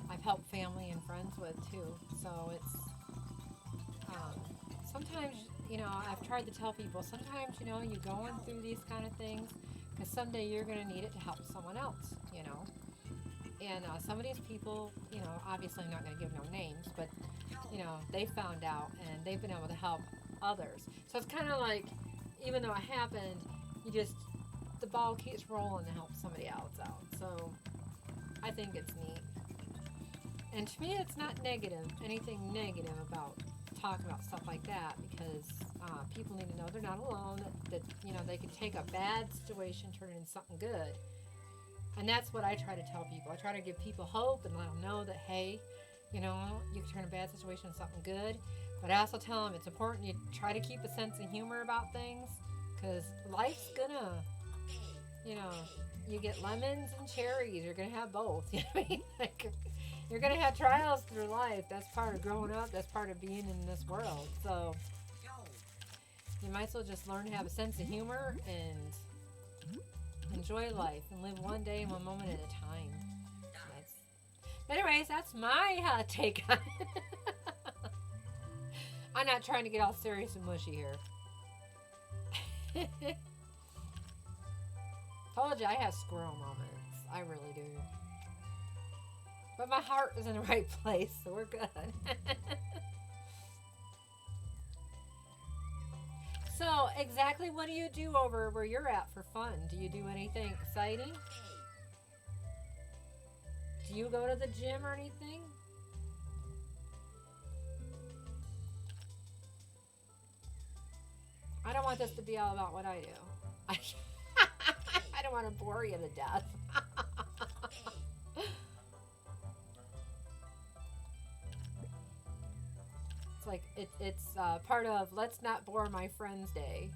I've helped family and friends with too. So it's, sometimes, you know, I've tried to tell people, sometimes, you know, you're going through these kind of things because someday you're going to need it to help someone else, you know. And some of these people, you know, obviously I'm not going to give no names, but, you know, they found out and they've been able to help others. So it's kind of like, even though it happened, the ball keeps rolling to help somebody else out. So I think it's neat. And to me, it's not anything negative about talking about stuff like that, because people need to know they're not alone, that you know, they can take a bad situation, turn it into something good. And that's what I try to tell people. I try to give people hope and let them know that, hey, you know, you can turn a bad situation into something good. But I also tell them it's important you try to keep a sense of humor about things, because life's gonna, you know, you get lemons and cherries. You're gonna have both. You know what I mean? Like, you're gonna have trials through life. That's part of growing up. That's part of being in this world. So you might as well just learn to have a sense of humor and enjoy life and live one day and one moment at a time. Anyways, that's my take on it. I'm not trying to get all serious and mushy here. Told you I have squirrel moments. I really do. But my heart is in the right place, so we're good. So, exactly what do you do over where you're at for fun? Do you do anything exciting? Do you go to the gym or anything? I don't want this to be all about what I do. I don't want to bore you to death. It's like it's part of Let's Not Bore My Friends Day.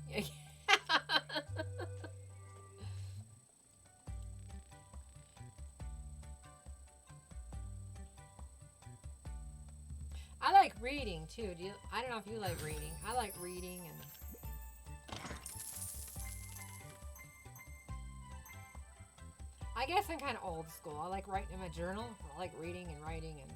I like reading too. I don't know if you like reading. I like reading, and I guess I'm kind of old school. I like writing in my journal. I like reading and writing, and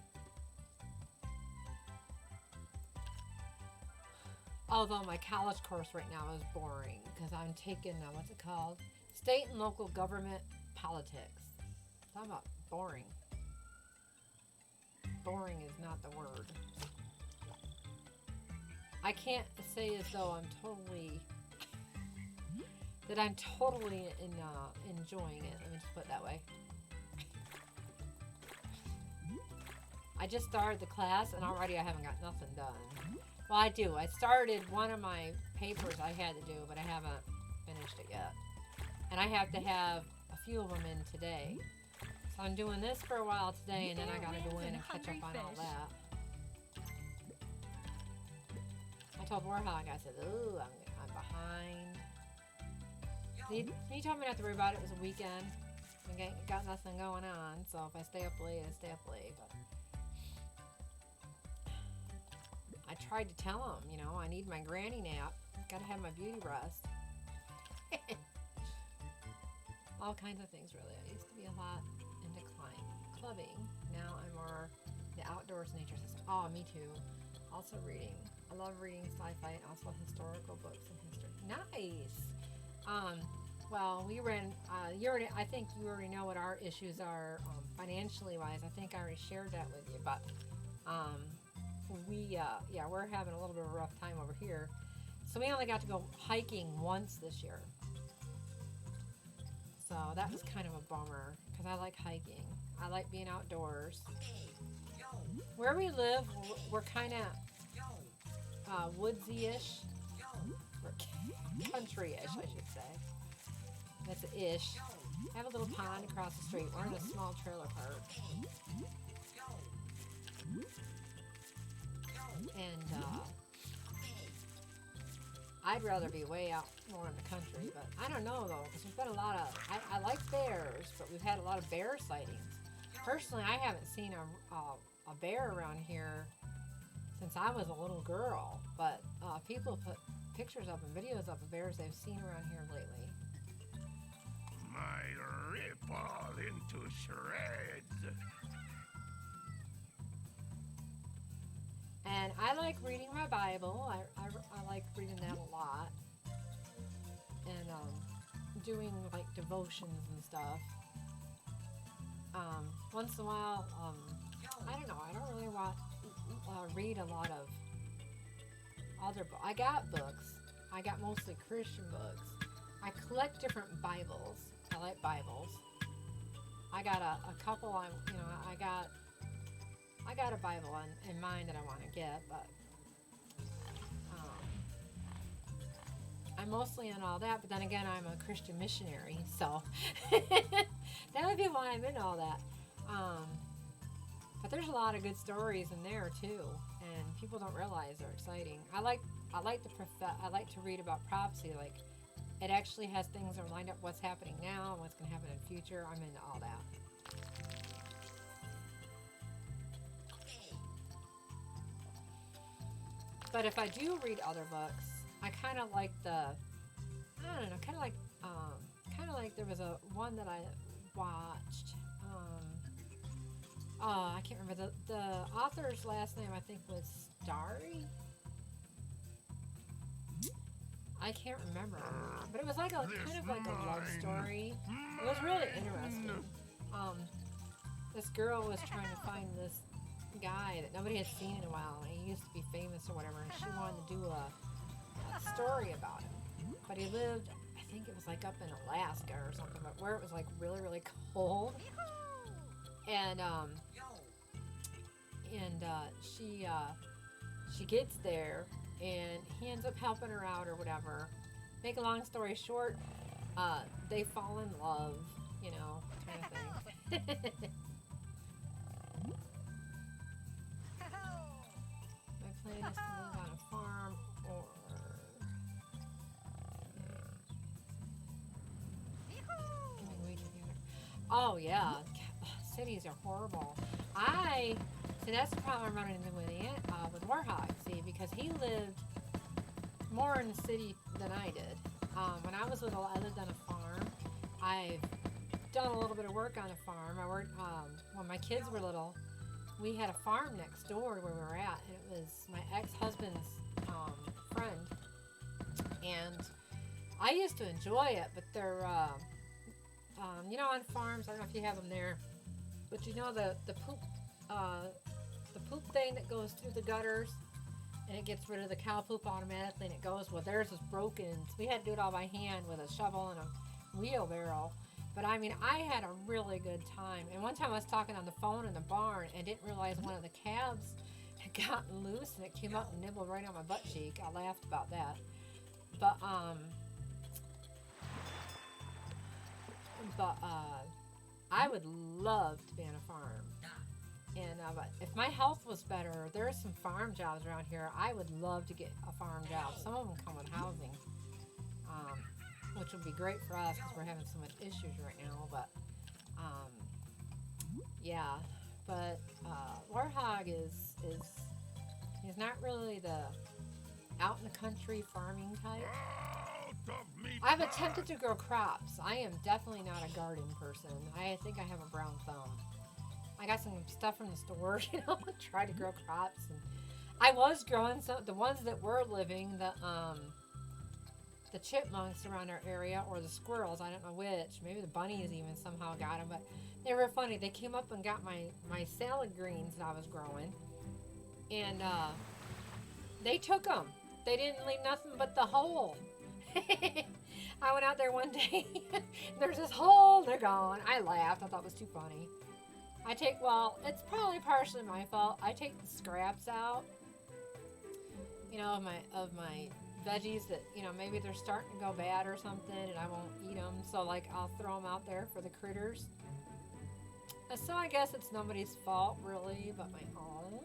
although my college course right now is boring because I'm taking what's it called? State and local government politics. Talk about boring. Boring is not the word. I can't say as though I'm totally enjoying it. Let me just put it that way. I just started the class and already I haven't got nothing done. Well, I do. I started one of my papers I had to do, but I haven't finished it yet. And I have to have a few of them in today. So I'm doing this for a while today, and then I gotta go in and catch up on all that. I told Warhawk, I said, ooh, I'm behind. He told me not to worry about it. It was a weekend. I got nothing going on, so if I stay up late, I stay up late. But I tried to tell him, you know, I need my granny nap. Gotta have my beauty rest. All kinds of things, really. I used to be a lot into clubbing. Now I'm more the outdoors nature system. Oh, me too. Also reading. I love reading sci-fi and also historical books and history. Nice. Well, we ran. I think you already know what our issues are financially wise. I think I already shared that with you. But we're having a little bit of a rough time over here. So we only got to go hiking once this year. So that was kind of a bummer because I like hiking. I like being outdoors. Where we live, we're kind of woodsy-ish. We're country-ish, I should say. That's an ish. I have a little pond across the street. We're in a small trailer park. And I'd rather be way out more in the country, but I don't know though, because there's been a lot of, I like bears, but we've had a lot of bear sightings. Personally, I haven't seen a bear around here since I was a little girl, but people put pictures up and videos up of bears they've seen around here lately. Might rip all into shreds. And I like reading my Bible. I like reading that a lot. And doing like devotions and stuff. Once in a while, I don't know. I don't really read a lot of other books. I got books. I got mostly Christian books. I collect different Bibles. I like Bibles. I got a couple. I got a Bible in mind that I want to get, but I'm mostly in all that. But then again, I'm a Christian missionary, so that would be why I'm in all that. But there's a lot of good stories in there too, and people don't realize they're exciting. I like to read about prophecy. Like it actually has things that are lined up what's happening now and what's going to happen in the future. I'm into all that. But if I do read other books, I kind of like kind of like there was one that I watched. I can't remember the author's last name. I think was Starry. I can't remember, but it was like kind of like a love story. It was really interesting. This girl was trying to find this guy that nobody had seen in a while, and he used to be famous or whatever, and she wanted to do a story about him. But he lived, I think it was like up in Alaska or something, but where it was like really, really cold. And she gets there, and he ends up helping her out or whatever. Make a long story short, they fall in love, kind of thing. My plan is to live on a farm or... Oh, yeah. Cities are horrible. See, that's the problem I'm running into with Warhawk, see, because he lived more in the city than I did. When I was little, I lived on a farm. I've done a little bit of work on a farm. I worked, when my kids were little, we had a farm next door where we were at, and it was my ex-husband's friend. And I used to enjoy it, but they're, on farms, I don't know if you have them there, but the poop thing that goes through the gutters, and it gets rid of the cow poop automatically, and it goes, well, theirs was broken, so we had to do it all by hand with a shovel and a wheelbarrow. But I mean, I had a really good time. And one time I was talking on the phone in the barn and didn't realize one of the calves had gotten loose, and it came up and nibbled right on my butt cheek. I laughed about that. But I would love to be on a farm. And but if my health was better, there are some farm jobs around here. I would love to get a farm job. Some of them come with housing, which would be great for us because we're having so much issues right now. But yeah, but Warhog is he's not really the out in the country farming type. I've attempted to grow crops. I am definitely not a garden person. I think I have a brown thumb. I got some stuff from the store, try to grow crops. And I was growing some, the ones that were living, the chipmunks around our area, or the squirrels, I don't know which. Maybe the bunnies even somehow got them, but they were funny. They came up and got my salad greens that I was growing, and they took them. They didn't leave nothing but the hole. I went out there one day, there's this hole, they're gone. I laughed, I thought it was too funny. Well, it's probably partially my fault. I take the scraps out, you know, of my veggies that, you know, maybe they're starting to go bad or something and I won't eat them. So, like, I'll throw them out there for the critters. And so I guess it's nobody's fault, really, but my own.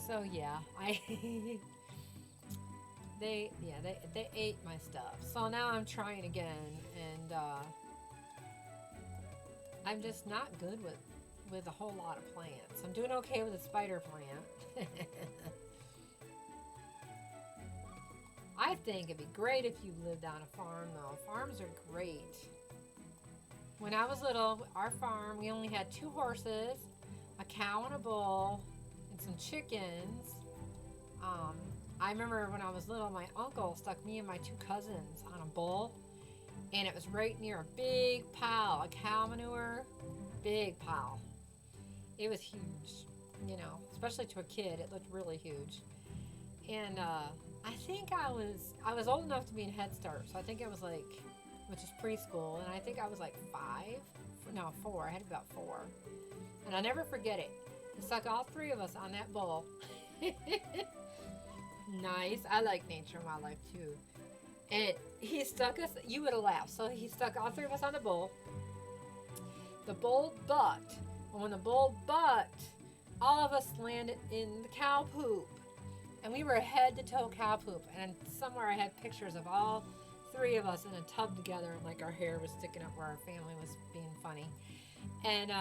So, yeah, they ate my stuff. So now I'm trying again, and I'm just not good with a whole lot of plants. I'm doing okay with a spider plant. I think it'd be great if you lived on a farm, though. Farms are great. When I was little, our farm, we only had 2 horses, a cow and a bull, and some chickens. I remember when I was little, my uncle stuck me and my 2 cousins on a bull, and it was right near a big pile of cow manure. Big pile. It was huge, you know, especially to a kid. It looked really huge. And I think I was old enough to be in Head Start, so I think it was like, which is preschool, and I think I was like 4. I had about 4. And I'll never forget it. He stuck all 3 of us on that bull. Nice. I like nature and wildlife too. And he stuck us, you would have laughed. So he stuck all 3 of us on the bull. The bull bucked. And when the bull bucked, all of us landed in the cow poop. And we were head to toe cow poop. And somewhere I had pictures of all 3 of us in a tub together, and like our hair was sticking up where our family was being funny. And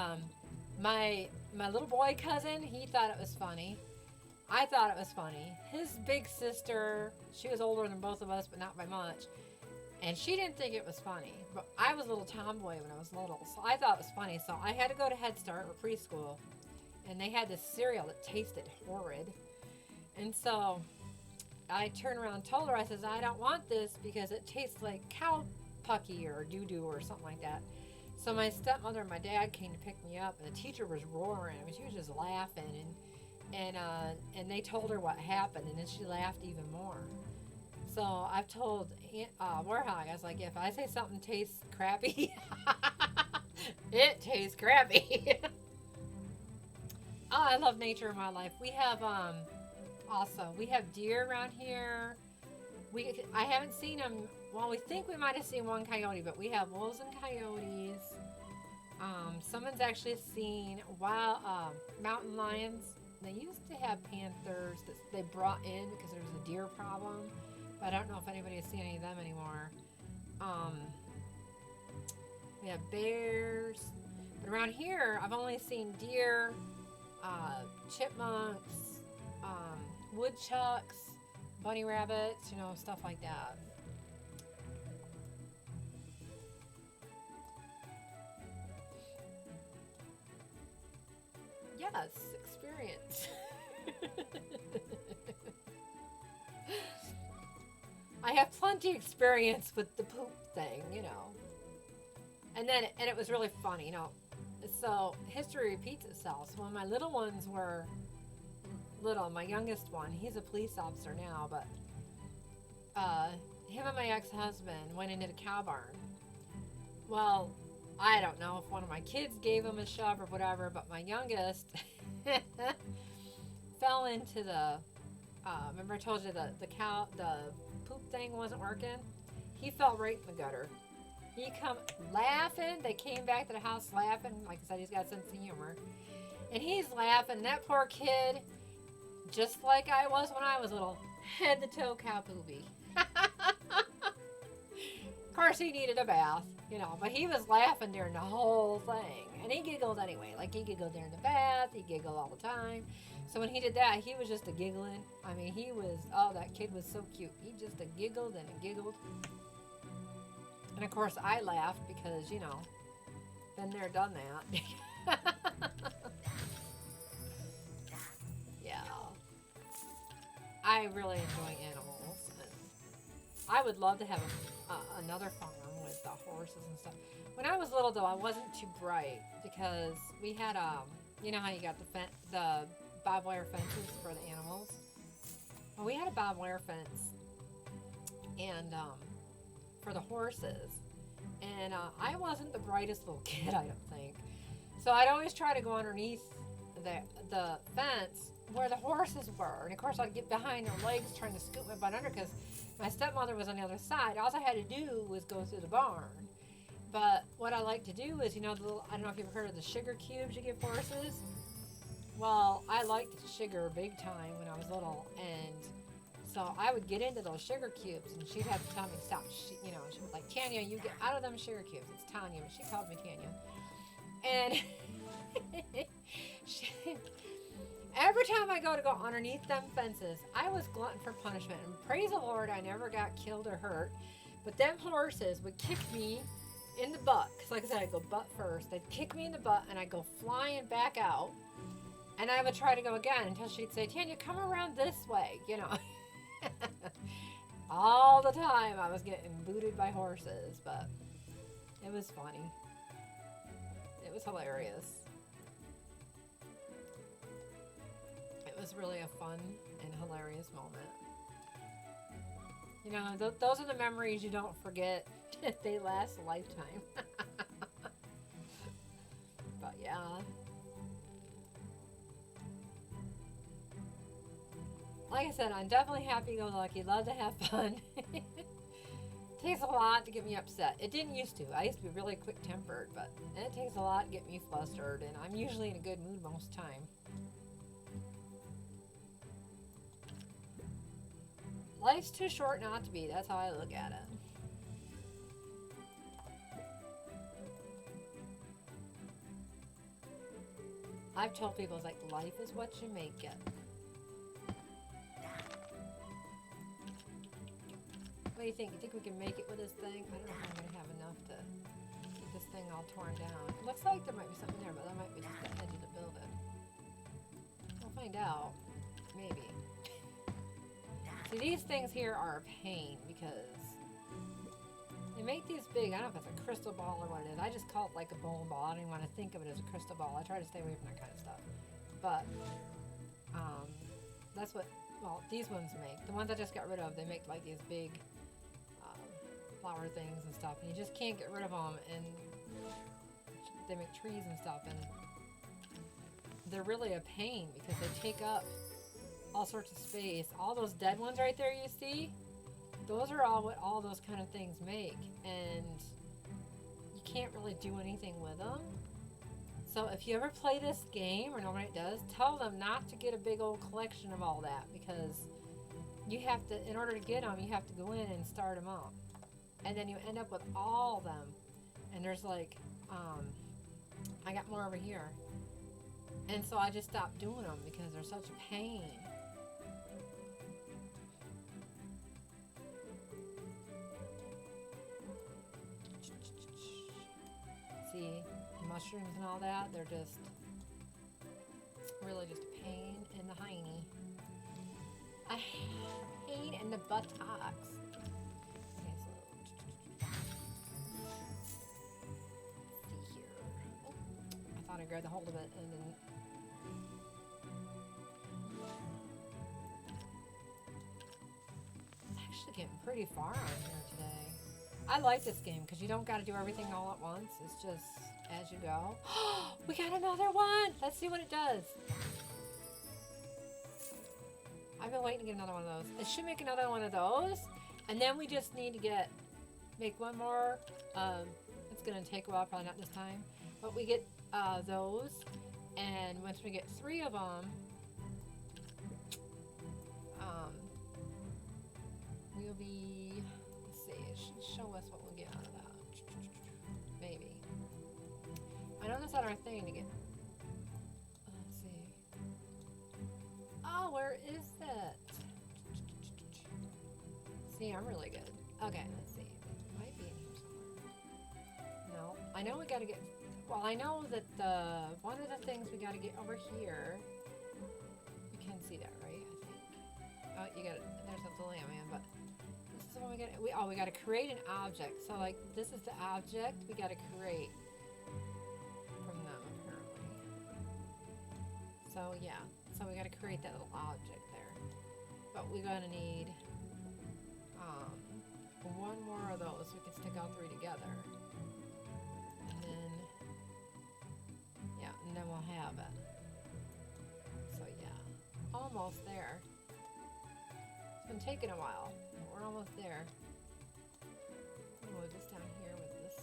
my little boy cousin, he thought it was funny. I thought it was funny. His big sister, she was older than both of us, but not by much. And she didn't think it was funny. But I was a little tomboy when I was little, so I thought it was funny. So I had to go to Head Start or preschool. And they had this cereal that tasted horrid. And so I turned around and told her, I says, I don't want this because it tastes like cow pucky or doo-doo or something like that. So my stepmother and my dad came to pick me up, and the teacher was roaring. I mean, she was just laughing, and they told her what happened, and then she laughed even more. So I've told Warhog, I was like, if I say something tastes crappy, it tastes crappy. Oh, I love nature and wildlife. We have we have deer around here. I haven't seen them. Well, we think we might have seen one coyote, but we have wolves and coyotes. Someone's actually seen wild mountain lions. They used to have panthers that they brought in because there was a deer problem, but I don't know if anybody has seen any of them anymore. We have bears, but around here I've only seen deer, chipmunks, woodchucks, bunny rabbits, you know, stuff like that. Yes, experience. I have plenty experience with the poop thing, you know. And it was really funny, you know. So history repeats itself. So when my little ones were little, my youngest one, he's a police officer now, but him and my ex-husband went into the cow barn. Well, I don't know if one of my kids gave him a shove or whatever, but my youngest fell into the, remember I told you the poop thing wasn't working? He fell right in the gutter. He come laughing. They came back to the house laughing. Like I said, he's got a sense of humor. And he's laughing. That poor kid, just like I was when I was little, head to toe cow poopy. Of course, he needed a bath, you know, but he was laughing during the whole thing. And he giggled anyway. Like, he giggled during the bath. He giggled all the time. So when he did that, he was just a giggling. I mean, he was, oh, that kid was so cute. He just a giggled and a giggled. And of course, I laughed because, you know, been there, done that. I really enjoy animals. And I would love to have another farm with the horses and stuff. When I was little, though, I wasn't too bright because we had you know how you got the barbed wire fences for the animals. Well, we had a barbed wire fence, and for the horses, and I wasn't the brightest little kid, I don't think. So I'd always try to go underneath the fence where the horses were, and of course I'd get behind their legs trying to scoop my butt under because my stepmother was on the other side. All I had to do was go through the barn. But what I like to do is, you know, the little, I don't know if you've ever heard of the sugar cubes you give horses. Well, I liked sugar big time when I was little, and so I would get into those sugar cubes, and she'd have to tell me to stop. You know, she was like, Tanya, you get out of them sugar cubes. It's Tanya, but she called me Tanya. And every time I go underneath them fences, I was glutton for punishment. And praise the Lord, I never got killed or hurt. But them horses would kick me in the butt. Because like I said, I'd go butt first. They'd kick me in the butt, and I'd go flying back out. And I would try to go again until she'd say, Tanya, come around this way, you know. All the time I was getting booted by horses, but it was funny. It was hilarious. It was really a fun and hilarious moment. You know, those are the memories you don't forget. They last a lifetime. But yeah. Like I said, I'm definitely happy-go-lucky. Love to have fun. Takes a lot to get me upset. It didn't used to. I used to be really quick-tempered, but it takes a lot to get me flustered, and I'm usually in a good mood most time. Life's too short not to be. That's how I look at it. I've told people, it's like, life is what you make it. What do you think? You think we can make it with this thing? I don't know if I'm going to have enough to keep this thing all torn down. It looks like there might be something there, but that might be just the edge of the building. We'll find out. Maybe. See, these things here are a pain because they make these big. I don't know if it's a crystal ball or what it is. I just call it like a bowling ball. I don't even want to think of it as a crystal ball. I try to stay away from that kind of stuff. But that's what, well, these ones make. The ones I just got rid of, they make like these big flower things and stuff, and you just can't get rid of them, and they make trees and stuff, and they're really a pain because they take up all sorts of space. All those dead ones right there you see, those are all what all those kind of things make, and you can't really do anything with them. So if you ever play this game, or know what it does, tell them not to get a big old collection of all that, because you have to, in order to get them, you have to go in and start them up. And then you end up with all of them. And there's like, I got more over here. And so I just stopped doing them because they're such a pain. See, mushrooms and all that, they're just really just a pain in the hiney. A pain in the buttocks. Okay, so see here. Oh, I thought I grabbed a hold of it and then it's actually getting pretty far on here today. I like this game because you don't got to do everything all at once. It's just as you go. We got another one. Let's see what it does. I've been waiting to get another one of those. It should make another one of those, and then we just need to make one more. It's gonna take a while, probably not this time, but we get those, and once we get 3 of them, we'll be. Let's see. It should show us what we'll get out of that. Maybe. I know that's not our thing to get. Let's see. Oh, where is that? See, I'm really good. Okay, let's see. It might be in here somewhere. No, I know we gotta get. Well, I know that one of the things we gotta get over here. You can see that, right? I think. Oh, you got it. There's a delay, man. But this is what we got. We got to create an object. So like, this is the object we got to create from them apparently. So yeah. So we got to create that little object there. But we're gonna need one more of those so we can stick all three together. And then yeah, and then we'll have it. So yeah, almost there. It's been taking a while, but we're almost there. I'll move this down here with this.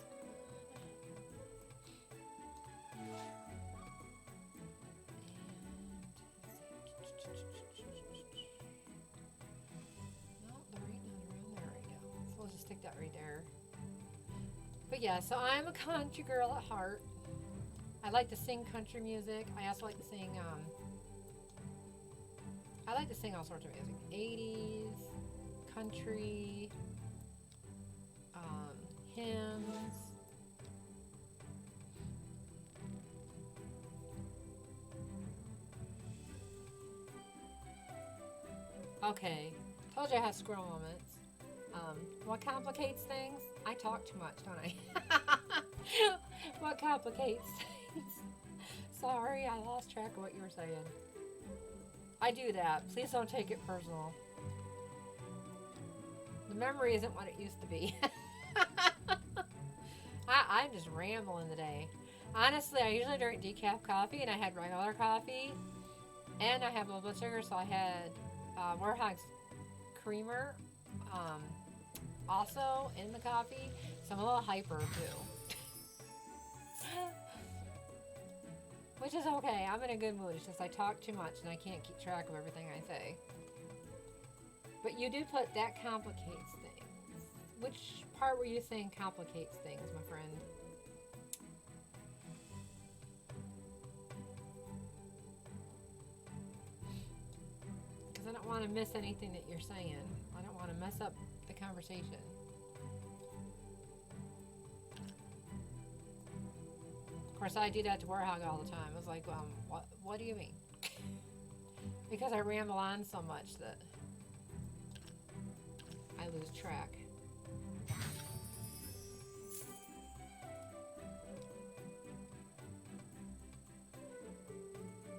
Stick that right there. But yeah, so I'm a country girl at heart. I like to sing country music. I also like to sing I like to sing all sorts of music. 80s, country, hymns. Okay, told you I had squirrel moments. What complicates things? I talk too much, don't I? What complicates things? Sorry, I lost track of what you were saying. I do that. Please don't take it personal. The memory isn't what it used to be. I'm just rambling today. Honestly, I usually drink decaf coffee, and I had regular coffee, and I have low blood sugar, so I had Warhog's creamer. Also in the coffee, so I'm a little hyper too. Which is okay, I'm in a good mood. It's just I talk too much and I can't keep track of everything I say. But you do put that complicates things. Which part were you saying complicates things, my friend? Because I don't want to miss anything that you're saying. I don't want to mess up the conversation. Of course, I do that to Warhog all the time. I was like, what do you mean? Because I ramble on so much that I lose track.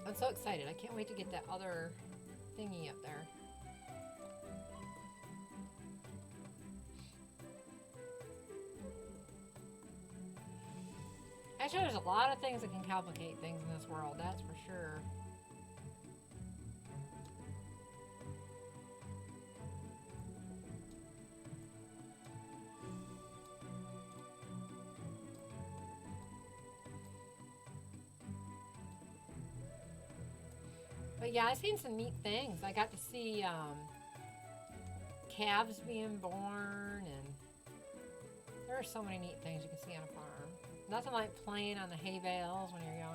I'm so excited. I can't wait to get that other thingy up there. Actually, there's a lot of things that can complicate things in this world, that's for sure. But yeah, I've seen some neat things. I got to see calves being born, and there are so many neat things you can see on a farm. Nothing like playing on the hay bales when you're young.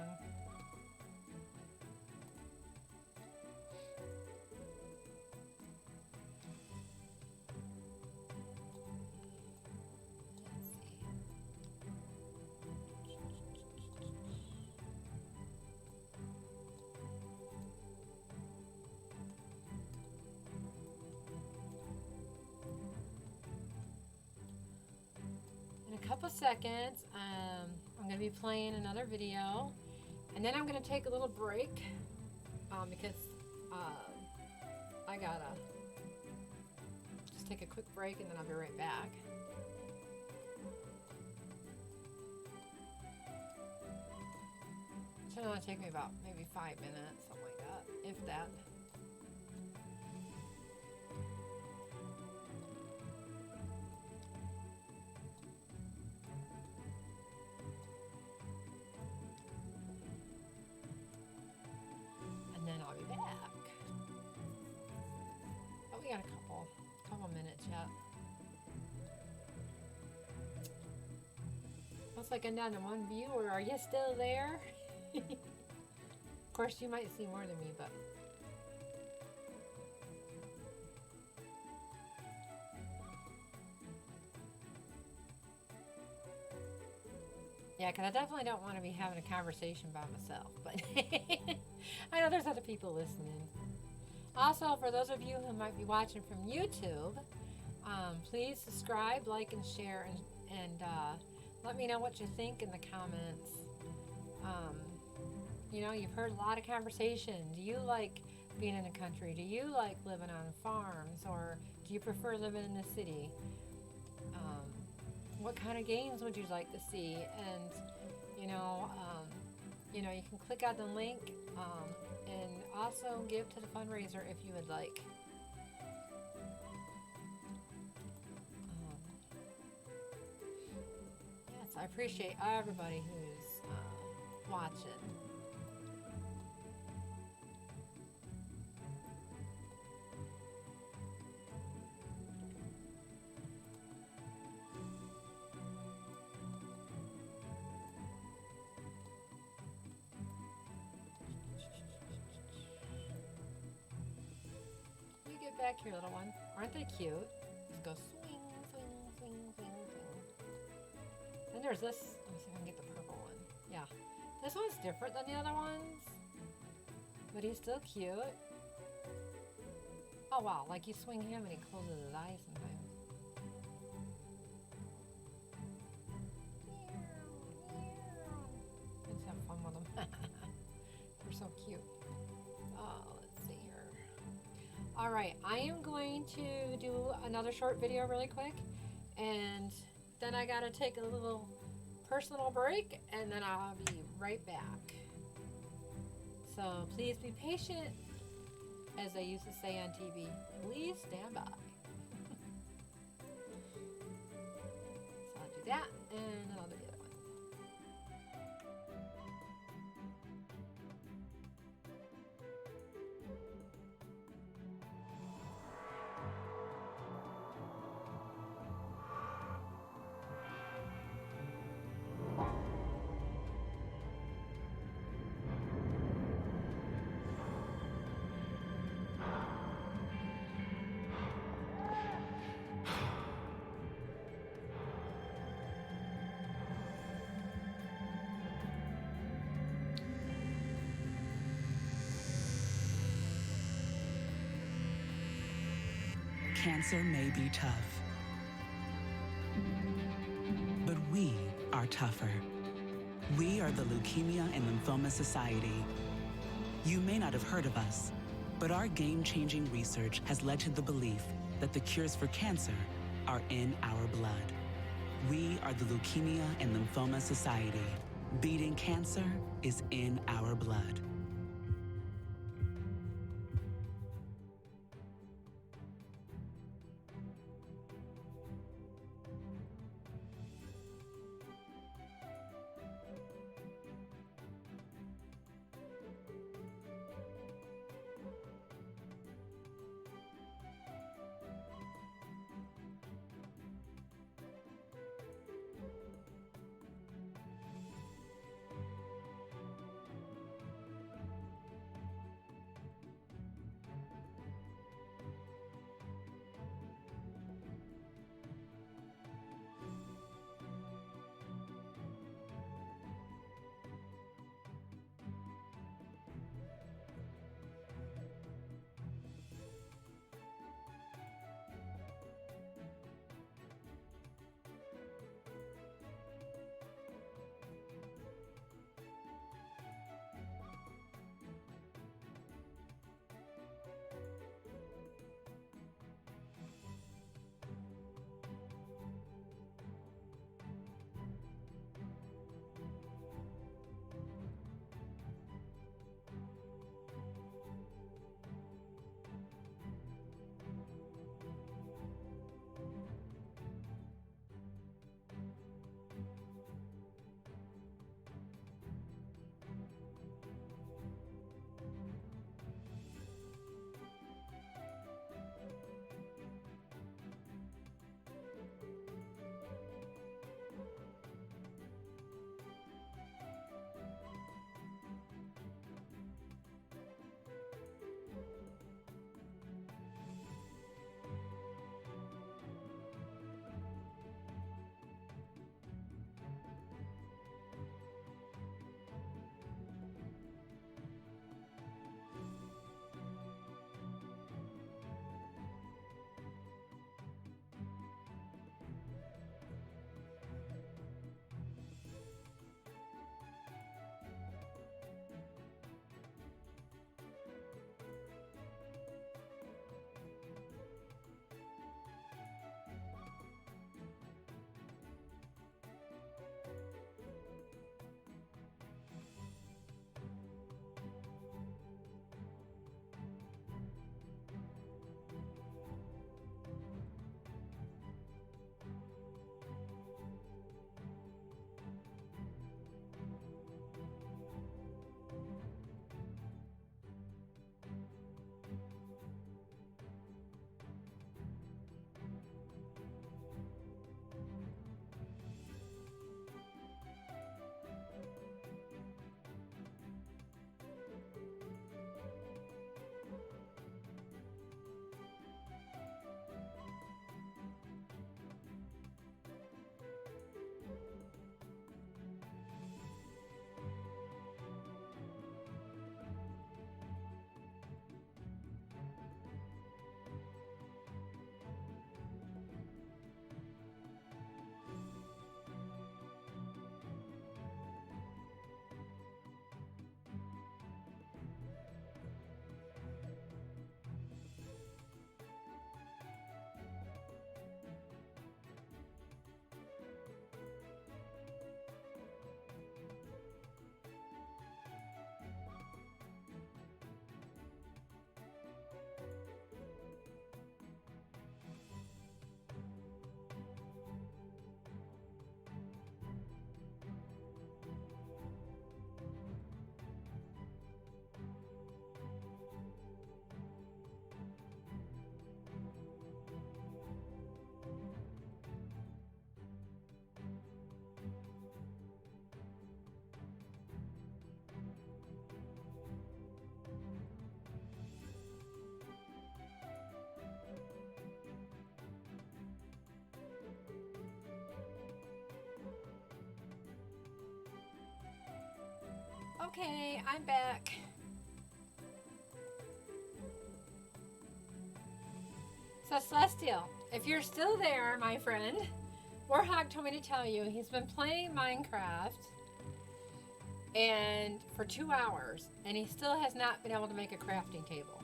In a couple seconds, I'm going to be playing another video, and then I'm going to take a little break because I gotta just take a quick break, and then I'll be right back. It's going to take me about maybe 5 minutes, something like that, if that. And then I'll be back. Oh, we got a couple minutes yet. Looks like I'm down to one viewer. Are you still there? Of course, you might see more than me, but yeah, because I definitely don't want to be having a conversation by myself. But I know there's other people listening. Also, for those of you who might be watching from YouTube, please subscribe, like, and share, and let me know what you think in the comments. You know, you've heard a lot of conversation. Do you like being in the country? Do you like living on farms, or do you prefer living in the city? What kind of games would you like to see? And you know, you can click on the link and also give to the fundraiser if you would like. Yes, I appreciate everybody who's watching. Get back here, little one. Aren't they cute? Just go swing, swing, swing, swing, swing. Then there's this. Let me see if I can get the purple one. Yeah. This one's different than the other ones. But he's still cute. Oh wow, like you swing him and he closes his eyes sometimes. Let's have fun with them. They're so cute. Let's see here. Alright, I am going to do another short video really quick, and then I gotta take a little personal break, and then I'll be right back. So please be patient, as they used to say on TV. Please stand by. So I'll do that, and then I'll do the other one. Cancer may be tough, but we are tougher. We are the Leukemia and Lymphoma Society. You may not have heard of us, but our game-changing research has led to the belief that the cures for cancer are in our blood. We are the Leukemia and Lymphoma Society. Beating cancer is in our blood. Okay, I'm back. So Celestial, if you're still there, my friend, Warhog told me to tell you he's been playing Minecraft and for 2 hours, and he still has not been able to make a crafting table.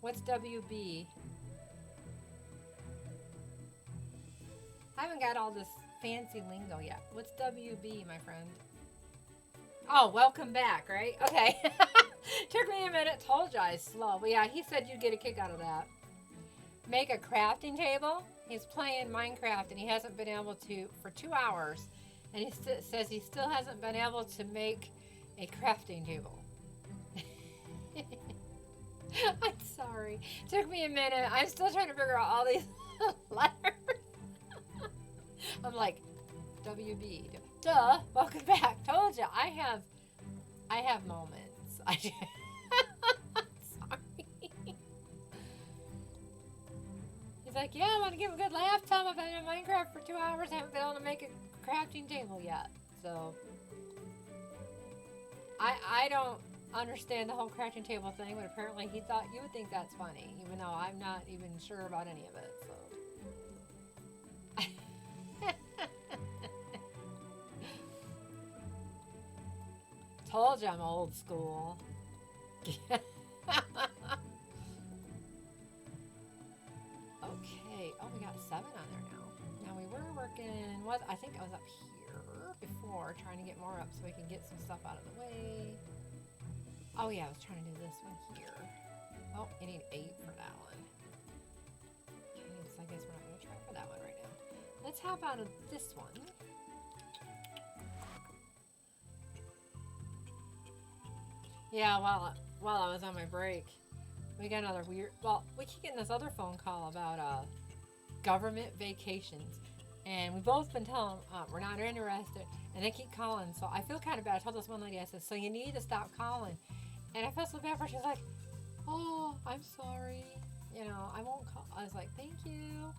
What's WB? I haven't got all this fancy lingo yet. What's WB, my friend? Oh, welcome back, right? Okay. Took me a minute. Told you I was slow. But yeah, he said you'd get a kick out of that. Make a crafting table. He's playing Minecraft and he hasn't been able to for 2 hours. And he says he still hasn't been able to make a crafting table. I'm sorry. Took me a minute. I'm still trying to figure out all these letters. I'm like, WB. Duh. Welcome back. Told you. I have moments. Sorry. He's like, yeah, I want to give a good laugh time. I've been in Minecraft for 2 hours. I haven't been able to make a crafting table yet. So, I don't understand the whole crafting table thing, but apparently he thought you would think that's funny, even though I'm not even sure about any of it. So. Told you I'm old school. Okay. Oh, we got 7 on there now. Now we were working. I think I was up here before, trying to get more up so we can get some stuff out of the way. Oh yeah, I was trying to do this one here. Oh, you need 8 for that one. Okay, so I guess we're not going to try for that one right now. Let's hop out of this one. Yeah, while I was on my break, we got another weird. Well, we keep getting this other phone call about government vacations, and we've both been telling them we're not interested, and they keep calling. So I feel kind of bad. I told this one lady, I said, "So you need to stop calling," and I felt so bad for her. She's like, "Oh, I'm sorry. You know, I won't call." I was like, "Thank you,"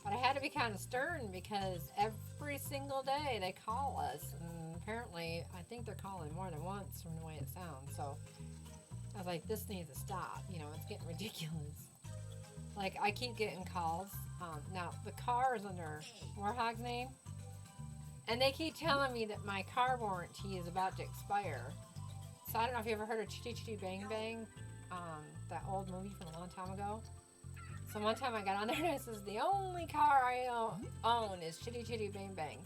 but I had to be kind of stern because every single day they call us, and apparently I think they're calling more than once from the way it sounds. So I was like, this needs to stop. You know, it's getting ridiculous. Like, I keep getting calls. Now, the car is under Warhog's name, and they keep telling me that my car warranty is about to expire. So I don't know if you ever heard of Chitty Chitty Bang Bang, that old movie from a long time ago. So one time I got on there and it says, the only car I own is Chitty Chitty Bang Bang.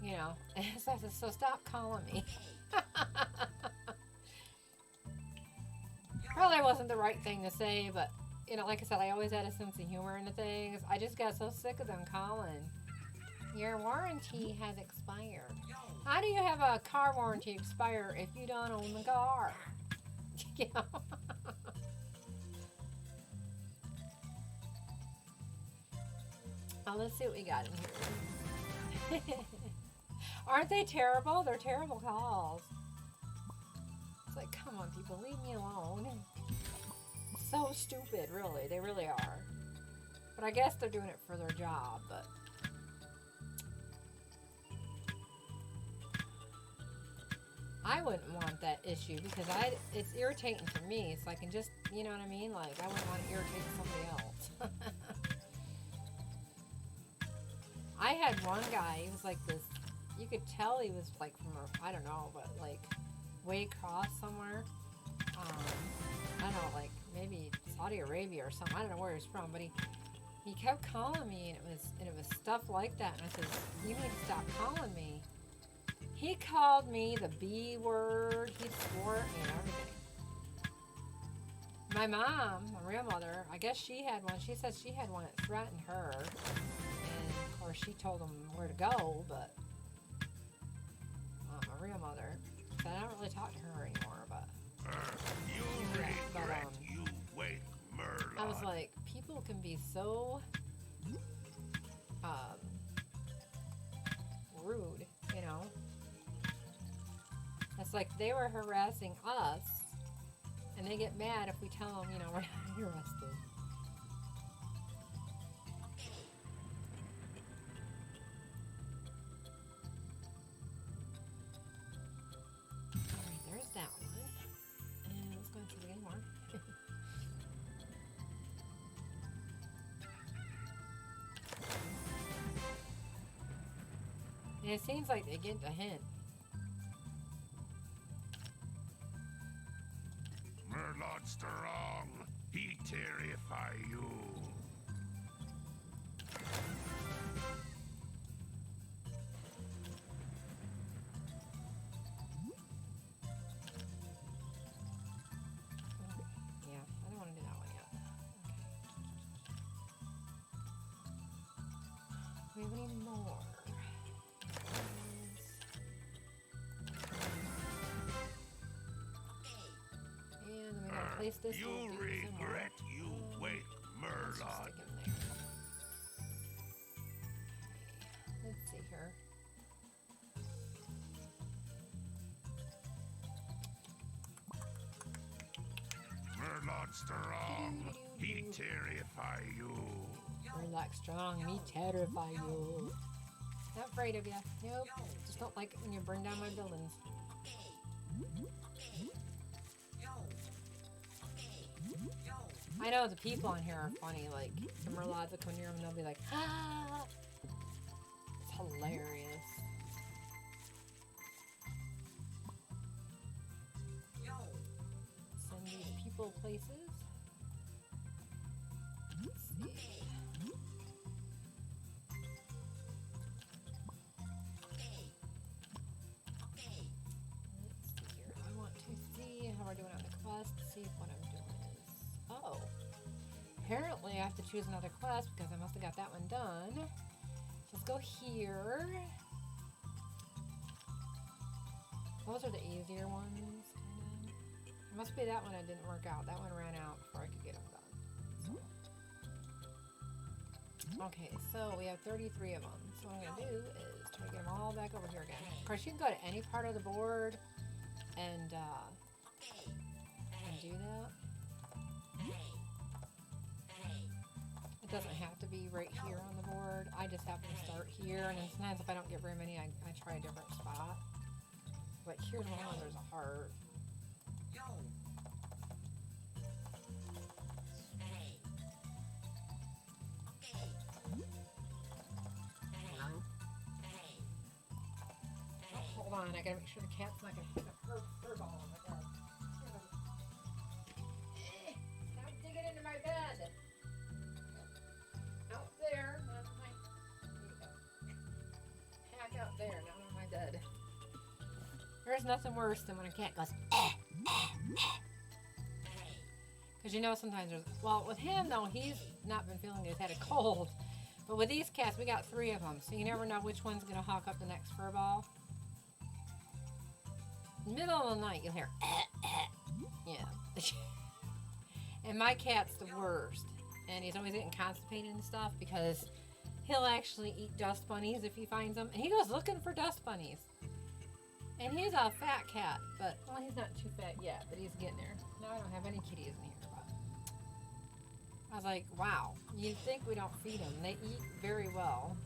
You know, and so I said, so stop calling me. Probably wasn't the right thing to say, but, you know, like I said, I always had a sense of humor in the things. I just got so sick of them calling. Your warranty has expired. How do you have a car warranty expire if you don't own the car? You know? Oh, let's see what we got in here. Aren't they terrible? They're terrible calls. It's like, come on, people, leave me alone. So stupid, really. They really are. But I guess they're doing it for their job, but... I wouldn't want that issue because it's irritating for me, so I can just, you know what I mean? Like, I wouldn't want to irritate somebody else. I had one guy, he was like this, you could tell he was like from, I don't know, but like way across somewhere. I don't know, like maybe Saudi Arabia or something. I don't know where he's from, but he kept calling me, and it was stuff like that. And I said, you need to stop calling me. He called me the B word. He swore at me and everything. My mom, my real mother, I guess she had one. She said she had one that threatened her. And, of course, she told him where to go, but my real mother. So I don't really talk to her anymore, but... You wait, Merlot. I was like, people can be so... rude, you know? It's like they were harassing us, and they get mad if we tell them, you know, we're not interested. And it seems like they get the hint. Merlot strong, he terrify you. Yeah, I don't want to do that one yet. Okay. Do we have any more? And then we gotta place this You one somewhere. regret you wake, Let's just Merlot. stick him there. Okay. Let's see here. Merlot strong, he terrify you. Relax strong, me terrify you. Not afraid of you. Nope. Just don't like it when you burn down my buildings. I know the people on here are funny. Like, the Merlots will come near them and they'll be like, ah! It's hilarious. Send these people places. Let's see. Let's see here. I want to see how we're doing on the quest. See if what I'm doing is. Oh. Apparently I have to choose another quest because I must have got that one done. So let's go here. Those are the easier ones, kind of. It must be that one that didn't work out. That one ran out before I could get them done. Okay, so we have 33 of them. So what I'm going to do is try to get them all back over here again. Of course, you can go to any part of the board and do that. It doesn't have to be right here on the board. I just happen to start here, and then sometimes if I don't get very many, I try a different spot. But here's one where there's a heart. Oh, hold on, I gotta make sure the cat's not gonna hit a fur ball on my bed. Stop digging into my bed. Out there, not on my. There you go. Hack out there, not on my bed. There's nothing worse than when a cat goes, because you know sometimes there's, well, with him though, he's not been feeling it, he's had a cold. But with these cats, we got 3 of them, so you never know which one's gonna hawk up the next fur ball. Middle of the night, you'll hear, yeah. And my cat's the worst, and he's always getting constipated and stuff because he'll actually eat dust bunnies if he finds them, and he goes looking for dust bunnies. And he's a fat cat, but, well, he's not too fat yet, but he's getting there. Now I don't have any kitties in here, but I was like, wow, you'd think we don't feed them. They eat very well.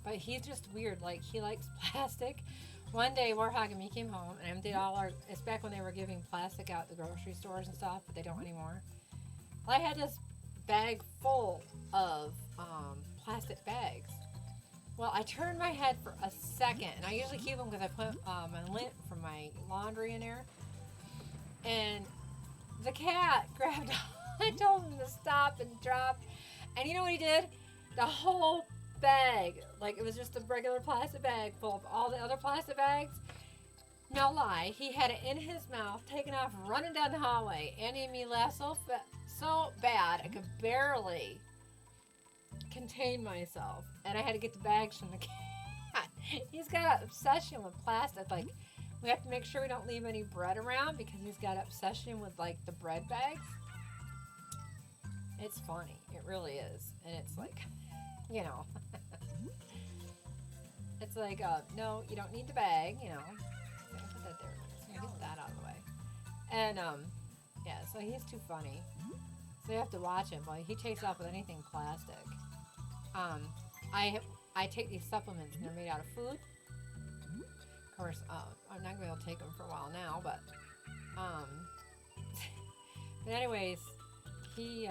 But he's just weird, like, he likes plastic. One day, Warhog and me came home and emptied all our, it's back when they were giving plastic out at the grocery stores and stuff, but they don't anymore. Well, I had this bag full of plastic bags. Well, I turned my head for a second, and I usually keep them because I put my lint from my laundry in there. And the cat grabbed, I told him to stop and drop. And you know what he did? The whole bag, like it was just a regular plastic bag full of all the other plastic bags. No lie, he had it in his mouth, taking off, running down the hallway. Andy and me laughed so bad, I could barely contain myself, and I had to get the bags from the cat. He's got an obsession with plastic. Like, we have to make sure we don't leave any bread around because he's got an obsession with like the bread bags. It's funny, it really is, and it's like, you know, it's like, no, you don't need the bag, you know. So I put that there. So get that out of the way. And yeah, so he's too funny. So you have to watch him. Boy, he takes off with anything plastic. I take these supplements and they're made out of food. Of course, I'm not going to be able to take them for a while now, but but anyways, he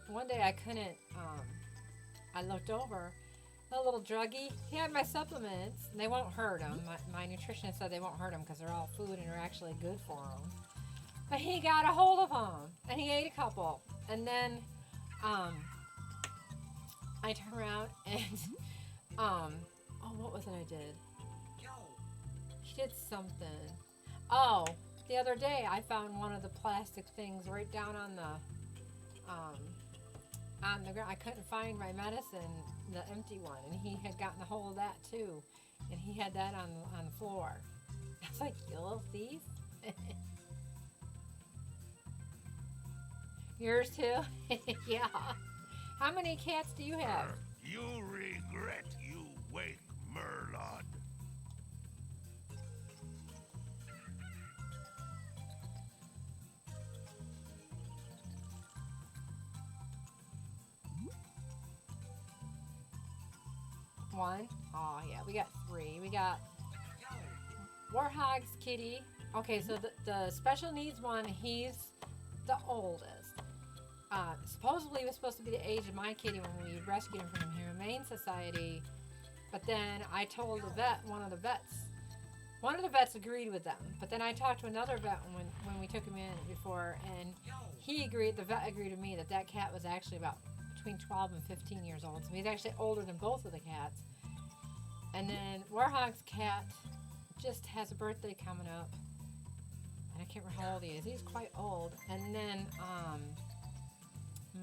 one day I couldn't. I looked over. a little druggy. He had my supplements, and they won't hurt him. My nutritionist said they won't hurt him because they're all food and are actually good for him. But he got a hold of them, and he ate a couple. And then I turned around and, oh, what was it I did? He did something. Oh, the other day I found one of the plastic things right down on the ground. I couldn't find my medicine, the empty one, and he had gotten a hold of that too, and he had that on the floor. I was like, you little thief. Yours too? Yeah. How many cats do you have? You regret you wake Merlot. One? Oh, yeah, we got 3. We got Warhog's kitty. Okay, so the special needs one, he's the oldest. Supposedly he was supposed to be the age of my kitty when we rescued him from the Humane Society, but then I told the vet, one of the vets agreed with them, but then I talked to another vet when we took him in before, and the vet agreed with me that cat was actually about between 12 and 15 years old, so he's actually older than both of the cats. And then Warhog's cat just has a birthday coming up, and I can't remember how old he is. He's quite old. And then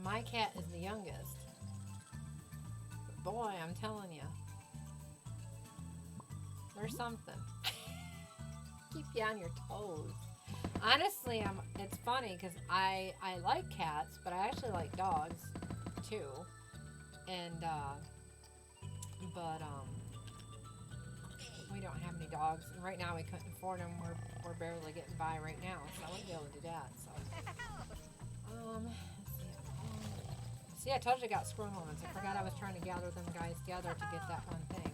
my cat is the youngest. But boy, I'm telling you, there's something. Keep you on your toes. Honestly, it's funny because I like cats, but I actually like dogs too. And we don't have any dogs, and right now we couldn't afford them. We're barely getting by right now, so I wouldn't be able to do that. So let's see. I told you I got squirrel moments. I forgot I was trying to gather them guys together to get that one thing.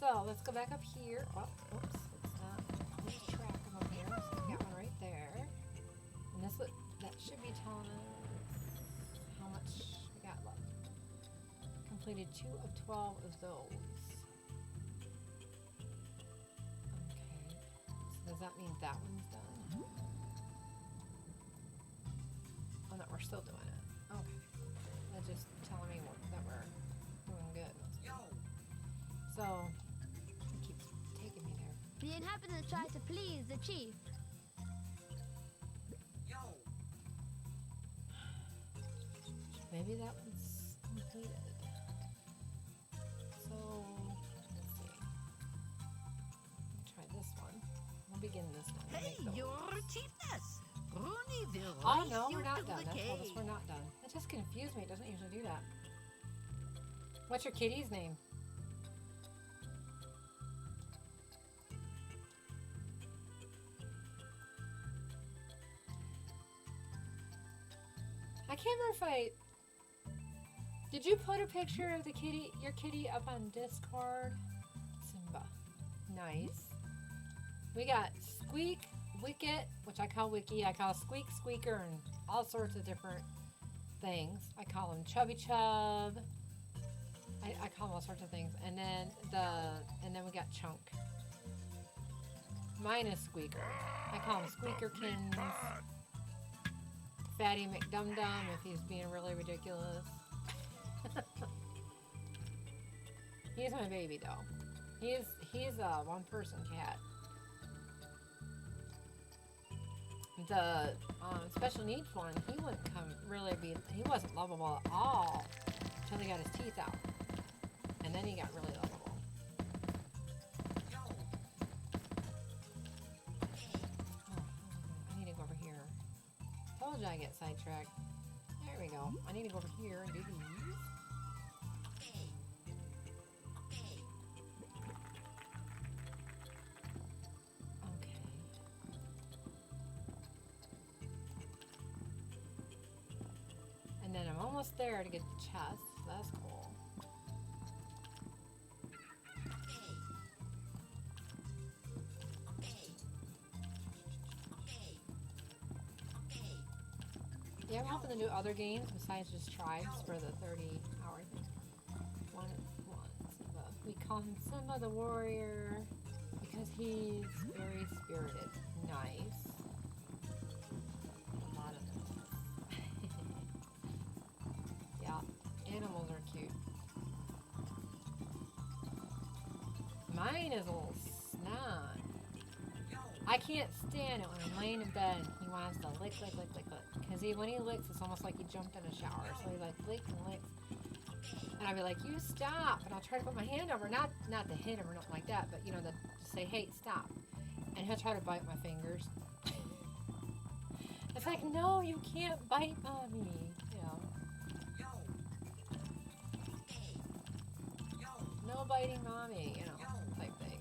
So let's go back up here. Oh, oops, let's track them up here. So we got one right there, and that should be telling us how much we got left. Completed 2 of 12 of those. Okay, so does that mean that one's done? Oh no, we're still doing it. Okay, that's just telling me that we're doing good. So it keeps taking me there. The inhabitants try to please the chief. Maybe that one's completed. So, let's see. Try this one. We'll begin this one. Hey, your chiefess! Rooney will Oh no, race you we're not to done. the That told us cave. we're not done. That just confused me. It doesn't usually do that. What's your kitty's name? I can't remember if I... Did you put a picture of your kitty up on Discord? Simba. Nice. We got Squeak, Wicket, which I call Wiki. I call Squeak, Squeaker, and all sorts of different things. I call him Chubby Chub. I call him all sorts of things. And then we got Chunk. Mine is Squeaker. I call him Squeakerkins. Fatty McDum-Dum if he's being really ridiculous. He's my baby though. He's a one-person cat. The special needs one, he wasn't lovable at all until he got his teeth out, and then he got really lovable. Oh, I need to go over here. Told you I get sidetracked. There we go. I need to go over here and do these. And then I'm almost there to get the chest. So that's cool. Yeah, I'm hoping to do other games besides just Tribez for the 30-hour thing. once. But we call him Simba the Warrior because he's very spirited. Nice. A lot of them. Yeah, animals are cute. Mine is a little snot. I can't stand it when I'm laying in bed and he wants to lick. Because when he licks, it's almost like he jumped in a shower. So he like licks and licks. And I'll be like, you stop. And I'll try to put my hand over, not to hit him or nothing like that, but you know, to say, hey, stop. And he'll try to bite my fingers. It's like, no, you can't bite mommy. You know. No biting mommy, you know, type thing.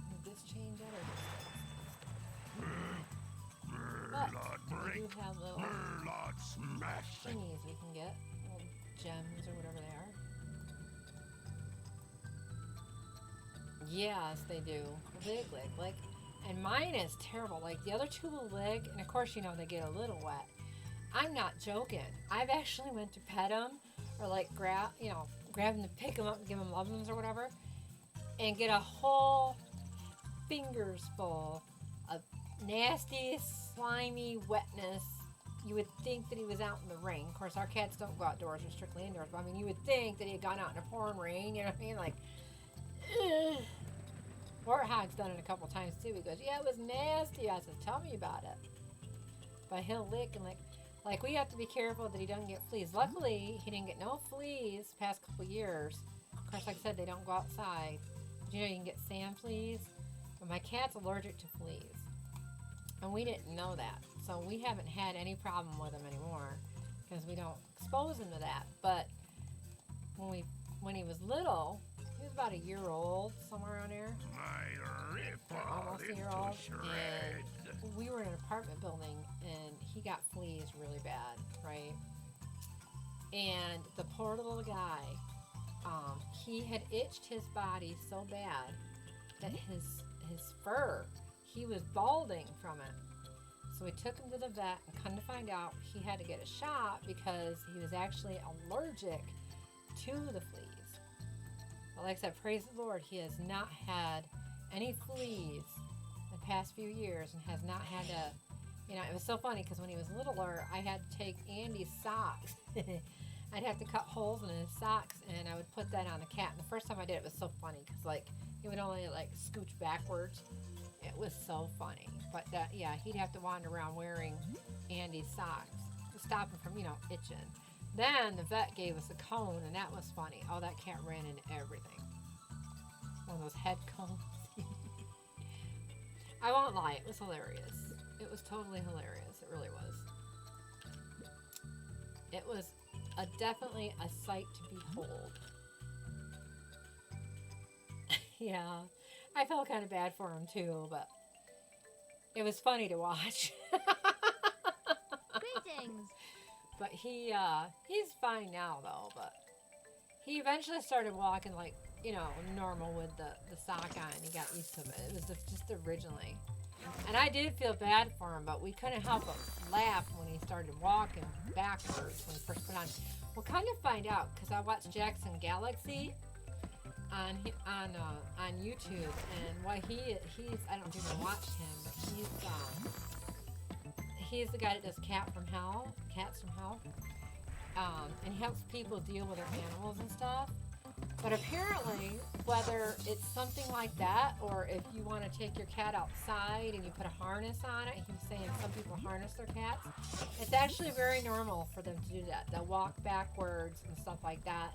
Did this change it or but we do have little Murloc smashing. thingies we can get, little gems or whatever they are. Yes, they do. Lick. And mine is terrible. Like the other two will lick, and of course, you know, they get a little wet. I'm not joking. I've actually went to pet them or like grab them to pick them up and give them lovins or whatever, and get a whole fingers full of nasty, slimy wetness. You would think that he was out in the rain. Of course, our cats don't go outdoors; they're strictly indoors. But I mean, you would think that he had gone out in a pouring rain. You know what I mean? Like, ugh. Warthog's done it a couple times too. He goes, yeah, it was nasty. I said, tell me about it. But he'll lick and lick. Like, we have to be careful that he doesn't get fleas. Luckily, he didn't get no fleas past couple years. Of course, like I said, they don't go outside. But you know, you can get sand fleas. But my cat's allergic to fleas. And we didn't know that. So we haven't had any problem with him anymore. Because we don't expose him to that. But when he was little, he was about a year old, somewhere around there. Almost a year old. And we were in an apartment building, and he got fleas really bad, right? And the poor little guy, he had itched his body so bad that his fur, he was balding from it. So we took him to the vet, and come to find out, he had to get a shot because he was actually allergic to the fleas. But like I said, praise the Lord, he has not had any fleas the past few years and has not had to, you know, it was so funny because when he was littler, I had to take Andy's socks. I'd have to cut holes in his socks and I would put that on the cat. And the first time I did it was so funny because like he would only like scooch backwards. It was so funny. But yeah, he'd have to wander around wearing Andy's socks to stop him from, you know, itching. Then the vet gave us a cone, and that was funny. Oh, that cat ran into everything. One of those head cones. I won't lie, it was hilarious. It was totally hilarious. It really was. It was definitely a sight to behold. Yeah, I felt kind of bad for him too, but it was funny to watch. Greetings. But he's fine now though, but he eventually started walking like, you know, normal with the sock on. He got used to it. It was just originally. And I did feel bad for him, but we couldn't help but laugh when he started walking backwards when he first put on. We'll kind of find out because I watched Jackson Galaxy on YouTube, and what he's I don't know if you've ever watched him, but he's the guy that does Cats from Hell, and he helps people deal with their animals and stuff. But apparently, whether it's something like that, or if you want to take your cat outside and you put a harness on it, he was saying some people harness their cats, it's actually very normal for them to do that. They'll walk backwards and stuff like that,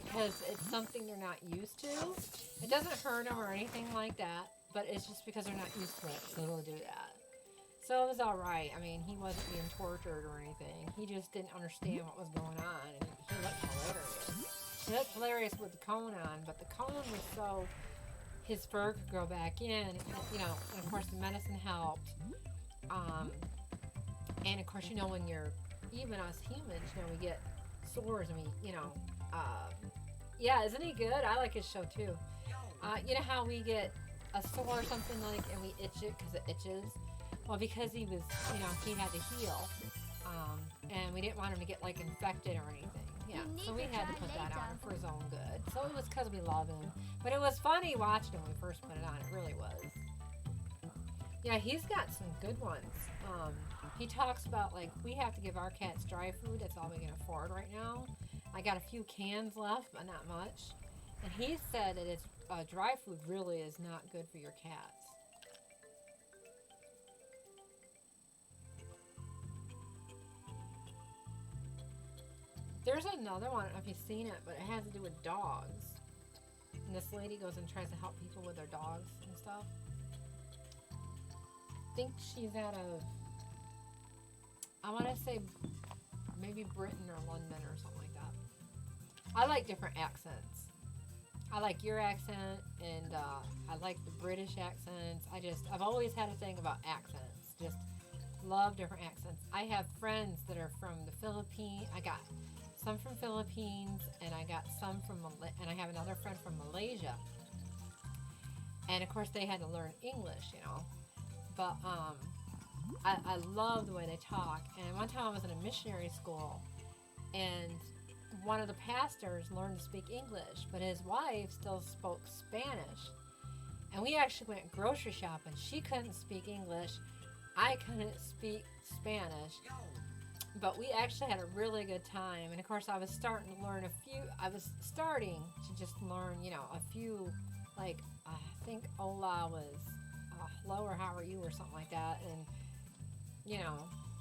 because it's something they're not used to. It doesn't hurt them or anything like that, but it's just because they're not used to it, so they'll do that. So it was all right. I mean, he wasn't being tortured or anything. He just didn't understand what was going on, and he looked hilarious. He looked hilarious with the cone on, but the cone was so his fur could grow back in, you know, and of course the medicine helped. And of course, you know, when you're, even us humans, you know, we get sores and we, you know, yeah, isn't he good? I like his show too. You know how we get a sore or something like, and we itch it because it itches. Well, because he was, you know, he had to heal, and we didn't want him to get like infected or anything. Yeah, so we had to put that on him for his own good. So it was because we love him. But it was funny watching him when we first put it on. It really was. Yeah, he's got some good ones. He talks about, like, we have to give our cats dry food. That's all we can afford right now. I got a few cans left, but not much. And he said that it's dry food really is not good for your cats. There's another one, I don't know if you've seen it, but it has to do with dogs. And this lady goes and tries to help people with their dogs and stuff. I think she's out of, I want to say maybe Britain or London or something like that. I like different accents. I like your accent, and I like the British accents. I've always had a thing about accents. Just love different accents. I have friends that are from the Philippines. I got some from Philippines, and I got some from, and I have another friend from Malaysia. And of course they had to learn English, you know. But I love the way they talk. And one time I was in a missionary school, and one of the pastors learned to speak English, but his wife still spoke Spanish. And we actually went grocery shopping. She couldn't speak English. I couldn't speak Spanish. But we actually had a really good time. And of course I was starting to learn I was starting to just learn, you know, a few, like, I think Ola was hello or how are you or something like that. And, you know,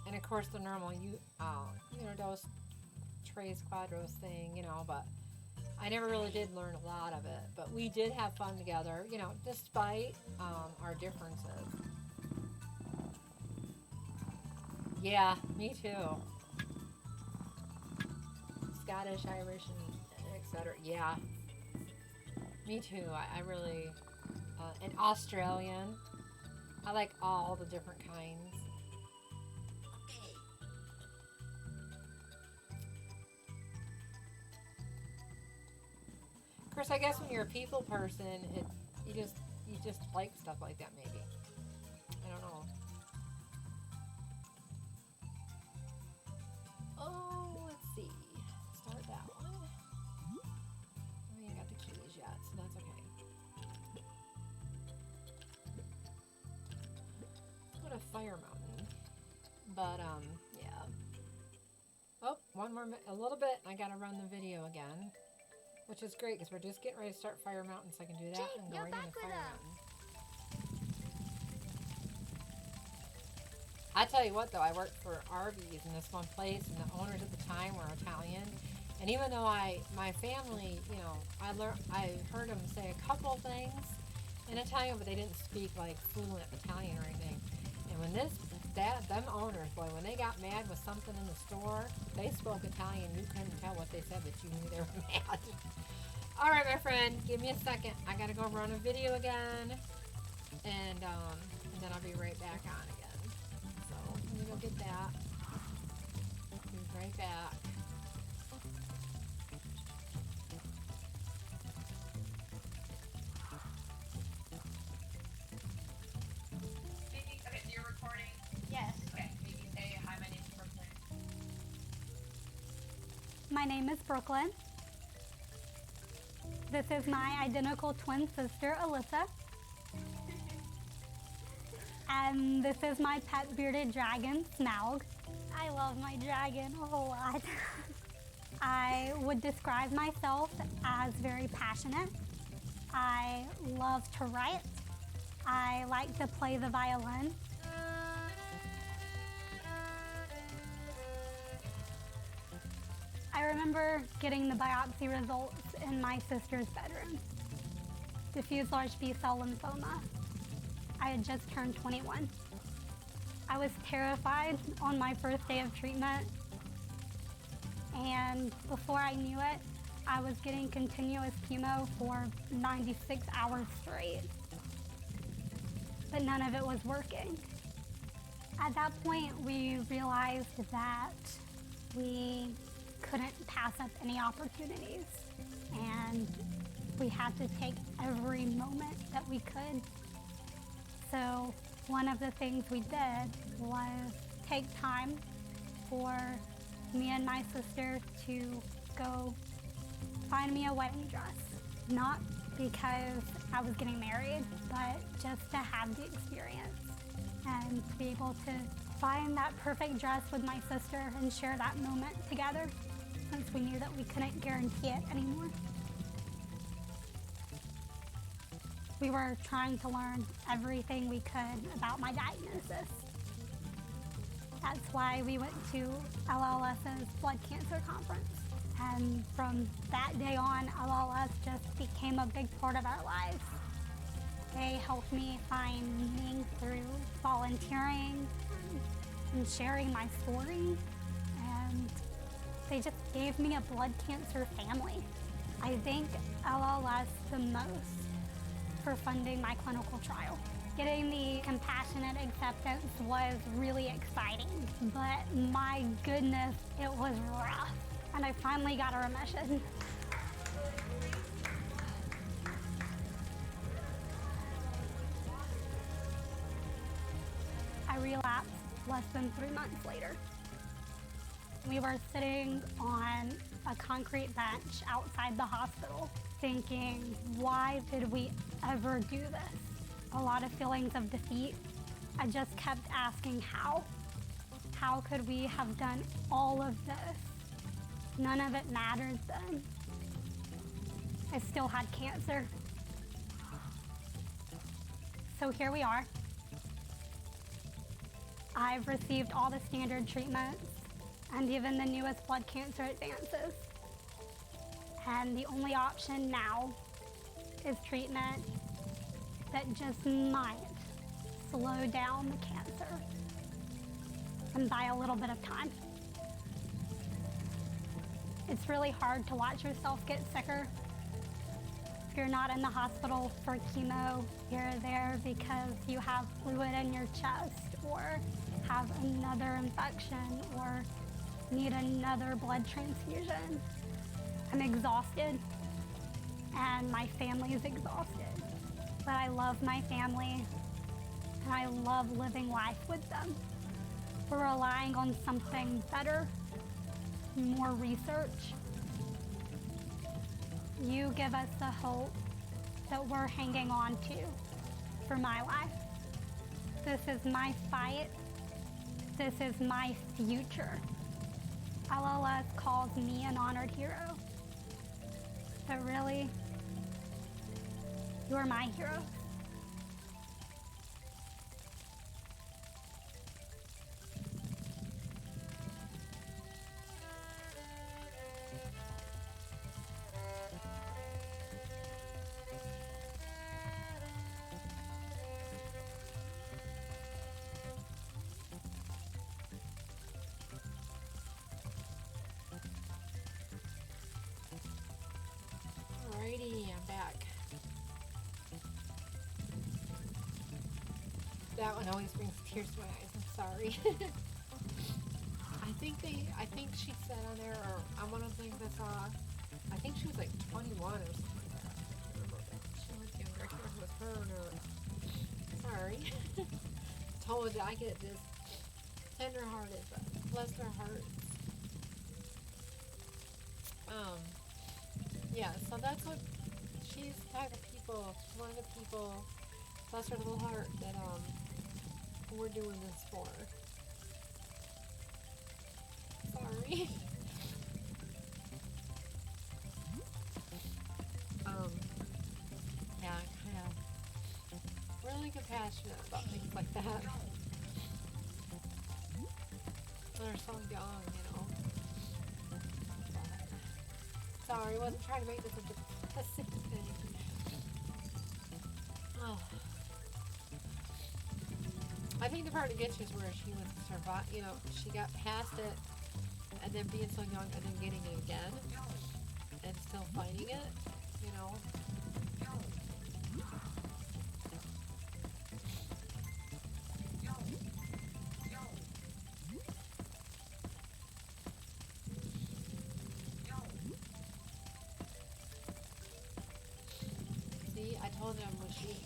and of course the normal, you know, those tres cuadros thing, you know, but I never really did learn a lot of it. But we did have fun together, you know, despite our differences. Yeah, me too. Scottish, Irish, and etc. Yeah, me too. I really, and Australian. I like all the different kinds. Of course, I guess when you're a people person, you just like stuff like that. Maybe, I don't know. Oh, let's see. Start that one. I ain't got the keys yet, so that's okay. Go to Fire Mountain. But, yeah. Oh, one more a little bit, and I gotta run the video again. Which is great, because we're just getting ready to start Fire Mountain, so I can do that Chief, and go you're right back into with Fire us. Mountain. I tell you what, though, I worked for Arby's in this one place, and the owners at the time were Italian. And even though my family, you know, I heard them say a couple things in Italian, but they didn't speak like fluent Italian or anything. And when them owners, boy, when they got mad with something in the store, they spoke Italian. You couldn't tell what they said, but you knew they were mad. All right, my friend, give me a second. I gotta go run a video again, and then I'll be right back on again. So let me go get that. Be right back. Speaking, okay, so you're recording. Yes. Okay, maybe say hi, my name's Brooklyn. My name is Brooklyn. This is my identical twin sister, Alyssa. And this is my pet bearded dragon, Smaug. I love my dragon a whole lot. I would describe myself as very passionate. I love to write. I like to play the violin. I remember getting the biopsy results in my sister's bedroom. Diffuse large B-cell lymphoma. I had just turned 21. I was terrified on my first day of treatment, and before I knew it, I was getting continuous chemo for 96 hours straight. But none of it was working. At that point, we realized that we couldn't pass up any opportunities, and we had to take every moment that we could So one of the things we did was take time for me and my sister to go find me a wedding dress. Not because I was getting married, but just to have the experience and to be able to find that perfect dress with my sister and share that moment together, since we knew that we couldn't guarantee it anymore. We were trying to learn everything we could about my diagnosis. That's why we went to LLS's blood cancer conference. And from that day on, LLS just became a big part of our lives. They helped me find meaning through volunteering and sharing my story. And they just gave me a blood cancer family. I thank LLS the most for funding my clinical trial. Getting the compassionate acceptance was really exciting, but my goodness, it was rough. And I finally got a remission. I relapsed less than 3 months later. We were sitting on a concrete bench outside the hospital thinking, why did we ever do this? A lot of feelings of defeat. I just kept asking how. How could we have done all of this? None of it mattered then. I still had cancer. So here we are. I've received all the standard treatments and even the newest blood cancer advances. And the only option now is treatment that just might slow down the cancer and buy a little bit of time. It's really hard to watch yourself get sicker. If you're not in the hospital for chemo, you're there because you have fluid in your chest or have another infection or need another blood transfusion. I'm exhausted and my family is exhausted. But I love my family and I love living life with them. We're relying on something better, more research. You give us the hope that we're hanging on to for my life. This is my fight. This is my future. LLS calls me an honored hero. But really, you're my hero. Alrighty, I'm back. That one always brings tears to my eyes. I'm sorry. I think she said on there, or on one of the things I saw, I think she was like 21 or something like that. I don't remember that. She was younger. I can't remember if it was her or... Sorry. Told you I get this tender-hearted, but bless their hearts. Yeah, so that's what she's the type of people, one of the people, bless her little heart, that we're doing this for. Sorry. Yeah, kind of really compassionate about things like that. They're so young, you know. Sorry, I wasn't trying to make this a depressing thing. Oh. I think the part that gets you is where she was you know, she got past it, and then being so young, and then getting it again, and still fighting it, you know. See, I told him when she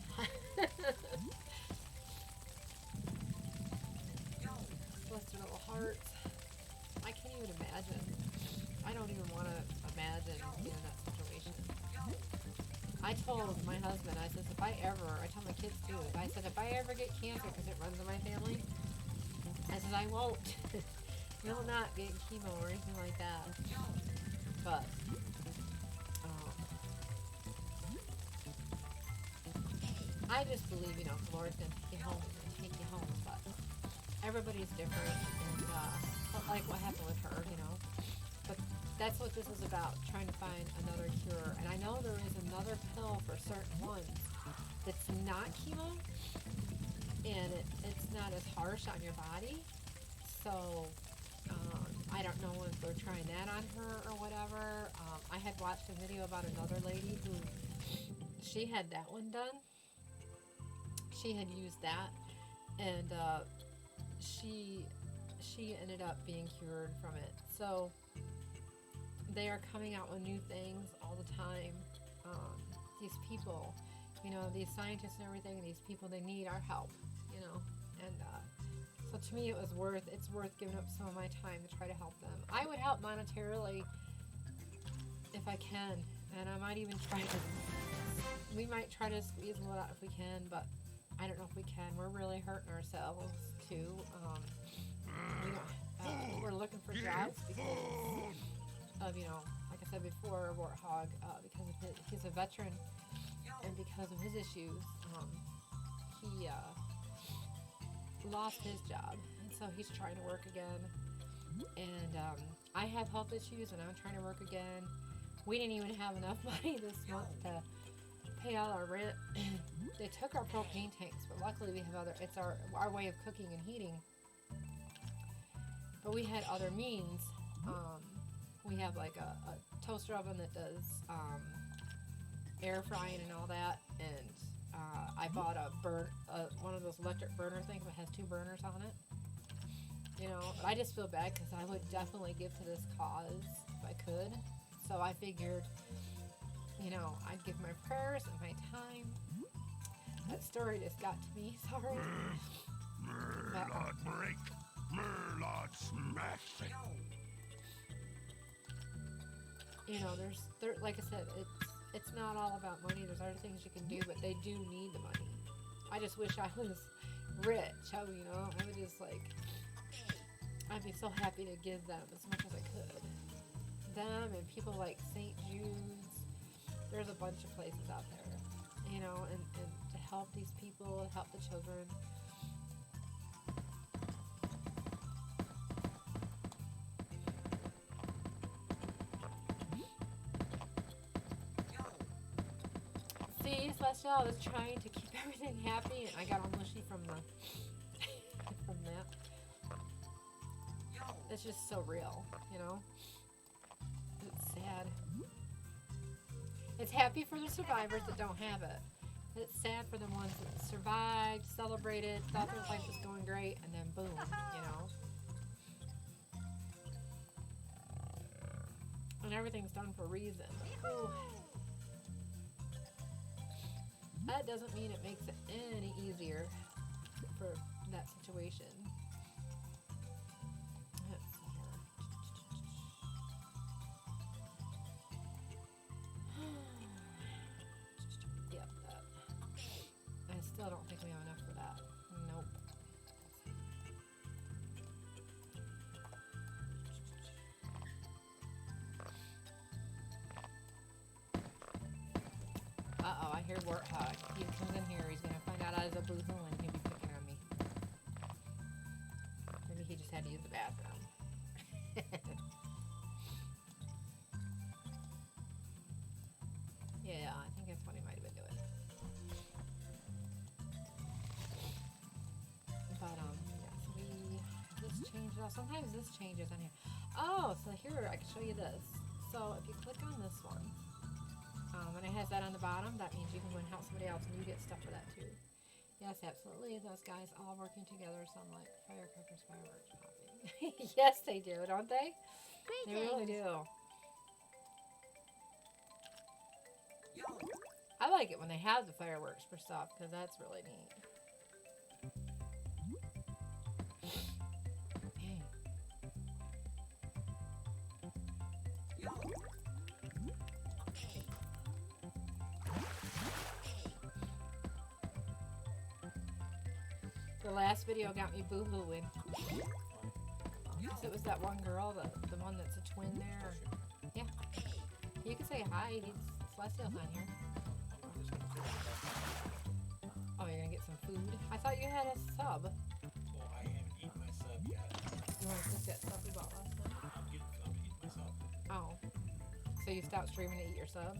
told my husband, I said, I tell my kids too, I said, if I ever get cancer, because it runs in my family, I said, I won't. You'll not get chemo or anything like that. But, I just believe, you know, the Lord's going to take you home and take you home. But everybody's different. And, like what happened with her, you know. But that's what this is about, trying to find another cure. And I know there is another pill for certain ones that's not chemo, and it's not as harsh on your body. So I don't know if they're trying that on her or whatever. I had watched a video about another lady who, she had that one done. She had used that, and she ended up being cured from it. So they are coming out with new things all the time. These people, you know, these scientists and everything, these people, they need our help, you know. And so to me, it's worth giving up some of my time to try to help them. I would help monetarily if I can, and I might even we might try to squeeze a little out if we can, but I don't know if we can. We're really hurting ourselves too. We're looking for jobs because of, you know, like I said before, Warthog, because of he's a veteran, and because of his issues, he lost his job, and so he's trying to work again. And I have health issues, and I'm trying to work again. We didn't even have enough money this month to pay all our rent. They took our propane tanks, but luckily we have it's our way of cooking and heating. But we had other means. We have like a toaster oven that does air frying and all that, and I bought one of those electric burner things that has 2 burners on it. You know, but I just feel bad because I would definitely give to this cause if I could. So I figured, you know, I'd give my prayers and my time. That story just got to me, sorry. Murlot break, Murlot smash. You know, there, like I said, it's not all about money. There's other things you can do, but they do need the money. I just wish I was rich. You know, I would just I'd be so happy to give them as much as I could. Them and people like St. Jude's. There's a bunch of places out there, you know, and to help these people, help the children. See, Celestial, I was trying to keep everything happy, and I got all mushy from from that. It's just so real, you know? It's sad. It's happy for the survivors that don't have it. It's sad for the ones that survived, celebrated, thought their life was going great, and then boom, you know? And everything's done for a reason. Ooh. That doesn't mean it makes it any easier for that situation. Let's see here. Yep, that. I still don't think we have enough for that. Nope. Uh-oh, I hear Warthog. He comes in here, he's gonna find out I was a boohoo and he'll be picking on me. Maybe he just had to use the bathroom. Yeah, I think that's what he might have been doing. But, yeah, so this changed off. Sometimes this changes on here. Oh, so here, I can show you this. So if you click on this one, when it has that on the bottom, that means you can go and help somebody else and you get stuff for that too. Yes, absolutely. Those guys all working together sound like firecrackers, fireworks popping. Yes, they do, don't they? Greetings. They really do. I like it when they have the fireworks for stuff because that's really neat. The last video got me boo-hooing. It was that one girl, the one that's a twin there. Yeah. You can say hi. Celestial's on here. Oh, you're gonna get some food? I thought you had a sub. Well, I haven't eaten my sub yet. You want to cook that stuff we bought last time? I'm eating my sub. Oh. So you stopped streaming to eat your sub?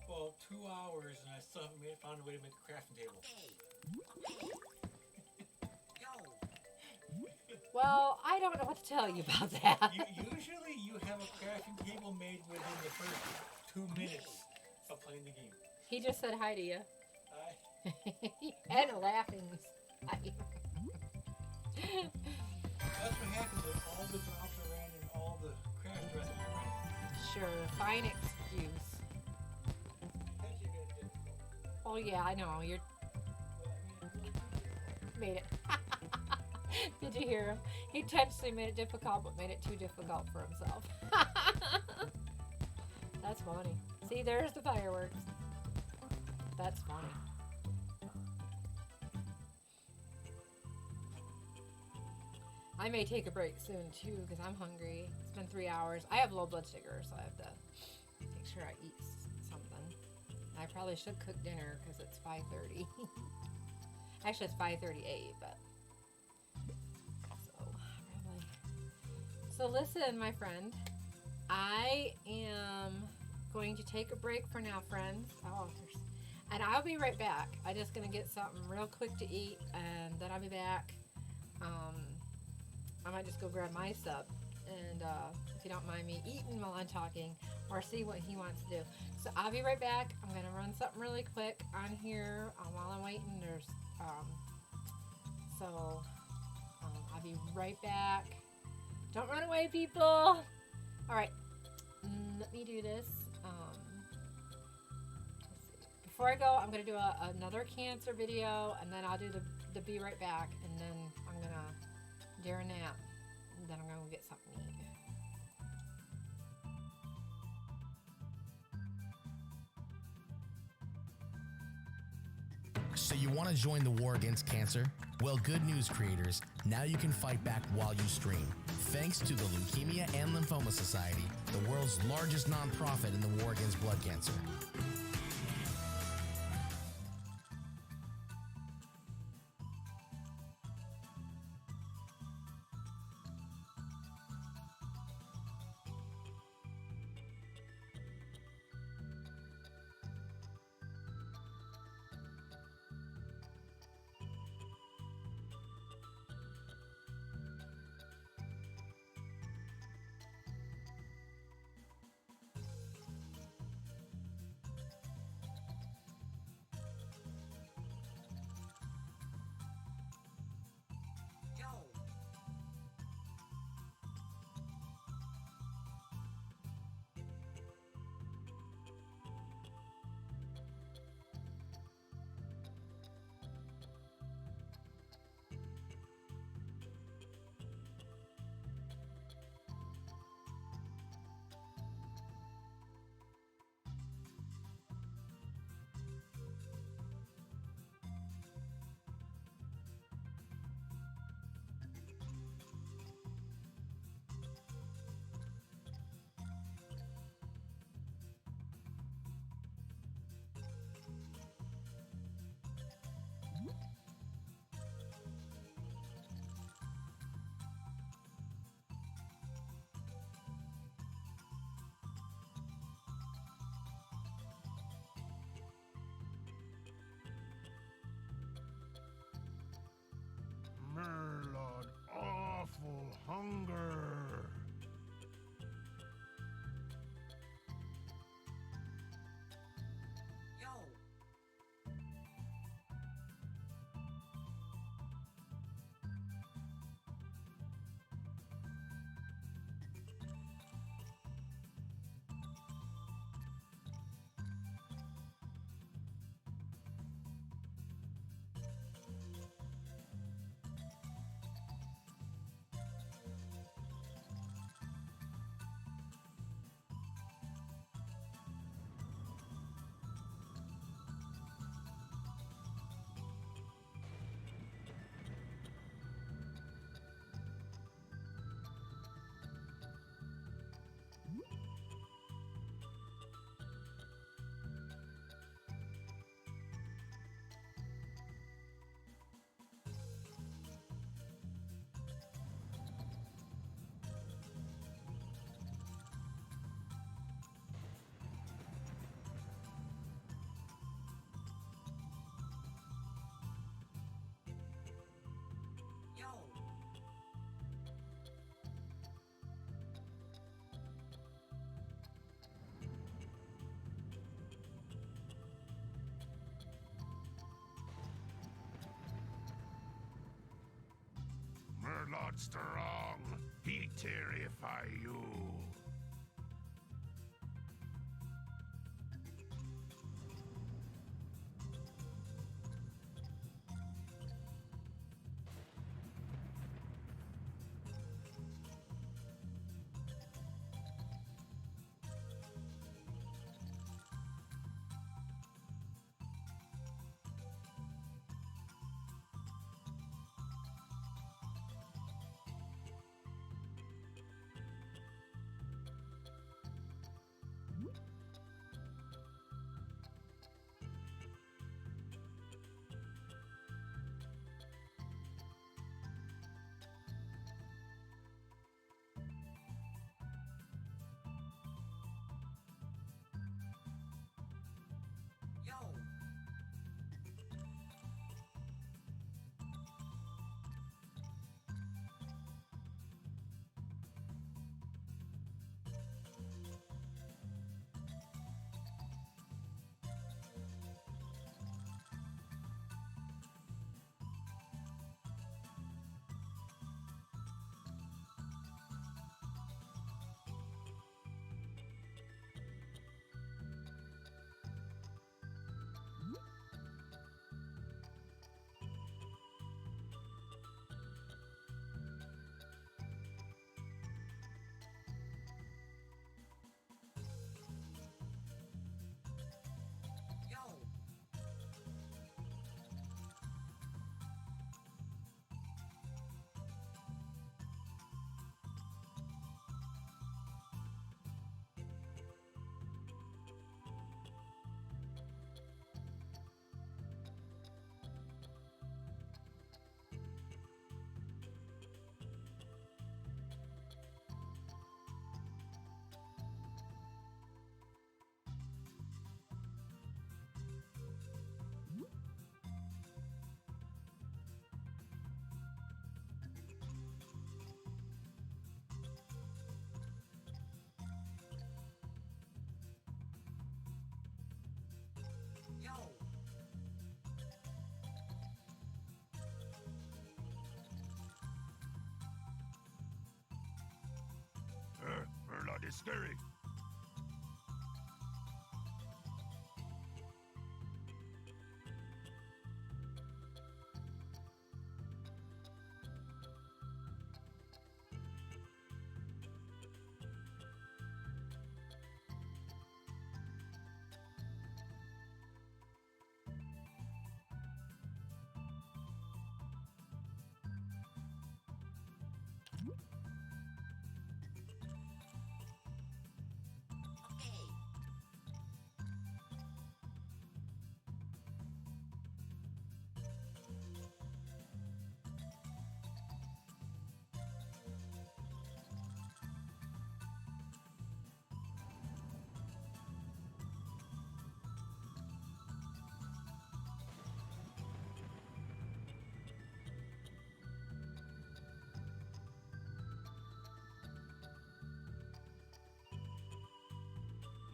Well, 2 hours and I still haven't found a way to make a crafting table. Well, I don't know what to tell you about that. Usually you have a crafting table made within the first 2 minutes of playing the game. He just said hi to you. Hi. And laughing. That's what happens when all the drops are ran and all the craft recipes are ran. Sure, fine excuse. That's even difficult. Oh yeah, I know. You're made it. Did you hear him? He intentionally made it difficult, but made it too difficult for himself. That's funny. See, there's the fireworks. That's funny. I may take a break soon too because I'm hungry. It's been 3 hours. I have low blood sugar, so I have to make sure I eat something. I probably should cook dinner because it's 5:30. Actually, it's 5:38, but probably. So listen, my friend. I am going to take a break for now, friends. And I'll be right back. I'm just gonna get something real quick to eat, and then I'll be back. I might just go grab my sub, and if you don't mind me eating while I'm talking, or see what he wants to do. So I'll be right back. I'm gonna run something really quick on here while I'm waiting. There's I'll be right back. Don't run away, people. All right, let me do this. Let's see. Before I go, I'm gonna do another cancer video, and then I'll do the be right back, and then I'm gonna do a nap, and then I'm gonna go get something to eat. So you want to join the war against cancer? Well, good news, creators. Now you can fight back while you stream. Thanks to the Leukemia and Lymphoma Society, the world's largest nonprofit in the war against blood cancer. Merlot strong, he terrify you. Merlot is scary.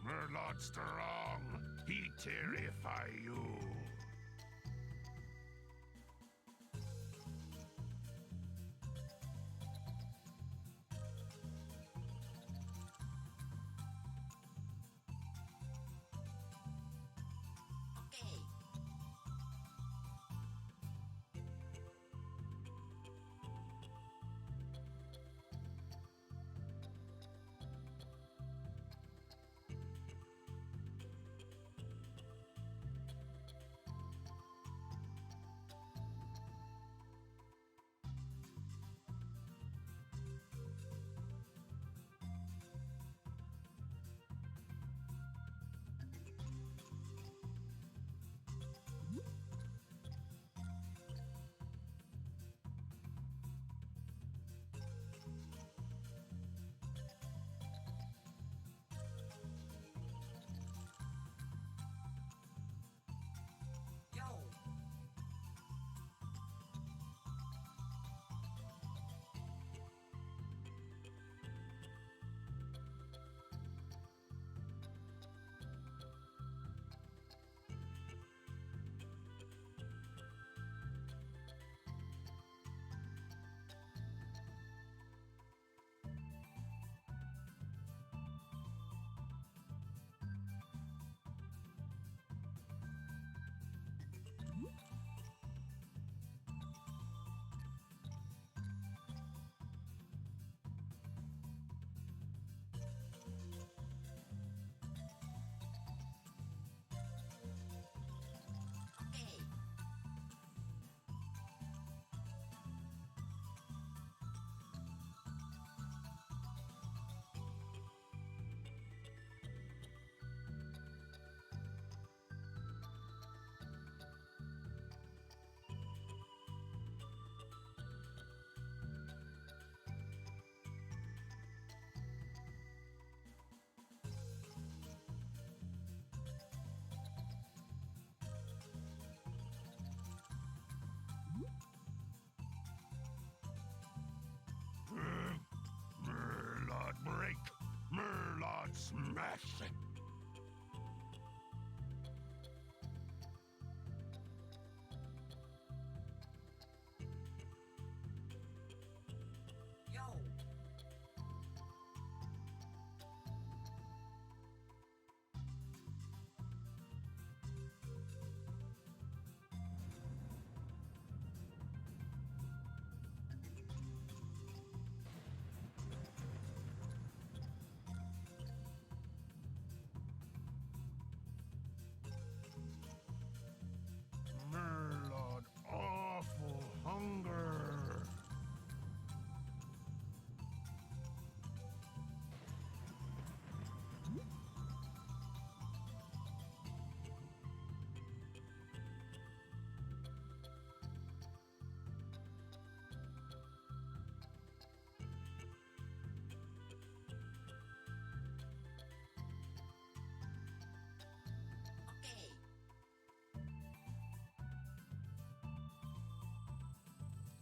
Merlot strong, he terrify you.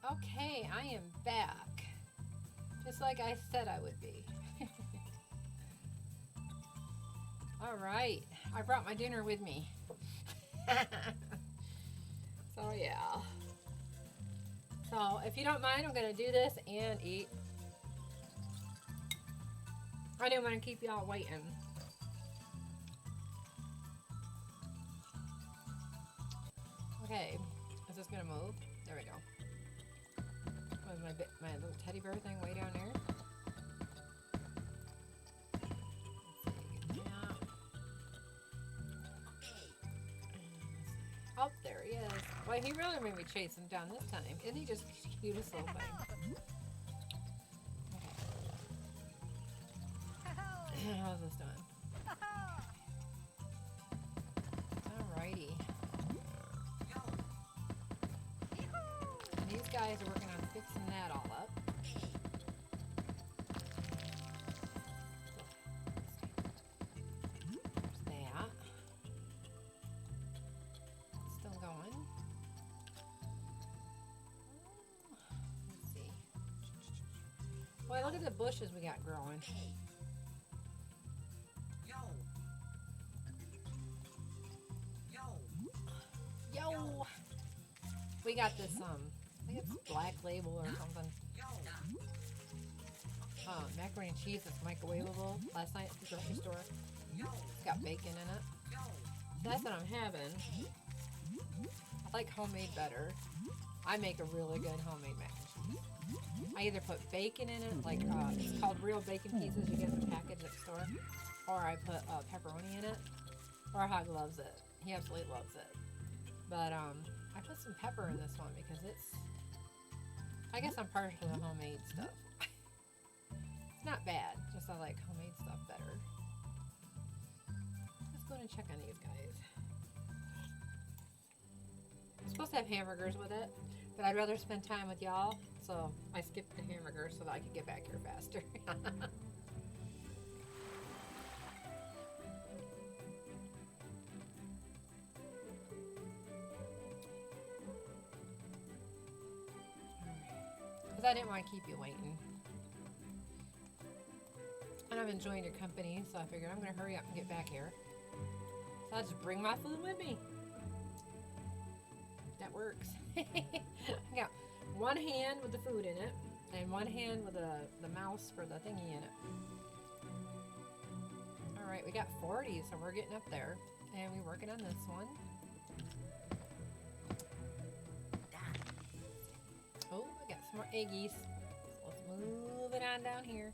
Okay, I am back. Just like I said I would be. Alright, I brought my dinner with me. So yeah. So if you don't mind, I'm gonna do this and eat. I didn't want to keep y'all waiting. Okay, is this gonna move? There we go. Was my little teddy bear thing way down there? Oh, there he is. Well, he really made me chase him down this time. Isn't he just the cutest little thing? Okay. How's this doing? Alrighty. And these guys are working on fixing that all up. There's that. Still going. Let's see. Boy, look at the bushes we got growing. Yo! We got this, I think it's Black Label or something. Macaroni and cheese that's microwavable. Last night at the grocery store. It's got bacon in it. So that's what I'm having. I like homemade better. I make a really good homemade mac and cheese. I either put bacon in it, like it's called real bacon pieces you get in the package at the store, or I put pepperoni in it. Or Hog loves it. He absolutely loves it. But I put some pepper in this one because it's, I guess I'm partial to homemade stuff. It's not bad, just I like homemade stuff better. Let's go and check on these guys. I'm supposed to have hamburgers with it, but I'd rather spend time with y'all, so I skipped the hamburgers so that I could get back here faster. Because I didn't want to keep you waiting. And I'm enjoying your company, so I figured I'm going to hurry up and get back here. So I'll just bring my food with me. That works. I got one hand with the food in it, and one hand with the mouse for the thingy in it. Alright, we got 40, so we're getting up there. And we're working on this one. Oh, I got some more eggies. So let's move it on down here.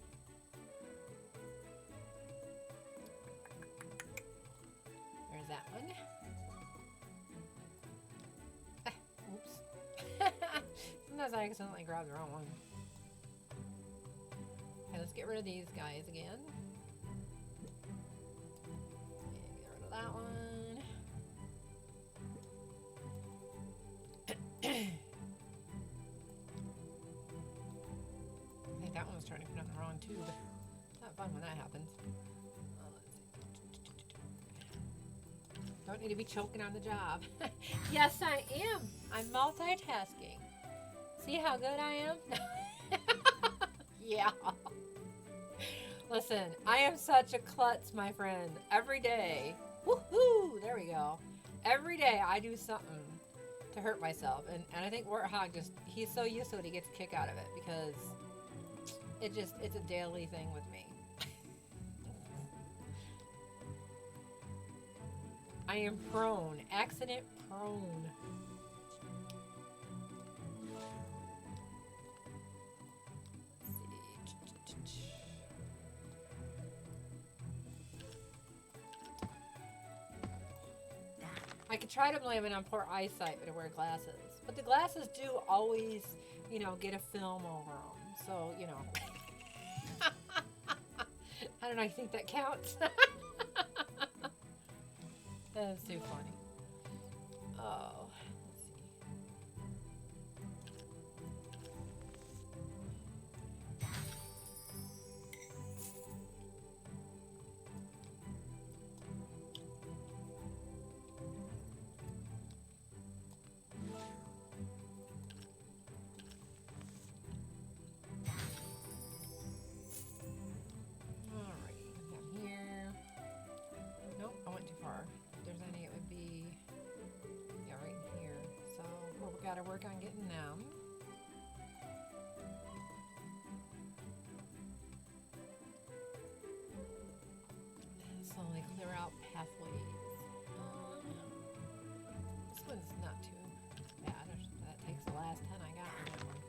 There's that one. Ah, oops. Sometimes I accidentally grab the wrong one. Okay, let's get rid of these guys again. And get rid of that one. That one was trying to put on the wrong tube. Not fun when that happens. Don't need to be choking on the job. Yes, I am. I'm multitasking. See how good I am? Yeah. Listen, I am such a klutz, my friend. Every day. Woohoo! There we go. Every day I do something to hurt myself. And I think Warthog he's so used to it, he gets a kick out of it because it's a daily thing with me. I am prone, accident prone. Let's see. I could try to blame it on poor eyesight, but I wear glasses. But the glasses do always, get a film over them. So, I don't know, you think that counts? That's too funny. Oh, let's see. got to work on getting them. And slowly clear out pathways. This one's not too bad. That takes the last 10 I got on that one.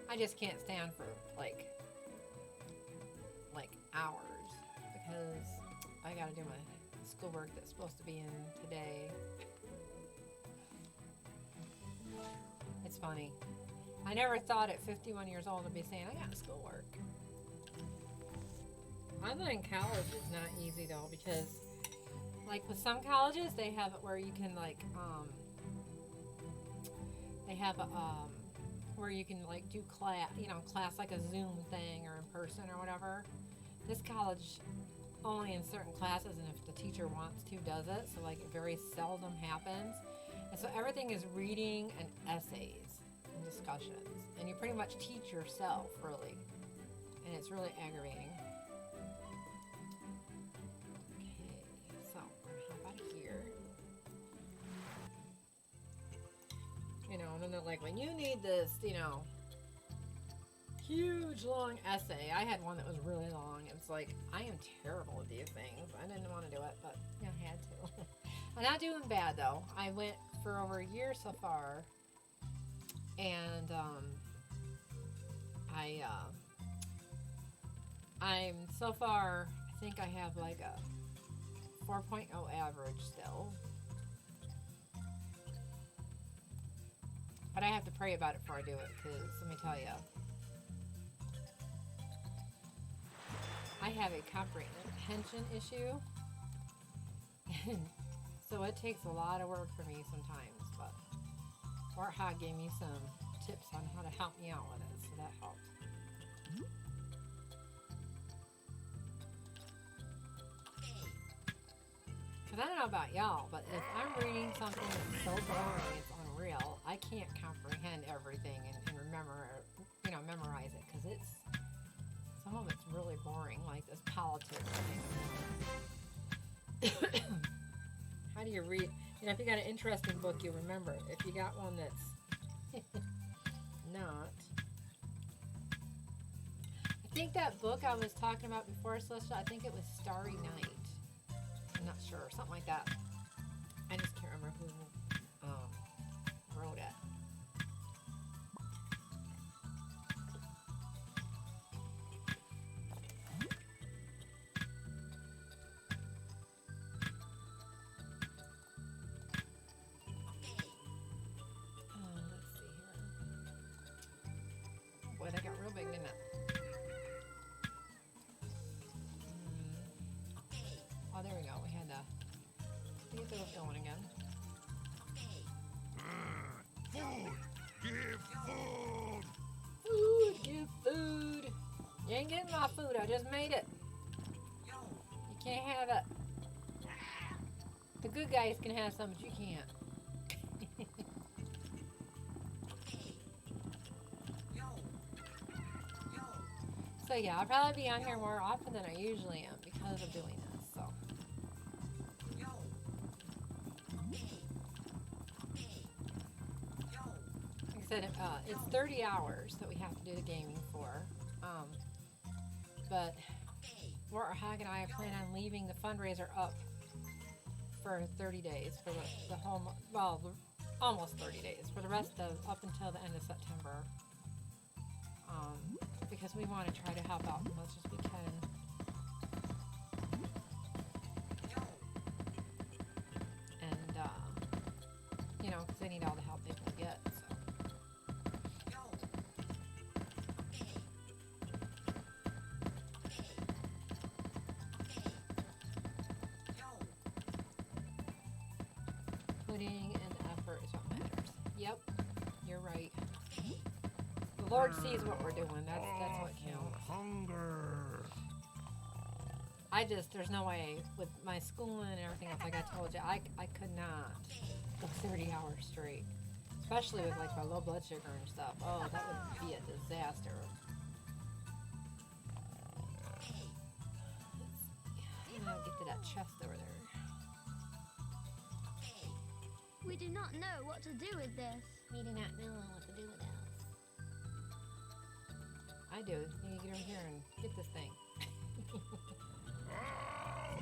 I just can't stand for like hours because I gotta do my schoolwork that's supposed to be in today. It's funny. I never thought at 51 years old to be saying I got schoolwork. Online college is not easy though because like with some colleges they have it where you can like they have a where you can like do class, class like a Zoom thing or in person or whatever. This college only in certain classes, and if the teacher wants to, does it. So like it very seldom happens. And so everything is reading and essays and discussions. And you pretty much teach yourself, really. And it's really aggravating. Okay, so how about here? And then they're like, when you need this, huge long essay. I had one that was really long. It's like, I am terrible at these things. I didn't want to do it, but I had to. I'm not doing bad though. I went for over a year so far, and I'm so far. I think I have like a 4.0 average still. But I have to pray about it before I do it, because let me tell you, I have a comprehension issue, and so it takes a lot of work for me sometimes, but Warthog gave me some tips on how to help me out with it, so that helps. Because I don't know about y'all, but if I'm reading something that's so boring, it's unreal, I can't comprehend everything and memorize it, because some of it's really boring, like this politics thing. How do you read? If you got an interesting book, you remember it. If you got one that's not. I think that book I was talking about before, Celestial, I think it was Starry Night. I'm not sure, something like that. I just can't remember who wrote it. Let's see here. Boy, that got real big, didn't it? Oh, there we go. We had to get those going again. Food! Give food! Food! Give food! You ain't getting my food. I just made it. You can't have it. The good guys can have some, but you can't. So yeah, I'll probably be on here more often than I usually am because of doing this. So. Like I said, it's 30 hours that we have to do the gaming for. But Warthog and I plan on leaving the fundraiser up for 30 days for the whole, almost 30 days for the rest of up until the end of September. Because we want to try to help out as much as we can. And, because they need all the help they can get, so. Putting in effort is what matters. Yep, you're right. The Lord sees what we're doing. That's what counts. Hunger. there's no way with my schooling and everything else, like I told you, I could not go 30 hours straight. Especially with like my low blood sugar and stuff. Oh, that would be a disaster. I'll get to that chest over there. We do not know what to do with this. We do not know what to do with that. I do. You need to get over here and get this thing.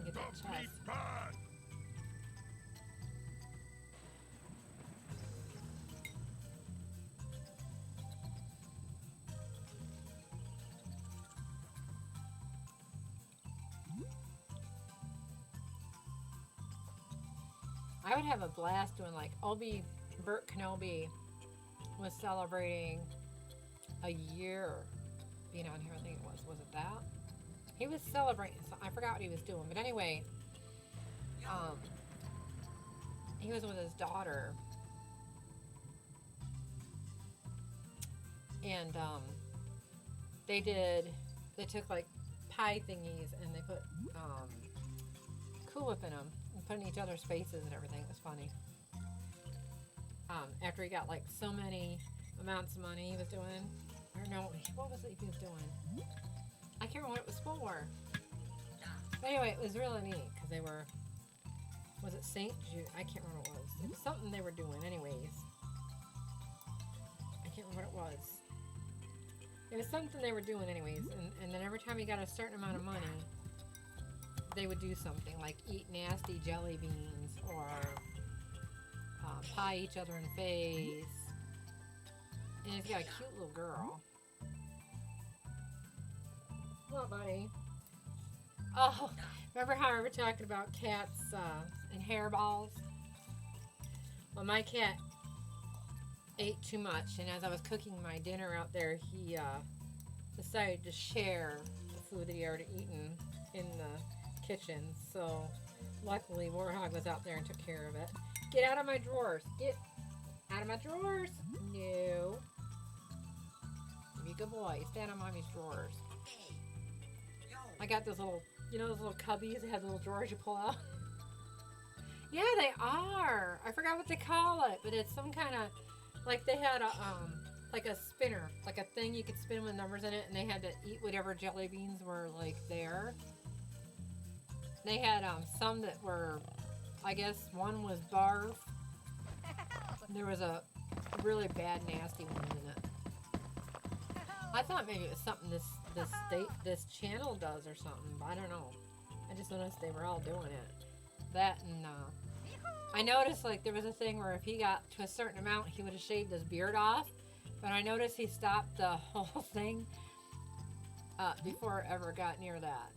Get that chest. I would have a blast doing like Bert Kenobi was celebrating a year being on here. I think it was it that? He was celebrating. I forgot what he was doing, but anyway, he was with his daughter, and they took like pie thingies and they put Cool Whip in them. Put in each other's faces and everything. It was funny. After he got like so many amounts of money he was doing. I don't know. What was it he was doing? I can't remember what it was for. But anyway, it was really neat because they were. Was it St. Jude? I can't remember what it was. It was something they were doing, anyways. I can't remember what it was. It was something they were doing, anyways. And then every time he got a certain amount of money, they would do something like eat nasty jelly beans or pie each other in the face. And he's got a cute little girl. What, buddy? Oh, remember how we were talking about cats and hairballs? Well, my cat ate too much, and as I was cooking my dinner out there, he decided to share the food that he already eaten in the kitchen. So luckily Warhog was out there and took care of it. Get out of my drawers. Get out of my drawers. No. Be a good boy. Stand on mommy's drawers. I got those little, you know those little cubbies that have little drawers you pull out? Yeah, they are. I forgot what they call it, but it's some kind of, like they had a, like a spinner, like a thing you could spin with numbers in it, and they had to eat whatever jelly beans were like there. They had some that were, I guess one was barf. There was a really bad, nasty one in it. I thought maybe it was something this channel does or something, but I don't know. I just noticed they were all doing it. That and I noticed like there was a thing where if he got to a certain amount, he would have shaved his beard off. But I noticed he stopped the whole thing before it ever got near that.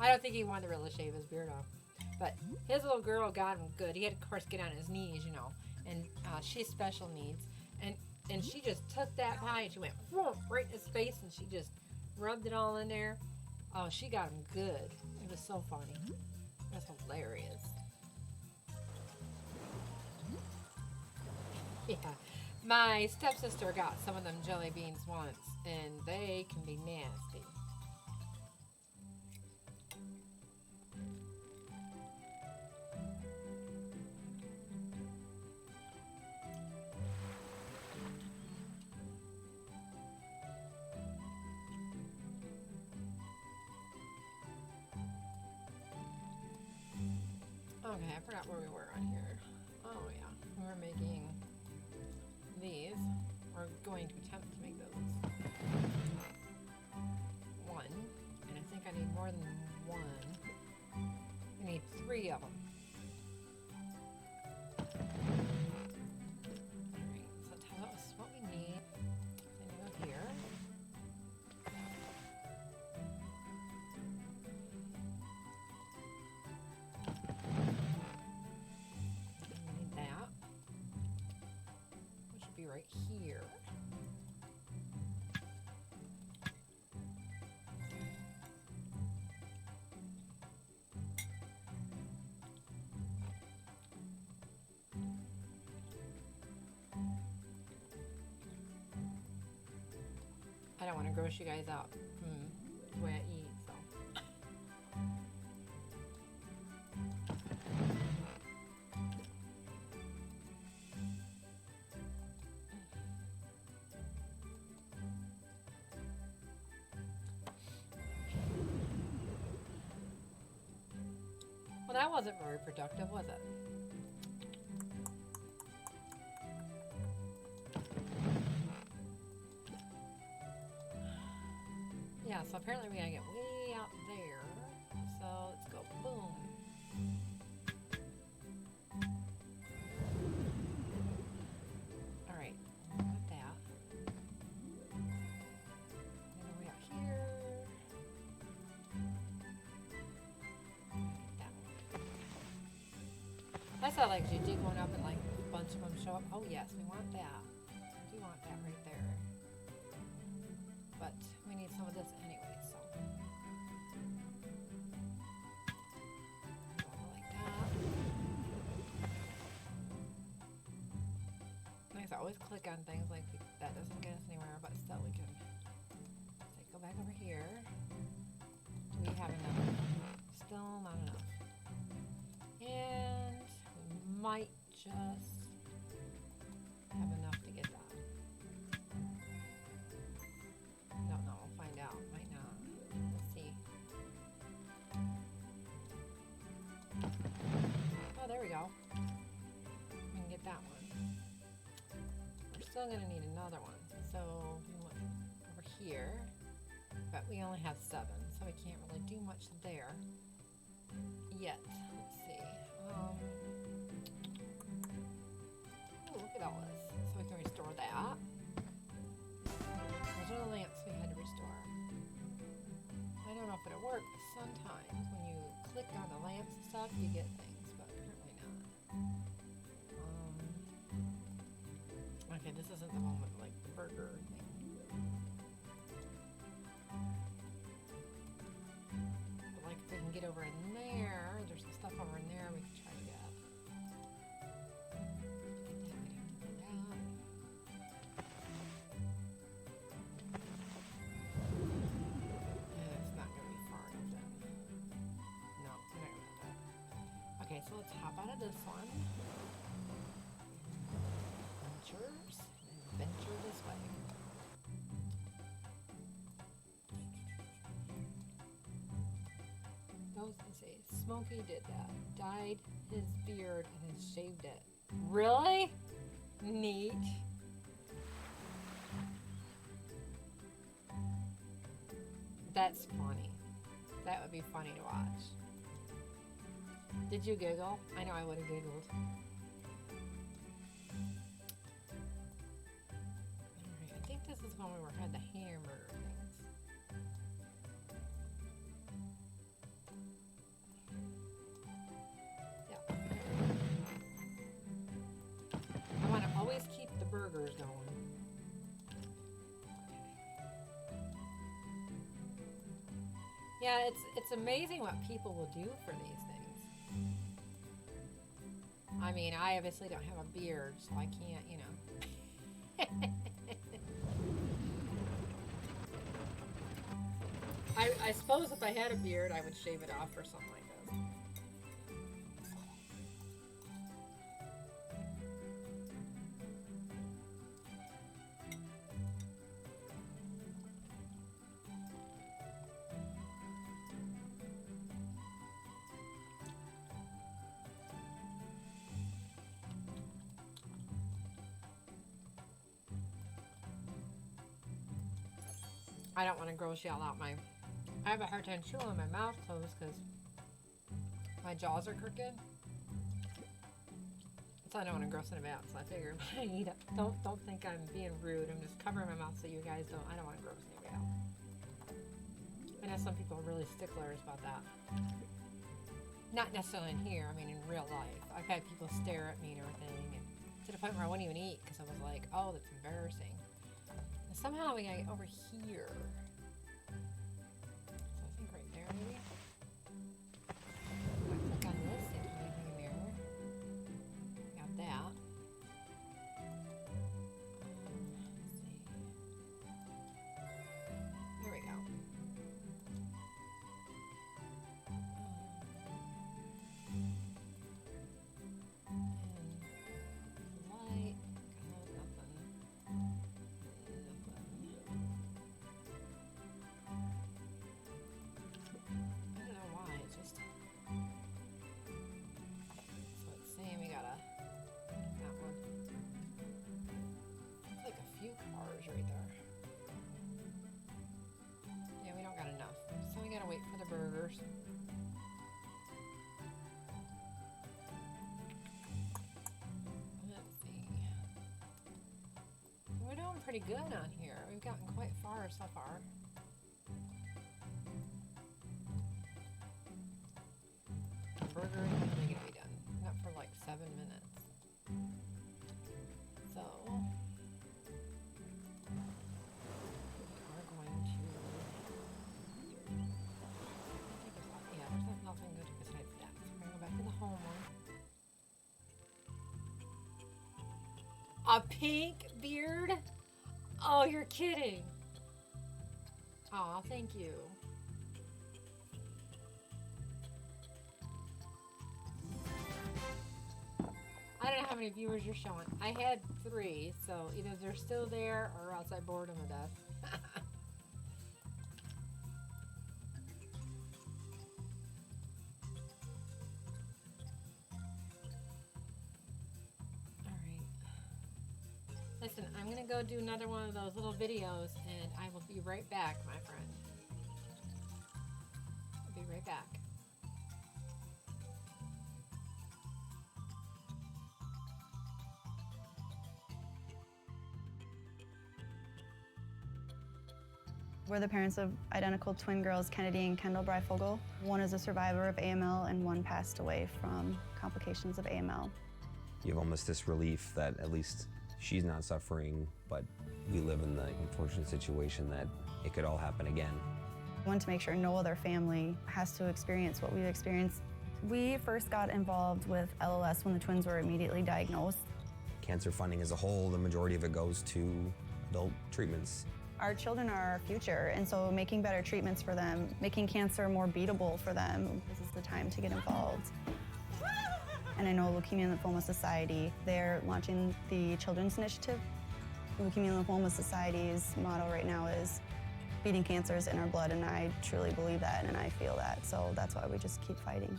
I don't think he wanted to really shave his beard off. But his little girl got him good. He had, of course, get on his knees, you know. And she's special needs. And she just took that pie and she went whoop, right in his face and she just rubbed it all in there. Oh, she got him good. It was so funny. It was hilarious. Yeah. My stepsister got some of them jelly beans once, and they can be nasty. Okay, I forgot where we were on here. Oh yeah, we were making these. We're going to attempt to make those. One, and I think I need more than one. I need 3 of them. Alright, so tell us what we need. So I go here. Right here. I don't want to gross you guys out. the way I eat, so. Well, that wasn't very productive, was it? Yeah, so apparently we gotta get way out there. So let's go boom. Alright, got that. And then way out here. Get that one. I saw like you dig one up and like a bunch of them show up. Oh yes, we want that. We do want that right there. But we need some of this anyway, so. Like that. Nice, I always click on things like that doesn't get us anywhere, but still we can. Say, go back over here. Do we have enough? Still not enough. And we might just have enough to get that. Don't know, we'll find out. Might not. Let's see. Oh, there we go. We can get that one. We're still gonna need another one. So we went over here, but we only have 7, so we can't really do much there yet. Let's see. Oh, look at all this. So we can restore that. Those are the lamps we had to restore. I don't know if it'll work, but sometimes when you click on the lamps and stuff, you get things, but apparently not. Okay, this isn't the one with like the burger thing. But like if we can get over in there, there's some stuff over in there we can try to get. Okay, so let's hop out of this one. Ventures and venture this way. I was gonna say, Smokey did that. Dyed his beard and then shaved it. Really? Neat. That's funny. That would be funny to watch. Did you giggle? I know I would have giggled. Alright, I think this is when we had the hamburger things. Yeah. I want to always keep the burgers going. Yeah, it's amazing what people will do for these things. I mean, I obviously don't have a beard, so I can't, you know. I suppose if I had a beard, I would shave it off or something like this. I don't want to gross y'all out. I have a hard time chewing with my mouth closed because my jaws are crooked. So I don't want to gross anybody out. So I figured when I eat it, don't think I'm being rude. I'm just covering my mouth so you guys don't. I don't want to gross anybody out. I know some people are really sticklers about that. Not necessarily in here. I mean in real life. I've had people stare at me and everything, and to the point where I wouldn't even eat because I was like, oh, that's embarrassing. Somehow we gotta get over here. So I think right there maybe. I click on this, see if there's anything in there. Got that. Let's see. There we go. viewers. Let's see. We're doing pretty good on here. We've gotten quite far so far. The burger is only gonna be done. Not for like 7 minutes. So we're going to yeah, there's nothing good besides that. So we're gonna go back to the home one. A pink beard? Oh, you're kidding. Aw, thank you. I don't know how many viewers you're showing. I had 3, so either they're still there or else I bored them to death. Alright. Listen, I'm gonna go do another one of those little videos and I will be right back, my friend. I'll be right back. We're the parents of identical twin girls, Kennedy and Kendall Breifogel. One is a survivor of AML and one passed away from complications of AML. You have almost this relief that at least she's not suffering, but we live in the unfortunate situation that it could all happen again. We want to make sure no other family has to experience what we've experienced. We first got involved with LLS when the twins were immediately diagnosed. Cancer funding as a whole, the majority of it goes to adult treatments. Our children are our future, and so making better treatments for them, making cancer more beatable for them, this is the time to get involved. And I know Leukemia and Lymphoma Society, they're launching the Children's Initiative. Leukemia and Lymphoma Society's motto right now is beating cancer is in our blood, and I truly believe that, and I feel that, so that's why we just keep fighting.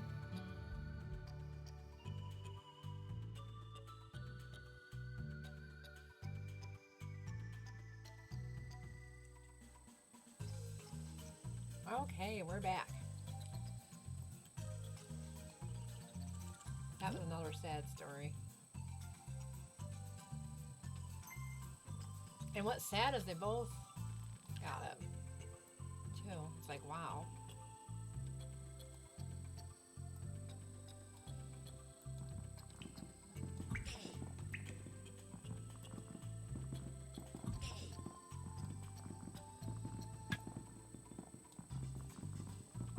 Okay, we're back. That was another sad story. And what's sad is they both got it, too. It's like, wow.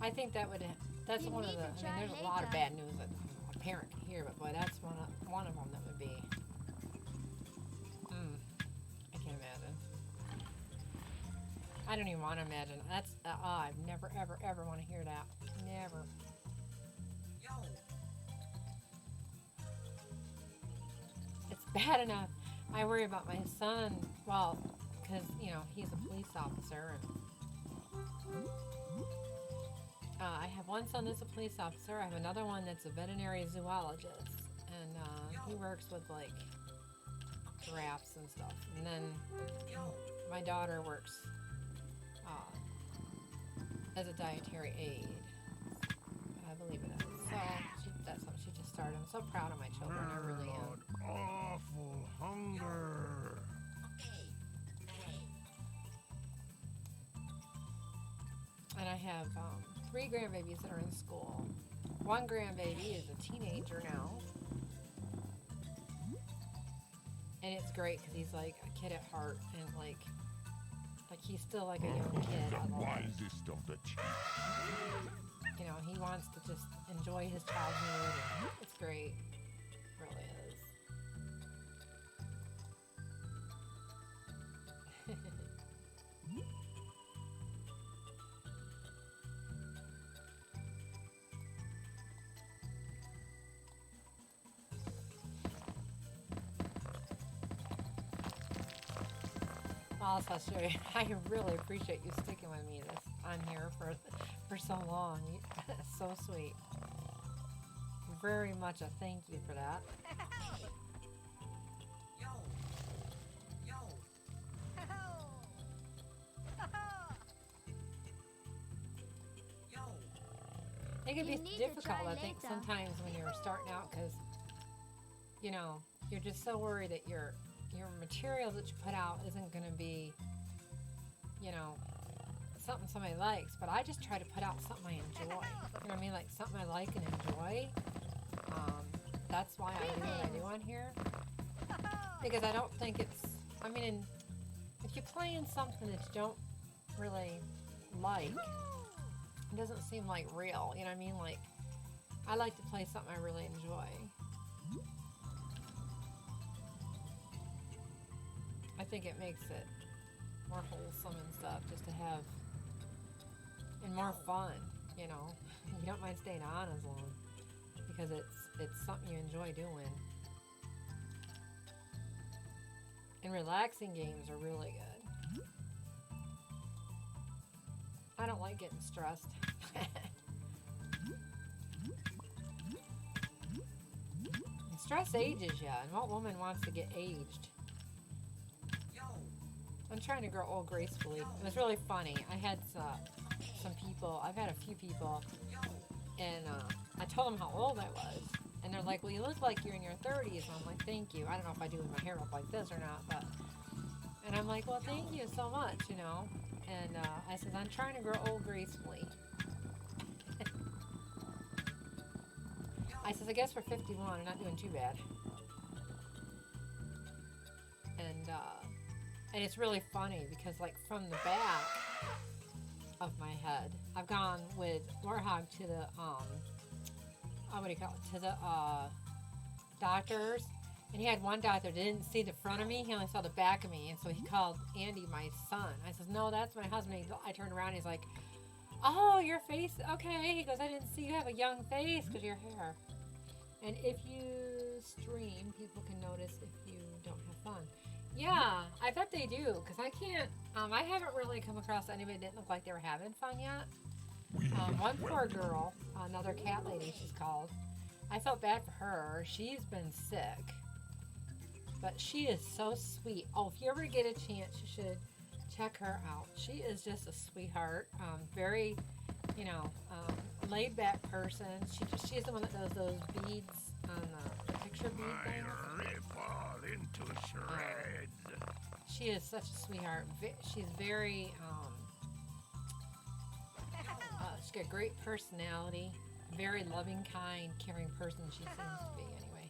I think that would, that's one of the, I mean, there's a lot of bad news that a parent can hear, but boy, that's one of them that would be, I can't imagine. I don't even want to imagine. That's, I never, ever, ever want to hear that. Never. It's bad enough. I worry about my son, well, because, you know, he's a police officer, and I have one son that's a police officer. I have another one that's a veterinary zoologist, and he works with like giraffes and stuff. And then my daughter works as a dietary aide. I believe it is. So that's something she just started. I'm so proud of my children. I really am. Awful hunger. And I have 3 grandbabies that are in school. One grandbaby is a teenager now. And it's great because he's like a kid at heart, and like he's still like a young kid. The wildest of the chiefs. You know, he wants to just enjoy his childhood, and it's great. It really is. Also, I really appreciate you sticking with me on here for so long. So sweet. Very much a thank you for that. It can You be need to difficult, try I think, later. sometimes when you're starting out, because, you know, you're just so worried that your material that you put out isn't going to be, you know, something somebody likes. But I just try to put out something I enjoy. You know what I mean? Like something I like and enjoy. That's why I do what I do on here. Because I don't think it's, I mean, if you're playing something that you don't really like, it doesn't seem like real, you know what I mean? Like, I like to play something I really enjoy. I think it makes it more wholesome and stuff, just to have, and more fun, you know? You don't mind staying on as long, because it's something you enjoy doing. And relaxing games are really good. I don't like getting stressed. And stress ages you, and what woman wants to get aged? I'm trying to grow old gracefully. It was really funny. I had some people, I've had a few people, and I told them how old I was. And they're like, well, you look like you're in your 30s. And I'm like, thank you. I don't know if I do with my hair up like this or not, but, and I'm like, well, thank you so much, you know. And I said, I'm trying to grow old gracefully. I said, I guess for 51, I'm not doing too bad. And it's really funny because, like, from the back of my head, I've gone with Warhog to the, what do you call it, to the doctors, and he had one doctor that didn't see the front of me, he only saw the back of me, and so he called Andy my son. I says, no, that's my husband. I turned around and he's like, oh, your face, okay. He goes, I didn't see you have a young face because of your hair. And if you stream, people can notice if you don't have fun. Yeah, I bet they do, because I can't, I haven't really come across anybody that didn't look like they were having fun yet. One poor girl, another cat lady she's called, I felt bad for her. She's been sick, but she is so sweet. Oh, if you ever get a chance, you should check her out. She is just a sweetheart, very, you know, laid back person. She's the one that does those beads on the picture bead things. Into shreds. She is such a sweetheart. She's very, she's got a great personality, very loving, kind, caring person she seems to be anyway.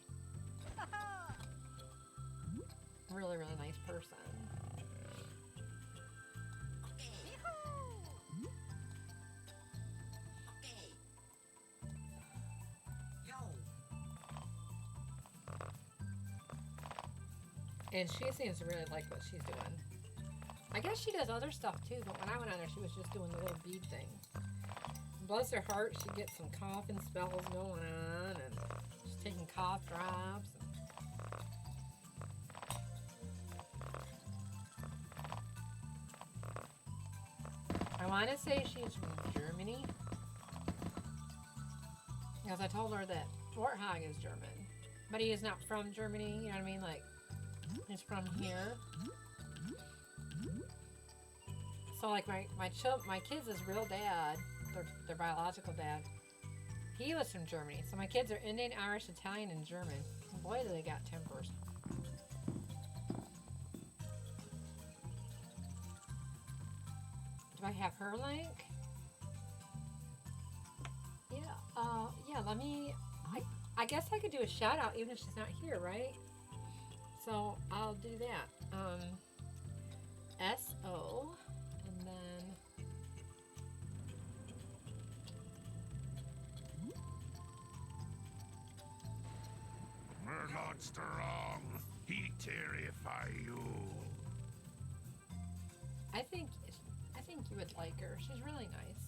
Really, really nice person. And she seems to really like what she's doing. I guess she does other stuff too, but when I went on there, she was just doing the little bead thing. Bless her heart, she gets some coughing spells going on, and she's taking cough drops. I want to say she's from Germany, because I told her that Warthog is German, but he is not from Germany, you know what I mean? Like, he's from here. So like my kids' real dad, their biological dad, he was from Germany. So my kids are Indian, Irish, Italian, and German. And boy, do they got tempers. Do I have her link? Yeah, yeah, let me, I guess I could do a shout out even if she's not here, right? So I'll do that. SO, and then We're not strong. He terrify you. I think you would like her. She's really nice.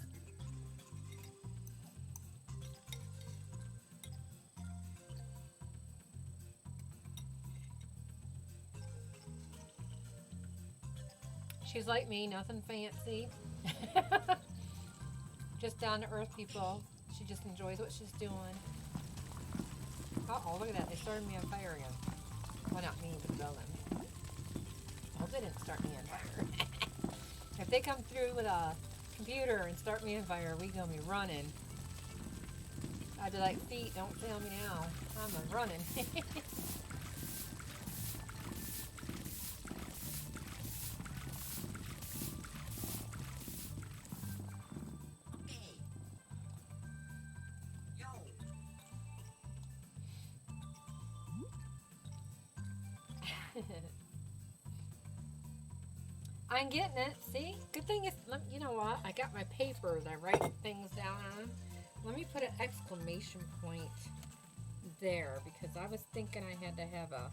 She's like me, nothing fancy. Just down to earth people. She just enjoys what she's doing. Uh-oh, look at that. They started me on fire again. Well, not me, but the building. I hope they didn't start me on fire. If they come through with a computer and start me on fire, we gonna be running. I'd be like, feet, don't fail me now. I'm a running. I'm getting it. See? Good thing is, you know what? I got my papers. I write things down on. Let me put an exclamation point there because I was thinking I had to have a...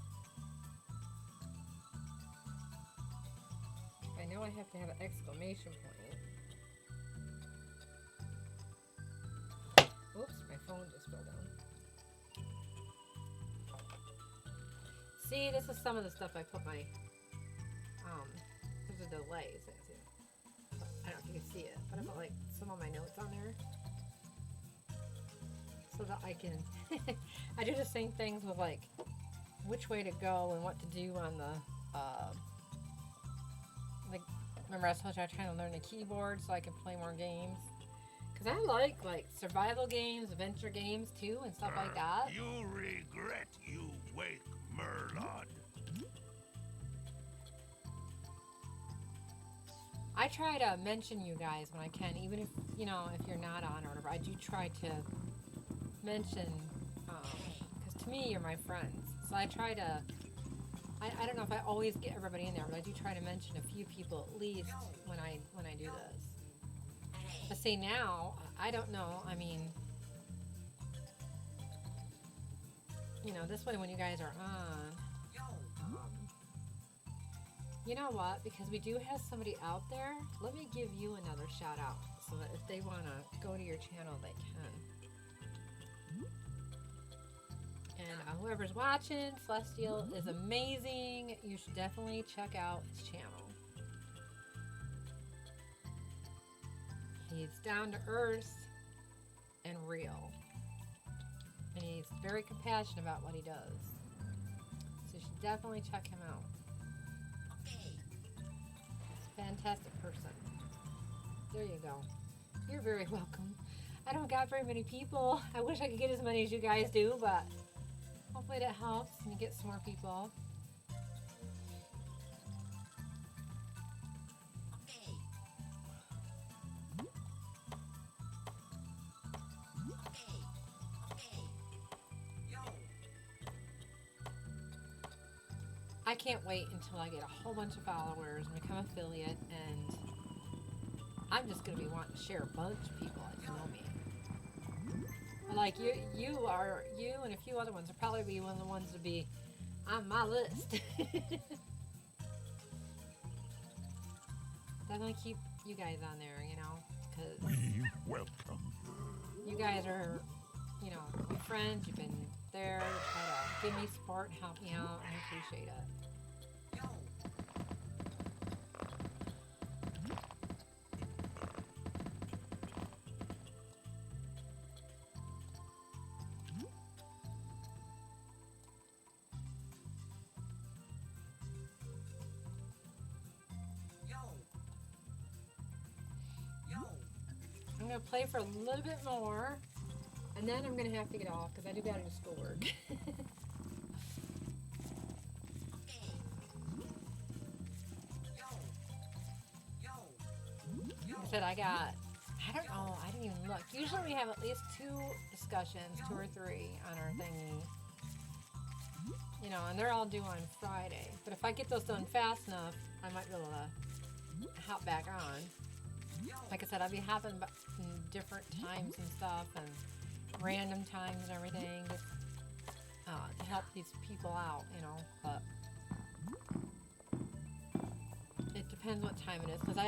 I know I have to have an exclamation point. Oops, my phone just fell down. See, this is some of the stuff I put my... Those are delays. I don't know if you can see it, but I put like some of my notes on there so that I can I do the same things with like which way to go and what to do on the like, remember I told you I was trying to learn the keyboard so I can play more games because I like survival games, adventure games too, and stuff like that. You regret you wake Merlot. I try to mention you guys when I can, even if, you know, if you're not on or whatever. I do try to mention, because to me, you're my friends. So I try to, I don't know if I always get everybody in there, but I do try to mention a few people at least when I do this. But see, now, I don't know, I mean, you know, this way when you guys are on, you know what? Because we do have somebody out there, let me give you another shout out so that if they want to go to your channel, they can. And whoever's watching, Celestial is amazing. You should definitely check out his channel. He's down to earth and real. And he's very compassionate about what he does. So you should definitely check him out. Fantastic person. There you go. You're very welcome. I don't got very many people. I wish I could get as many as you guys do, but hopefully that helps and you get some more people. I can't wait until I get a whole bunch of followers and become affiliate, and I'm just going to be wanting to share a bunch of people that know me. Like you and a few other ones will probably be one of the ones to be on my list. Definitely keep you guys on there, you know, because We welcome you guys are, you know, my friends. You've been there to try to give me support, help me out, and I appreciate it. I'm going to play for a little bit more, and then I'm going to have to get off because I do got to do schoolwork. Like I said, I don't know, I didn't even look. Usually we have at least 2 discussions, 2 or 3 on our thingy. You know, and they're all due on Friday. But if I get those done fast enough, I might be able to hop back on. Like I said, I'll be hopping in different times and stuff, and random times and everything, just to help these people out, you know. But it depends what time it is, because I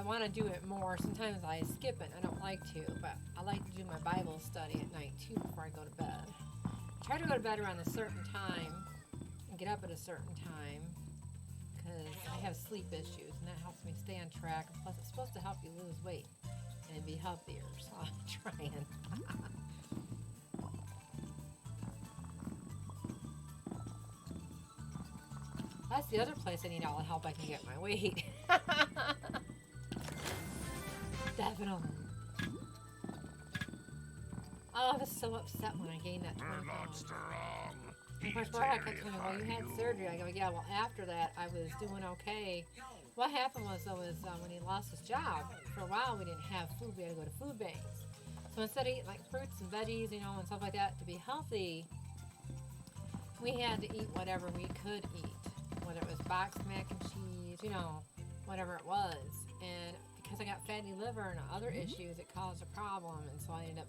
want to do it more. Sometimes I skip it. I don't like to, but I like to do my Bible study at night too before I go to bed. I try to go to bed around a certain time and get up at a certain time, because I have sleep issues, and that helps me stay on track. Plus, it's supposed to help you lose weight and be healthier, so I'm trying. That's the other place I need all the help I can get my weight. Definitely. Oh, I was so upset when I gained that 20 pounds. Of course, Warhawk kept telling me, well, you had surgery. I go, yeah, well, after that, I was doing okay. What happened was, though, is when he lost his job, for a while, we didn't have food. We had to go to food banks. So instead of eating, like, fruits and veggies, you know, and stuff like that, to be healthy, we had to eat whatever we could eat. Whether it was boxed mac and cheese, you know, whatever it was. And because I got fatty liver and other issues, it caused a problem, and so I ended up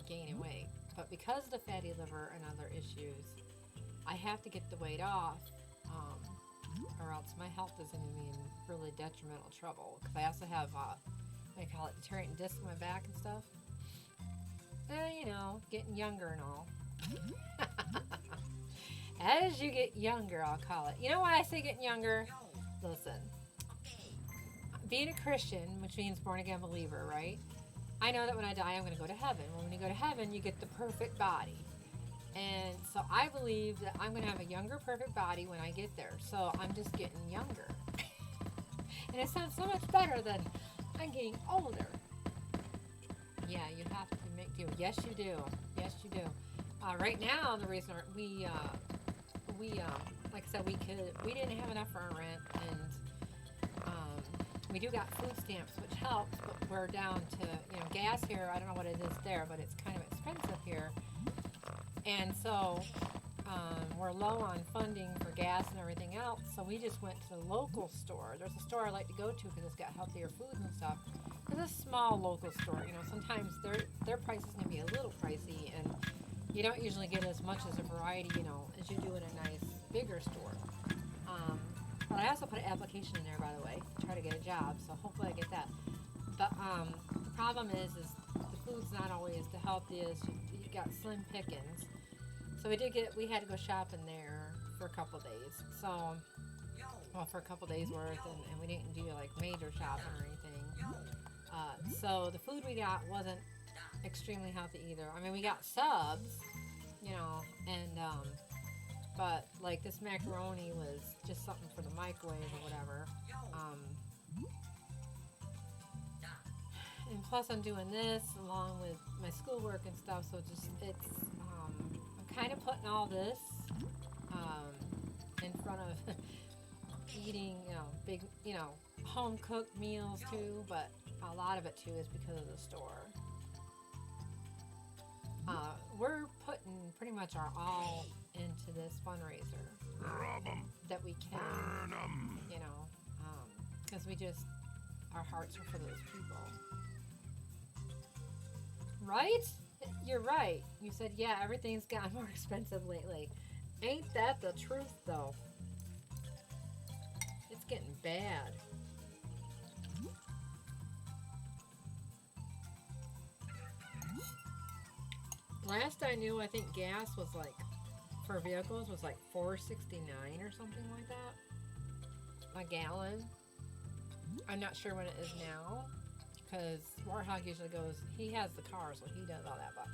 gaining weight. But because of the fatty liver and other issues, I have to get the weight off, or else my health is going to be in really detrimental trouble. Because I also have, what do you call it, deteriorating disc in my back and stuff. You know, getting younger and all. As you get younger, I'll call it. You know why I say getting younger? Listen, being a Christian, which means born again believer, right? I know that when I die, I'm going to go to heaven. Well, when you go to heaven, you get the perfect body. And so I believe that I'm going to have a younger, perfect body when I get there. So I'm just getting younger. And it sounds so much better than I'm getting older. Yeah, you have to make do. Yes, you do. Yes, you do. Right now, the reason we like I said, we didn't have enough for our rent, and we do got food stamps, which helps, but we're down to, you know, gas here. I don't know what it is there, but it's kind of expensive here. And so we're low on funding for gas and everything else, so we just went to the local store. There's a store I like to go to because it's got healthier foods and stuff. It's a small local store. You know, sometimes their prices can be a little pricey, and you don't usually get as much as a variety, you know, as you do in a nice, bigger store. But I also put an application in there, by the way, to try to get a job, so hopefully I get that. But the problem is the food's not always the healthiest. You got slim pickings. So we had to go shopping there for a couple days. So, well, for a couple days worth, and we didn't do like major shopping or anything. So the food we got wasn't extremely healthy either. I mean, we got subs, you know, and but like this macaroni was just something for the microwave or whatever. And plus I'm doing this along with my schoolwork and stuff, so it's I'm kind of putting all this in front of eating, you know, big, you know, home cooked meals too, but a lot of it too is because of the store. We're putting pretty much our all into this fundraiser that we can, you know, because our hearts are for those people. Right? You're right. You said, yeah, everything's gotten more expensive lately. Ain't that the truth, though? It's getting bad. Last I knew, I think gas was like, for vehicles, was like $4.69 or something like that. A gallon. I'm not sure what it is now, because Warhog usually goes, he has the car, so he does all that, but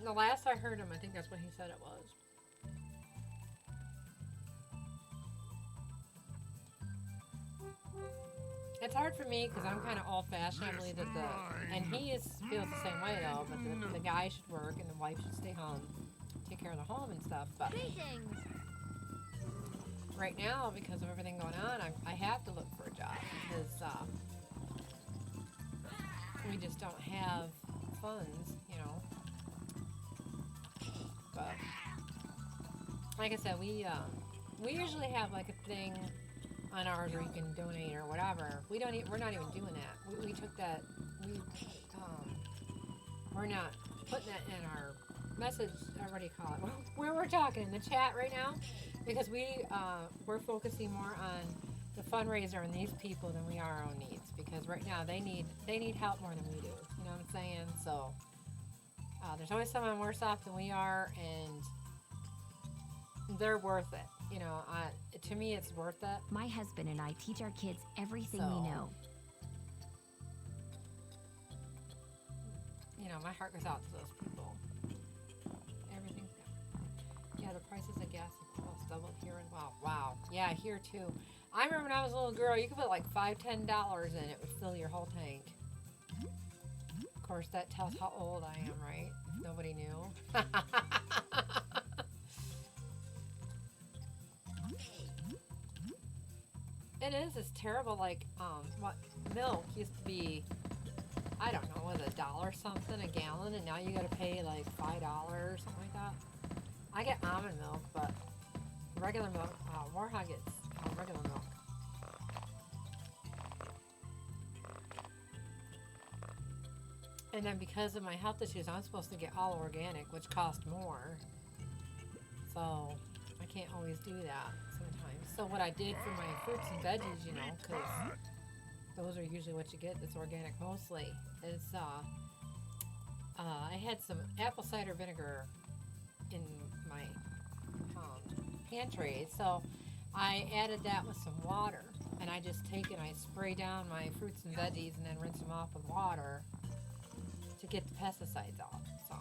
the last I heard him, I think that's what he said it was. It's hard for me because I'm kind of old-fashioned. I believe that and he feels the same way though. But the guy should work and the wife should stay home, take care of the home and stuff. But right now, because of everything going on, I have to look for a job because we just don't have funds, you know. But like I said, we usually have like a thing on ours where you can donate or whatever. We're not even doing that. We took that. We're not putting that in our message. What do you call it? Where we're talking in the chat right now, because we're focusing more on the fundraiser and these people than we are our own needs. Because right now they need help more than we do. You know what I'm saying? So there's always someone worse off than we are, and they're worth it. You know, to me, it's worth it. My husband and I teach our kids everything we know. You know, my heart goes out to those people. Everything's good. Yeah, the prices of gas have almost doubled here as well. Wow. Yeah, here too. I remember when I was a little girl, you could put like $5, $10 in it would fill your whole tank. Of course, that tells how old I am, right? If nobody knew. It is. It's terrible. Like, what milk used to be, I don't know, was it $1 something a gallon, and now you got to pay like $5 or something like that. I get almond milk, but regular milk, Warhol gets regular milk. And then because of my health issues, I'm supposed to get all organic, which costs more. So I can't always do that sometimes. So what I did for my fruits and veggies, you know, because those are usually what you get that's organic mostly, is I had some apple cider vinegar in my pantry. So I added that with some water. And I just take and I spray down my fruits and veggies and then rinse them off with water to get the pesticides off. So,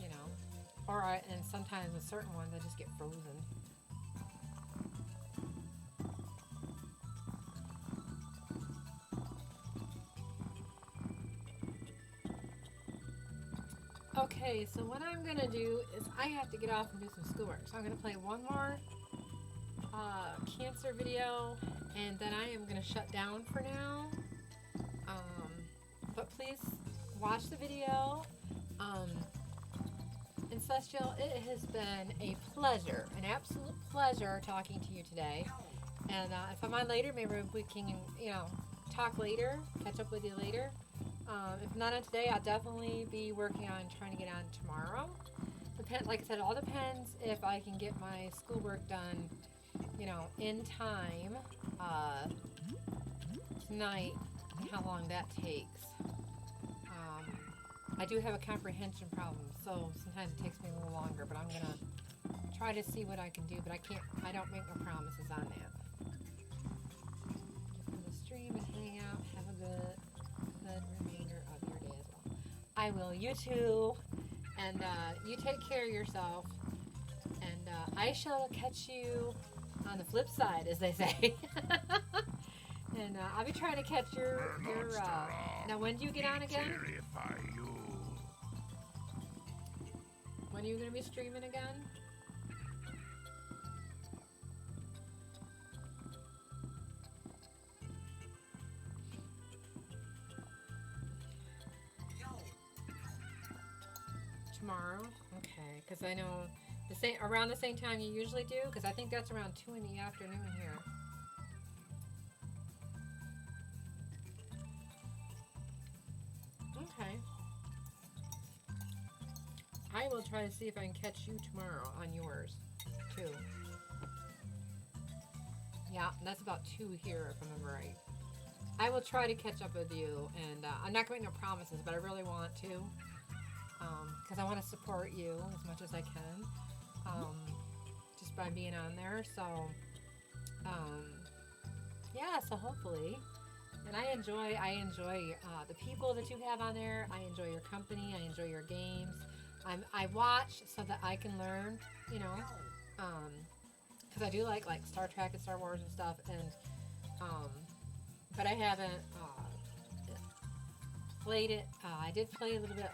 you know, and sometimes with certain ones I just get frozen. Okay, so what I'm gonna do is I have to get off and do some schoolwork. So I'm gonna play one more cancer video, and then I am gonna shut down for now. But please watch the video. And Celestial, it has been a pleasure, an absolute pleasure talking to you today. And if I'm on later, maybe we can, you know, talk later, catch up with you later. If not on today, I'll definitely be working on trying to get on tomorrow. Like I said, it all depends if I can get my schoolwork done, you know, in time tonight, and how long that takes. I do have a comprehension problem, so sometimes it takes me a little longer, but I'm gonna try to see what I can do, but I don't make no promises on that. For the stream and hang out, have a good remainder of your day as well. I will, you too, and you take care of yourself, and I shall catch you on the flip side, as they say. And I'll be trying to catch your now when do you get on again? When are you going to be streaming again? Tomorrow? Okay, because I know around the same time you usually do, because I think that's around 2 in the afternoon here. Okay. I will try to see if I can catch you tomorrow on yours, too. Yeah, that's about 2 here, if I remember right. I will try to catch up with you, and I'm not going to make no promises, but I really want to, because I want to support you as much as I can, just by being on there. So, yeah. So hopefully, and I enjoy the people that you have on there. I enjoy your company. I enjoy your games. I watch so that I can learn, you know, because I do like Star Trek and Star Wars and stuff, and but I haven't played it. I did play a little bit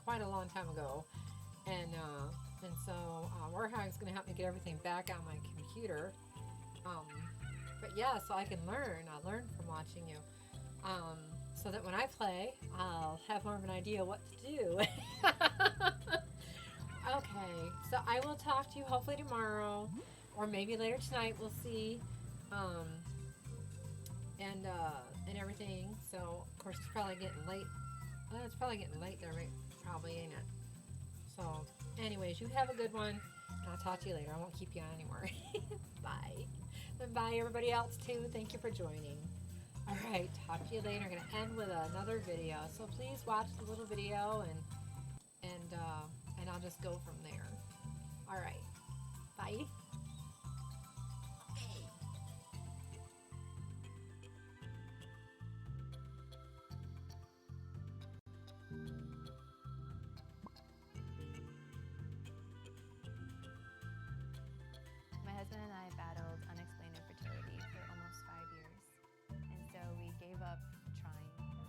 quite a long time ago, and so Warhag's going to help me get everything back on my computer. But yeah, so I can learn. I learn from watching you. So that when I play, I'll have more of an idea what to do. Okay, so I will talk to you hopefully tomorrow, or maybe later tonight. We'll see, and everything. So of course it's probably getting late. It's probably getting late there, right? Probably, ain't it? So, anyways, you have a good one, and I'll talk to you later. I won't keep you on anymore. Bye. And bye, everybody else too. Thank you for joining. All right, talk to you later. I'm going to end with another video. So please watch the little video, and I'll just go from there. All right, bye. My husband and I battled unexplained infertility for almost 5 years. And so we gave up trying.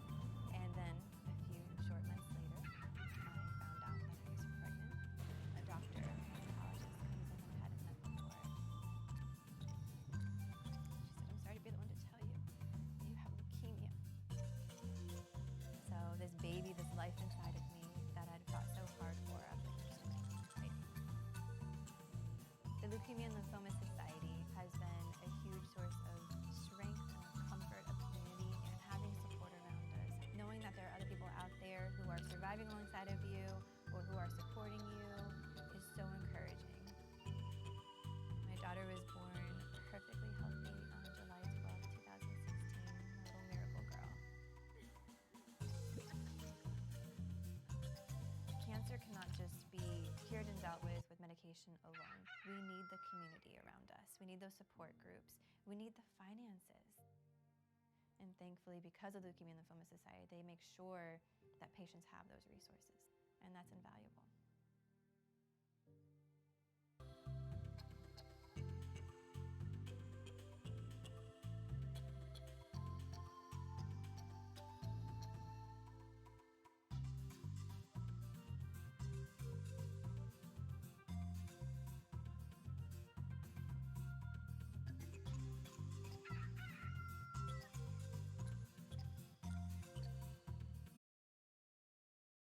patient alone. We need the community around us. We need those support groups. We need the finances. And thankfully, because of the Leukemia and Lymphoma Society, they make sure that patients have those resources, and that's invaluable.